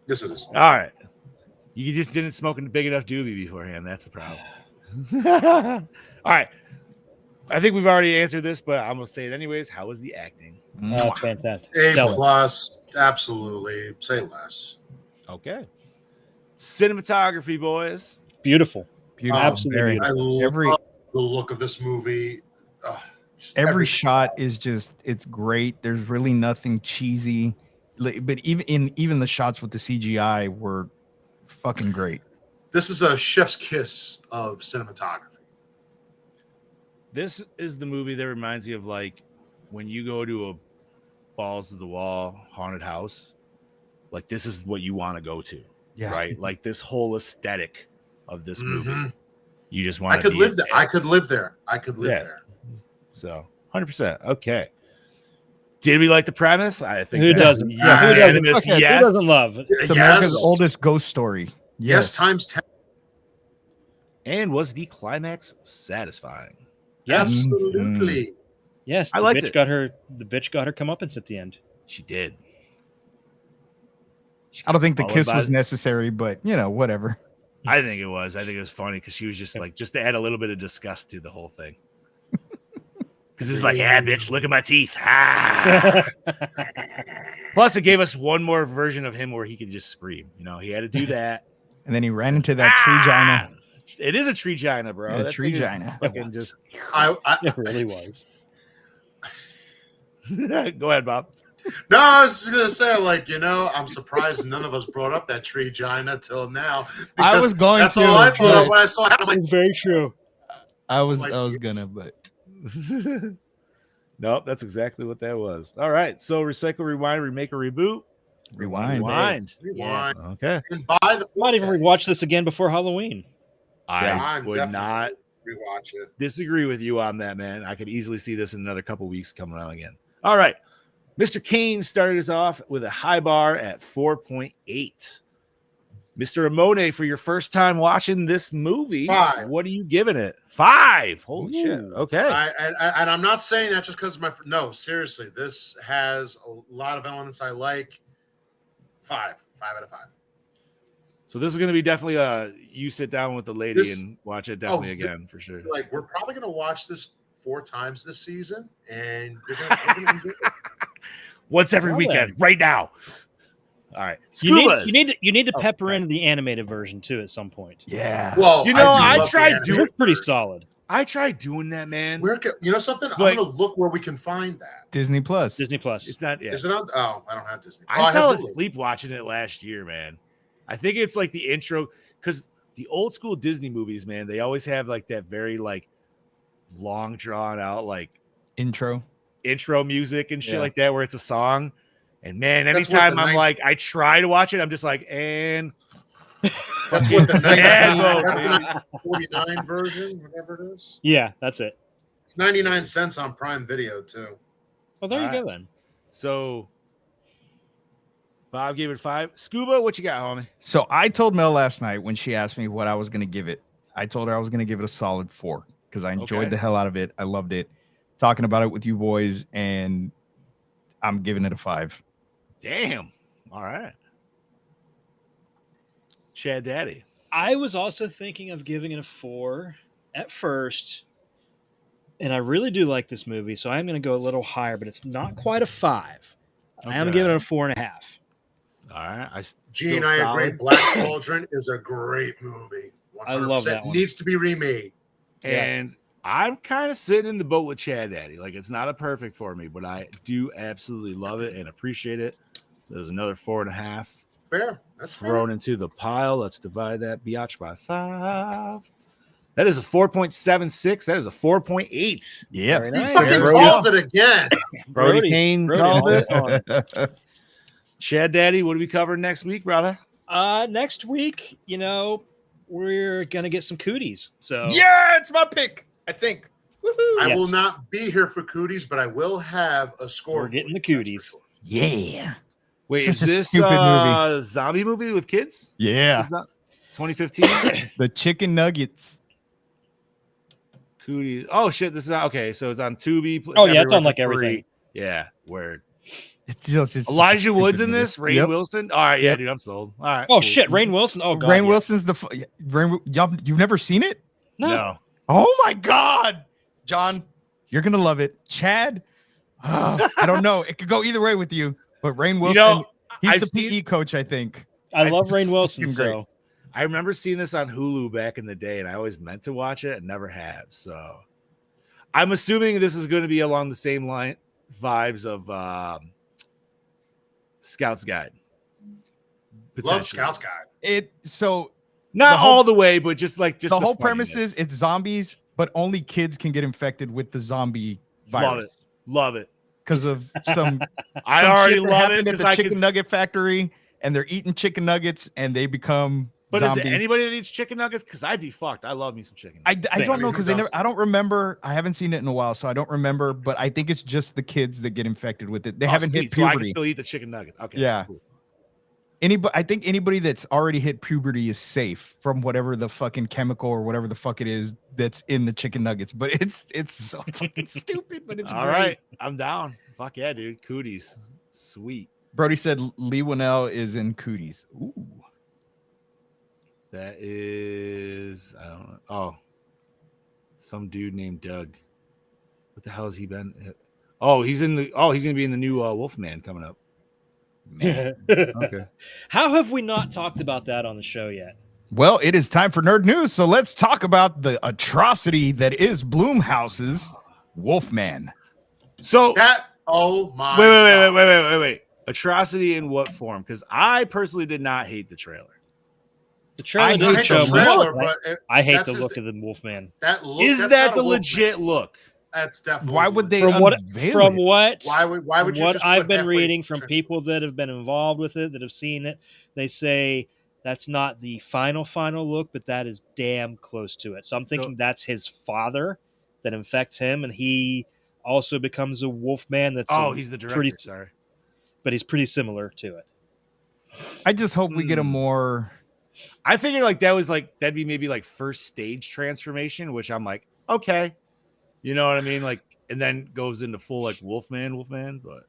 Yes, it is. All right. You just didn't smoke a big enough doobie beforehand. That's the problem. All right. I think we've already answered this, but I'm going to say it anyways. How was the acting? That's fantastic. A+, absolutely. Say less. Okay. Cinematography, boys. Beautiful. Absolutely beautiful. I love the look of this movie. Every shot is just, it's great. There's really nothing cheesy. But even the shots with the CGI were fucking great. This is a chef's kiss of cinematography. This is the movie that reminds you of like when you go to a balls to the wall haunted house. Like this is what you want to go to, right? Like this whole aesthetic of this movie. You just want. I could live there. I could live there. I could live there. So 100%. Okay. Did we like the premise? I think who doesn't? Who doesn't love it? It's America's oldest ghost story. Yes, times 10. And was the climax satisfying? Yes. Absolutely. Yes, I liked it. The bitch got her comeuppance at the end. She did. I don't think the kiss was necessary, but whatever. I think it was. I think it was funny because she was just like, just to add a little bit of disgust to the whole thing. Because it's like, yeah, bitch, look at my teeth. Ah. Plus, it gave us one more version of him where he could just scream. He had to do that. And then he ran into that tree gina. It is a tree gina, bro. Yeah, tree gina. Fucking just. It really was. Go ahead, Bob. No, I was just gonna say, I'm surprised none of us brought up that tree gina till now. I was going that's to. That's all I thought of when I saw it. I'm like, it's very true. I was gonna, but nope, that's exactly what that was. All right, so recycle, rewind, remake, or reboot. Rewind. Yeah. Okay. And I might even rewatch this again before Halloween. I would not rewatch it. Disagree with you on that, man. I could easily see this in another couple weeks coming around again. All right. Mr. Kane started us off with a high bar at 4.8. Mr. Amone, for your first time watching this movie, 5. What are you giving it? 5. Holy shit. Okay. And I'm not saying that just because no, seriously, this has a lot of elements I like. 5 out of 5. So this is going to be definitely you sit down with the lady and watch it definitely again for sure. Like we're probably going to watch this 4 times this season, and we're gonna enjoy it. Once every weekend, right now. All right, you need to pepper in the animated version too at some point. Yeah. Well, I tried doing. It's pretty solid. I tried doing that, man. Something? I'm gonna look where we can find that. Disney Plus. It's not. Yeah. Is it on? Oh, I don't have Disney. I fell asleep watching it last year, man. I think it's like the intro because the old school Disney movies, man, they always have like that very like long drawn out like intro music and shit like that where it's a song. And man, anytime I'm like, I try to watch it, I'm just like, and that's what the 49 version, whatever it is. Yeah, that's it. It's 99 cents on Prime Video too. Well, there you go then. So Bob gave it 5. Scuba, what you got, homie? So I told Mel last night when she asked me what I was going to give it. I told her I was going to give it a solid 4 because I enjoyed the hell out of it. I loved it. Talking about it with you boys, and I'm giving it a 5. Damn. All right. Chad Daddy. I was also thinking of giving it a 4 at first, and I really do like this movie, so I'm going to go a little higher, but it's not quite a 5. I am giving it a 4.5. All right. Gene and I agree. Black Cauldron is a great movie. 100%. I love that one. Needs to be remade. And I'm kind of sitting in the boat with Chad Daddy. Like, it's not a perfect for me, but I do absolutely love it and appreciate it. So there's another 4.5 Fair. That's thrown into the pile. Let's divide that biatch by 5. That is a 4.76. That is a 4.8. Yeah. Very fair. You nice. fucking There we called it again. Brody Kane called all it. on it. Chad Daddy, what do we cover next week, brother? Next week, we're gonna get some cooties. So Yeah, it's my pick, I think. I Yes. will not be here for cooties, but I will have a score. We're for getting you, the that's for cooties. sure. Yeah. Wait, Such is a this stupid movie. zombie movie with kids? Yeah. Is that 2015? The chicken nuggets. Cooties. Oh shit! This is okay. So it's on Tubi. It's Oh, yeah, it's everywhere on, for like, free. everything. Yeah, word. It's just such a Elijah stupid Woods in movie. this. Ray Yep. Wilson. All right, yeah, Yep. dude, I'm sold. All right. Oh cool. shit, Rainn Wilson. Oh god, Rainn yes. Wilson's you've never seen it? No. Oh my god, John, you're gonna love it. Chad, I don't know. It could go either way with you, but Rainn Wilson, he's I've the seen- PE coach, I think. I love Rainn Wilson. Fucking great. So I remember seeing this on Hulu back in the day, and I always meant to watch it and never have. So I'm assuming this is going to be along the same line vibes of Scout's Guide. Love Potentially. Scouts Guide. Not the whole- all the way, but just The whole funniness. premise is it's zombies, but only kids can get infected with the zombie virus. Love it. Because of some I some already shit that love it happened at 'cause the I chicken can nugget factory, and they're eating chicken nuggets, and they become But zombies. is it anybody that eats chicken nuggets? Because I'd be fucked. I love me some chicken. I nuggets. don't know who because doesn't? I don't remember. I haven't seen it in a while, so I don't remember. But I think it's just the kids that get infected with it. They Oh, haven't sweet. hit So I can puberty. still eat the chicken nugget. Okay. Yeah. Cool. I think anybody that's already hit puberty is safe from whatever the fucking chemical or whatever the fuck it is that's in the chicken nuggets. But it's so fucking stupid. But it's All great. right. I'm down. Fuck yeah, dude. Cooties. Sweet. Brody said Lee Winnell is in Cooties. Ooh. That is, I don't know. Oh, some dude named Doug. What the hell has he been? He's going to be in the new Wolfman coming up. Okay. how have we not talked about that on the show yet? Well, it is time for nerd news. So let's talk about the atrocity that is Blumhouse's Wolfman. So, Oh my wait. Atrocity in what form? Because I personally did not hate the trailer. The trailer I I doesn't hate show the much. trailer, but but I hate that's the just look of the Wolfman. that look. Is that's that not the a Wolfman. legit look? That's definitely. Why would they From what unveil it? Why would you? what just I've put been halfway reading from trench- people that have been involved with it, that have seen it, they say that's not the final look, but that is damn close to it. So I'm thinking that's his father that infects him, and he also becomes a Wolfman. That's He's the director. pretty, Sorry. but he's pretty similar to it. I just hope we get a more. I figured that'd be maybe like first stage transformation, which I'm like, okay, you know what I mean? Like, and then goes into full like Wolfman, but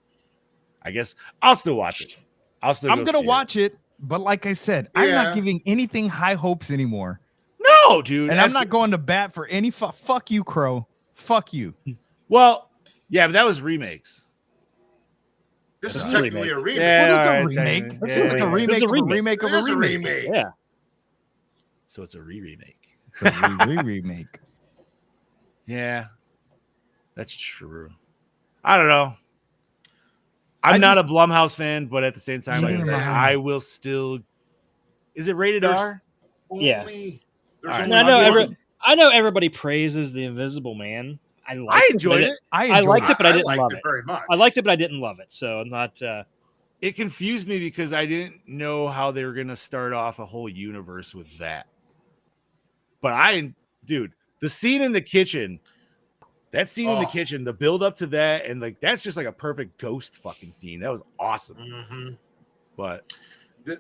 I guess I'll still watch it. I'm gonna watch it, but like I said, I'm Yeah. not giving anything high hopes anymore, No, dude. and I'm not going to bat for any. Fuck you, Crow. Fuck you. Well, yeah, but that was remakes. This is That's a technically a remake. Yeah. What is all a right, remake? technically. This Yeah, is like a yeah. remake This is a of a remake. remake It of a is a remake. remake. Yeah. So it's a remake. It's a remake. Yeah, that's true. I don't know. I I'm not just- a Blumhouse fan, but at the same time, like I Neither said, am I. I will still. Is it rated There's- R? Yeah. There's All right. only I know one. I know everybody praises the Invisible Man. I liked I enjoyed but it. I liked it, but I didn't liked love it it. very much. I liked it, but I didn't love it. So I'm not. It confused me because I didn't know how they were gonna start off a whole universe with that. But dude, the scene in the kitchen, that scene in the Oh. kitchen, the build up to that, and like that's just like a perfect ghost fucking scene. That was awesome. Mhm. But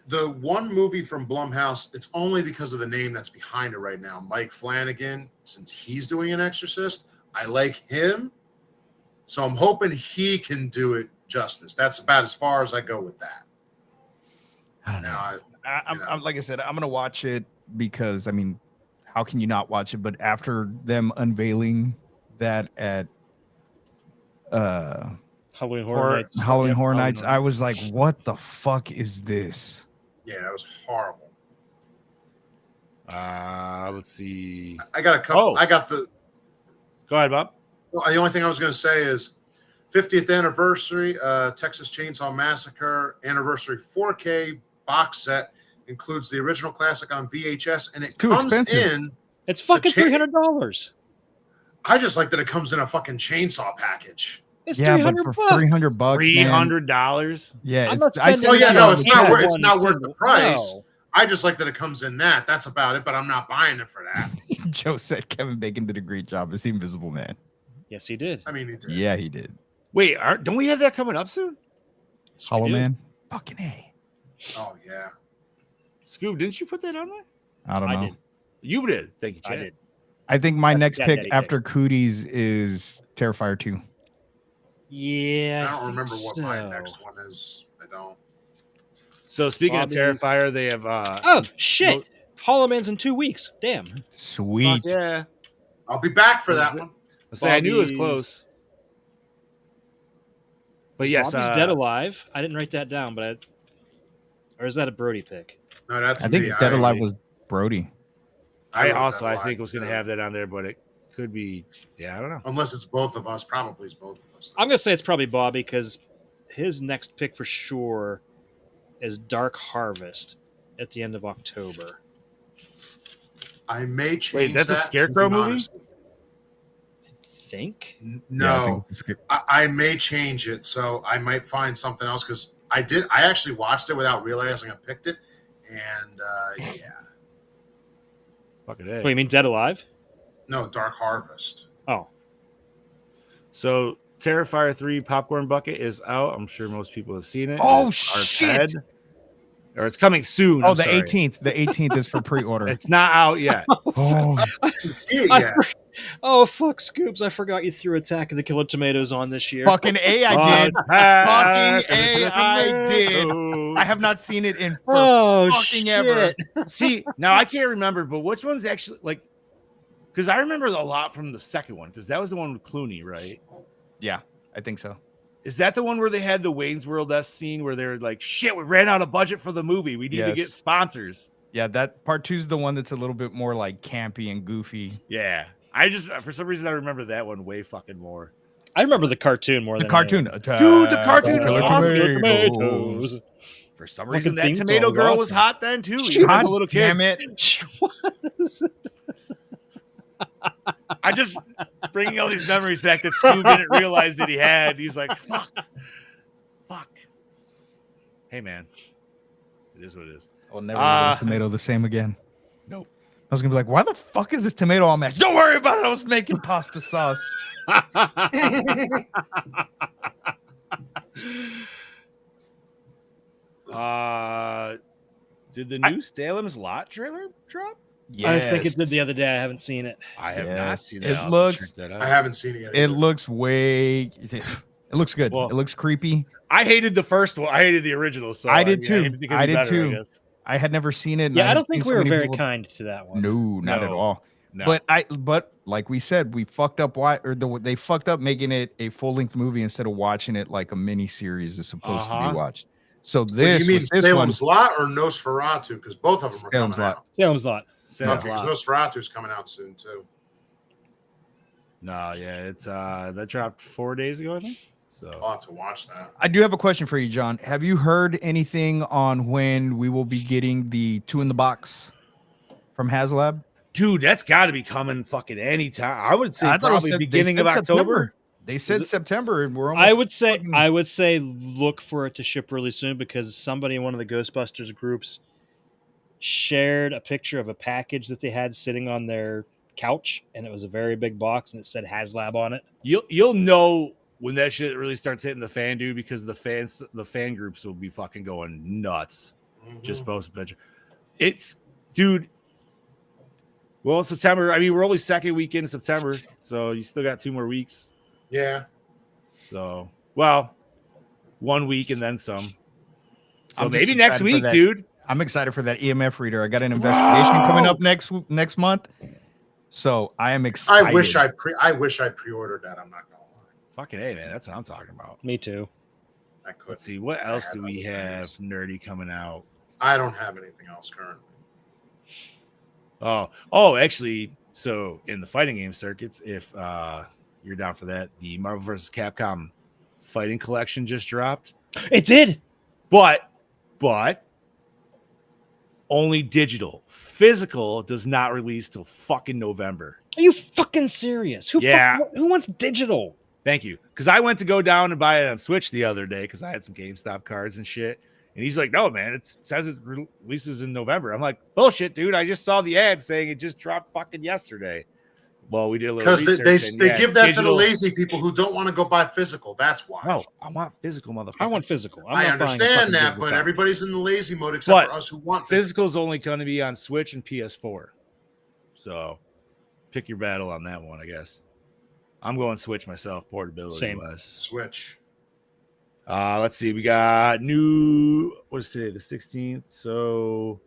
The one movie from Blumhouse, it's only because of the name that's behind it right now. Mike Flanagan, since he's doing an Exorcist, I like him. So I'm hoping he can do it justice. That's about as far as I go with that. I don't know. Now, I'm like I said, I'm gonna watch it because I mean, how can you not watch it? But after them unveiling that at Halloween Horror- Horror Nights. Halloween Yep, Horror Halloween Nights, Horror I was like, what the fuck is this? yeah, that was horrible. let's see. I got a couple. Oh. I got the Go ahead, Bob. Well, the only thing I was going to say is 50th anniversary Texas Chainsaw Massacre anniversary 4K box set includes the original classic on VHS, and it Too comes expensive. in. It's fucking The cha- $300. I just like that it comes in a fucking chainsaw package. It's Yeah, but $300. for $300, man. $300. Yeah, I'm not I spending said, Oh yeah, that no, on it's not worth. It's one not worth the single- price. No. I just like that it comes in that. That's about it. But I'm not buying it for that. Joe said Kevin Bacon did a great job as the Invisible Man. Yes, he did. I mean, he did. Yeah, he did. Wait, don't we have that coming up soon? Hollow do. Man. Fucking A. Oh yeah. Scoob, didn't you put that on there? I don't know. I did. You did. Thank you, I Chad. did. I think my That's- next yeah, pick Daddy after Cooties is Terrifier 2. Yeah. I don't think remember what my so. next one is. I don't. So speaking Bobby- of Terrifier, they have Oh, shit. Hollow Man's in 2 weeks. Damn. Sweet. fuck yeah. I'll be back for that one. I knew it was Bobby's- close. But yes, Bobby's Dead Alive. I didn't write that down, but or is that a Brody pick? No, that's I think me. Dead Alive was Brody. I wrote also Dead I Alive, think was going to too. have that on there, but it could be. Yeah, I don't know. Unless it's both of us. Probably it's both of us. I'm going to say it's probably Bobby because his next pick for sure is Dark Harvest at the end of October. I may change. that's a that, to Scarecrow be movie? honest. Think? Yeah, I No, think it's good. I may change it, so I might find something else because I did. I actually watched it without realizing I picked it, and yeah, Fucking What, A. you mean Dead Alive? no, Dark Harvest. Oh. So Terrifier 3 Popcorn Bucket is out. I'm sure most people have seen it. Oh, It's Art's shit. Head. Or it's coming soon. Oh, I'm the sorry. 18th. The 18th is for pre-order. It's not out yet. Oh, I didn't see it I yet. Oh, fuck, Scoops. I forgot you threw Attack of the Killer Tomatoes on this year. fucking A, I did. Fucking A, I did. I have not seen it in for Oh, fucking shit. ever. See, now I can't remember, but which one's actually like? Because I remember a lot from the second one, because that was the one with Clooney, right? Yeah, I think so. Is that the one where they had the Wayne's World-esque scene where they're like, "Shit, we ran out of budget for the movie. We need to get Yes. sponsors." Yeah, that part 2 is the one that's a little bit more like campy and goofy. Yeah, I just for some reason I remember that one way fucking more. I remember the cartoon more The than cartoon. Dude, the cartoon Killer was awesome. Tomatoes. For some Fucking reason, that theme tomato song's girl was awesome. hot then too. She Even as a God little damn kid. it. She was. I just bringing all these memories back that Scoob didn't realize that he had. He's like, fuck. Hey, man. It is what it is. I'll never eat a tomato the same again. Nope. I was gonna be like, why the fuck is this tomato all mashed? Don't worry about it. I was making pasta sauce. Did the new Salem's Lot trailer drop? I think it did the other day. I haven't seen it. I have not Yes. seen It that. I'll have to looks- check that I out. haven't seen it yet. It either. looks way. It looks good. Well, it looks creepy. I hated the first one. I hated the original. So I did too. think it could I be did better, too. guess. I had never seen it. and Yeah, I had don't think seen we so were many very people- kind to that one. No, not at No. all. No. But like we said, we fucked up. They fucked up making it a full length movie instead of watching it like a mini series is supposed to Uh-huh. be watched. So Wait, this, you mean with this one, Salem's Lot or Nosferatu? Because both of them are Salem's coming Lot. out. Salem's Lot. Salem's Okay, 'cause Lot. Nosferatu's coming out soon too. No, yeah, it's that dropped 4 days ago, I think. So I'll have to watch that. I do have a question for you, John. Have you heard anything on when we will be getting the 2 in the box from HasLab? dude, that's got to be coming fucking anytime. I would say I thought it was probably Sep- they beginning said of October. September. They said it? September, and we're almost. I would say look for it to ship really soon because somebody in one of the Ghostbusters groups shared a picture of a package that they had sitting on their couch, and it was a very big box, and it said HasLab on it. You'll know when that shit really starts hitting the fan, dude, because the fan groups will be fucking going nuts. Just post a picture. It's dude. Well, September. I mean, we're only second weekend in September, so you still got 2 more weeks. Yeah. So, well, 1 week and then some. So I'm just maybe next excited for week, that. dude. I'm excited for that EMF reader. I got an investigation coming up next month, so I am excited. I wish I pre-ordered that. I'm not gonna lie. Fucking hey, man, that's what I'm talking about. Me too. I could. Let's see, what else do we other have things. nerdy coming out? I don't have anything else currently. Oh, actually, So in the fighting game circuits, if you're down for that, the Marvel vs. Capcom fighting collection just dropped. It did. But only digital. Physical does not release till fucking November. Are you fucking serious? Who wants digital? Thank you. Because I went to go down and buy it on Switch the other day because I had some GameStop cards and shit. And he's like, no, man, it says it releases in November. I'm like, bullshit, dude. I just saw the ad saying it just dropped fucking yesterday. Well, we did a little because they give that to the lazy people who don't want to go buy physical. That's why. No, I want physical, motherfucker. I want physical. I understand that, but everybody's in the lazy mode except for us who want physical. Is only going to be on Switch and PS4. So pick your battle on that one, I guess. I'm going Switch myself, portability Same. wise. Switch. Let's see. We got what is today? The 16th. So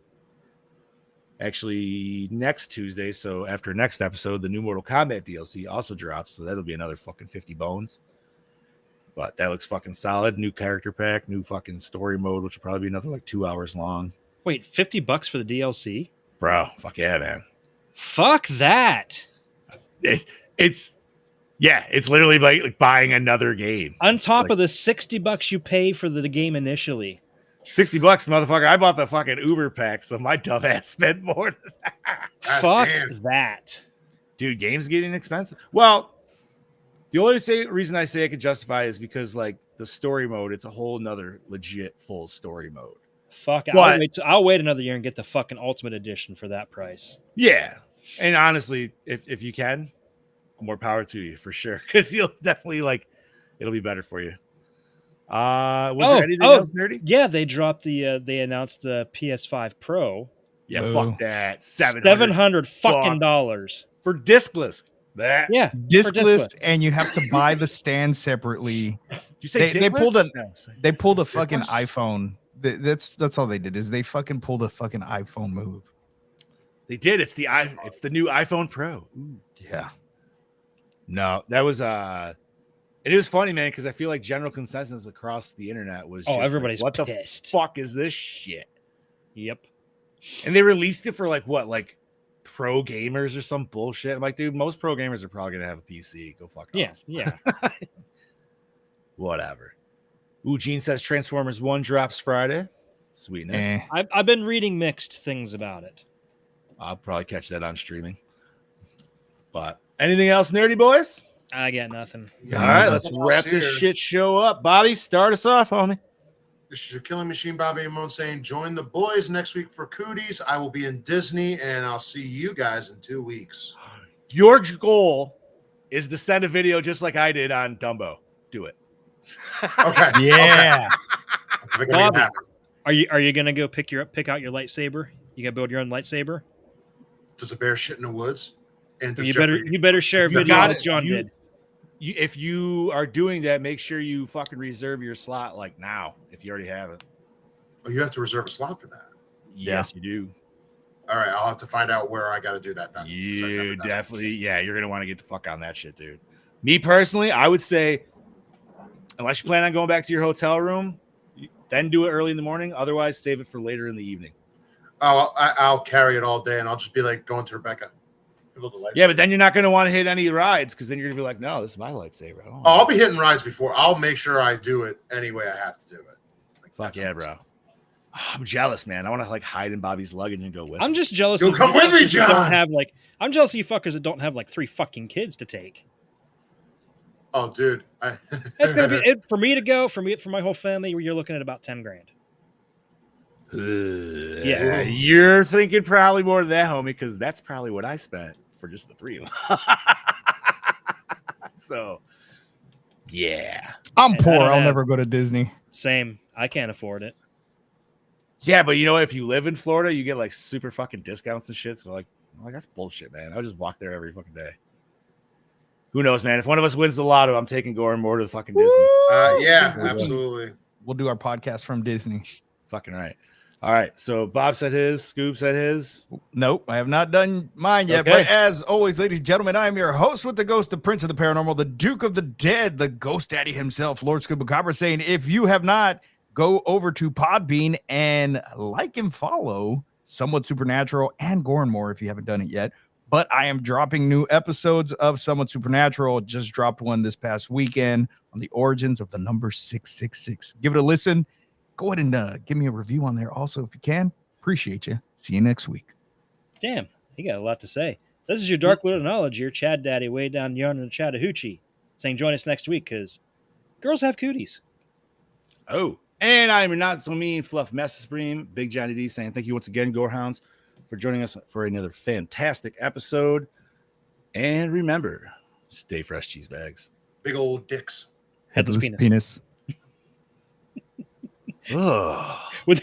actually next Tuesday. So after next episode, the new Mortal Kombat DLC also drops. So that'll be another fucking 50 bones. But that looks fucking solid. New character pack, new fucking story mode, which will probably be another like 2 hours long. Wait, $50 for the DLC? Bro, fuck yeah, man. Fuck that. It's literally like buying another game. On top of the $60 you pay for the game initially. $60, motherfucker. I bought the fucking Uber pack, so my dumb ass spent more than that. Fuck that. Dude, games getting expensive. Well, the only reason I say I could justify is because like the story mode, it's a whole nother legit full story mode. Fuck, I'll wait another year and get the fucking Ultimate Edition for that price. Yeah. And honestly, if you can, more power to you for sure. Because you'll definitely it'll be better for you. Was there anything else nerdy? Yeah, they announced the PS5 Pro. Yeah, fuck that. $700 fucking dollars for discless. That discless, and you have to buy the stand separately. You say they pulled a fucking iPhone. That's all they did is they fucking pulled a fucking iPhone move. They did. It's the new iPhone Pro. Ooh. Yeah. No, that was and it was funny, man, because I feel like general consensus across the internet was just everybody's what pissed. The fuck is this shit? Yep. And they released it for like pro gamers or some bullshit. I'm like, dude, most pro gamers are probably gonna have a PC. Go fuck off. Yeah. Whatever. Ooh, Gene says Transformers 1 drops Friday. Sweetness. I've been reading mixed things about it. I'll probably catch that on streaming. But anything else, nerdy boys? I got nothing. All right, let's wrap this shit show up. Bobby, start us off, homie. This is your Killing Machine, Bobby Amon, saying join the boys next week for Cooties. I will be in Disney, and I'll see you guys in 2 weeks. Your goal is to send a video just like I did on Dumbo. Do it. Okay. Yeah. Okay. Bobby, are you gonna go pick out your lightsaber? You gonna build your own lightsaber? Does a bear shit in the woods? And you better share a video as John did. If you are doing that, make sure you fucking reserve your slot like now. If you already have it. Oh, you have to reserve a slot for that. Yes, you do. All right, I'll have to find out where I got to do that then. You definitely, you're gonna want to get the fuck on that shit, dude. Me personally, I would say, unless you plan on going back to your hotel room, then do it early in the morning. Otherwise, save it for later in the evening. Oh, I'll carry it all day, and I'll just be like going to Rebecca. Yeah, but then you're not going to want to hit any rides because then you're going to be like, no, this is my lightsaber. I'll be hitting rides before. I'll make sure I do it any way I have to do it. Fuck yeah, bro. I'm jealous, man. I want to hide in Bobby's luggage and go with him. I'm just jealous. You'll come with me, John. I'm jealous of you fuckers that don't have 3 fucking kids to take. Oh, dude. That's going to be it for me to go, for my whole family, you're looking at about $10,000. Yeah, you're thinking probably more than that, homie, because that's probably what I spent for just the 3 of them. So, yeah. I'm poor. I'll never go to Disney. Same. I can't afford it. Yeah, but if you live in Florida, you get super fucking discounts and shit. So that's bullshit, man. I'll just walk there every fucking day. Who knows, man? If one of us wins the lotto, I'm taking Gore and more to the fucking Disney. Yeah, absolutely. We'll do our podcast from Disney. Fucking right. All right. So Bob said his, Scoop said his. Nope, I have not done mine yet. Okay. But as always, ladies and gentlemen, I am your host with the ghost, the prince of the paranormal, the Duke of the Dead, the Ghost Daddy himself, Lord Scuba Copper, saying if you have not, go over to Podbean and like and follow Somewhat Supernatural and Gore and More if you haven't done it yet. but I am dropping new episodes of Somewhat Supernatural. Just dropped one this past weekend on the origins of the number 666. Give it a listen. Go ahead and give me a review on there also if you can. Appreciate you. See you next week. Damn, he got a lot to say. This is your Dark Lord of Knowledge, your Chad Daddy way down yonder in the Chattahoochee, saying join us next week because girls have cooties. Oh, and I'm your not so mean Fluff Mess Supreme, Big Johnny D, saying thank you once again, Gorehounds, for joining us for another fantastic episode. And remember, stay fresh, cheese bags. Big old dicks. Headless penis. Ugh. With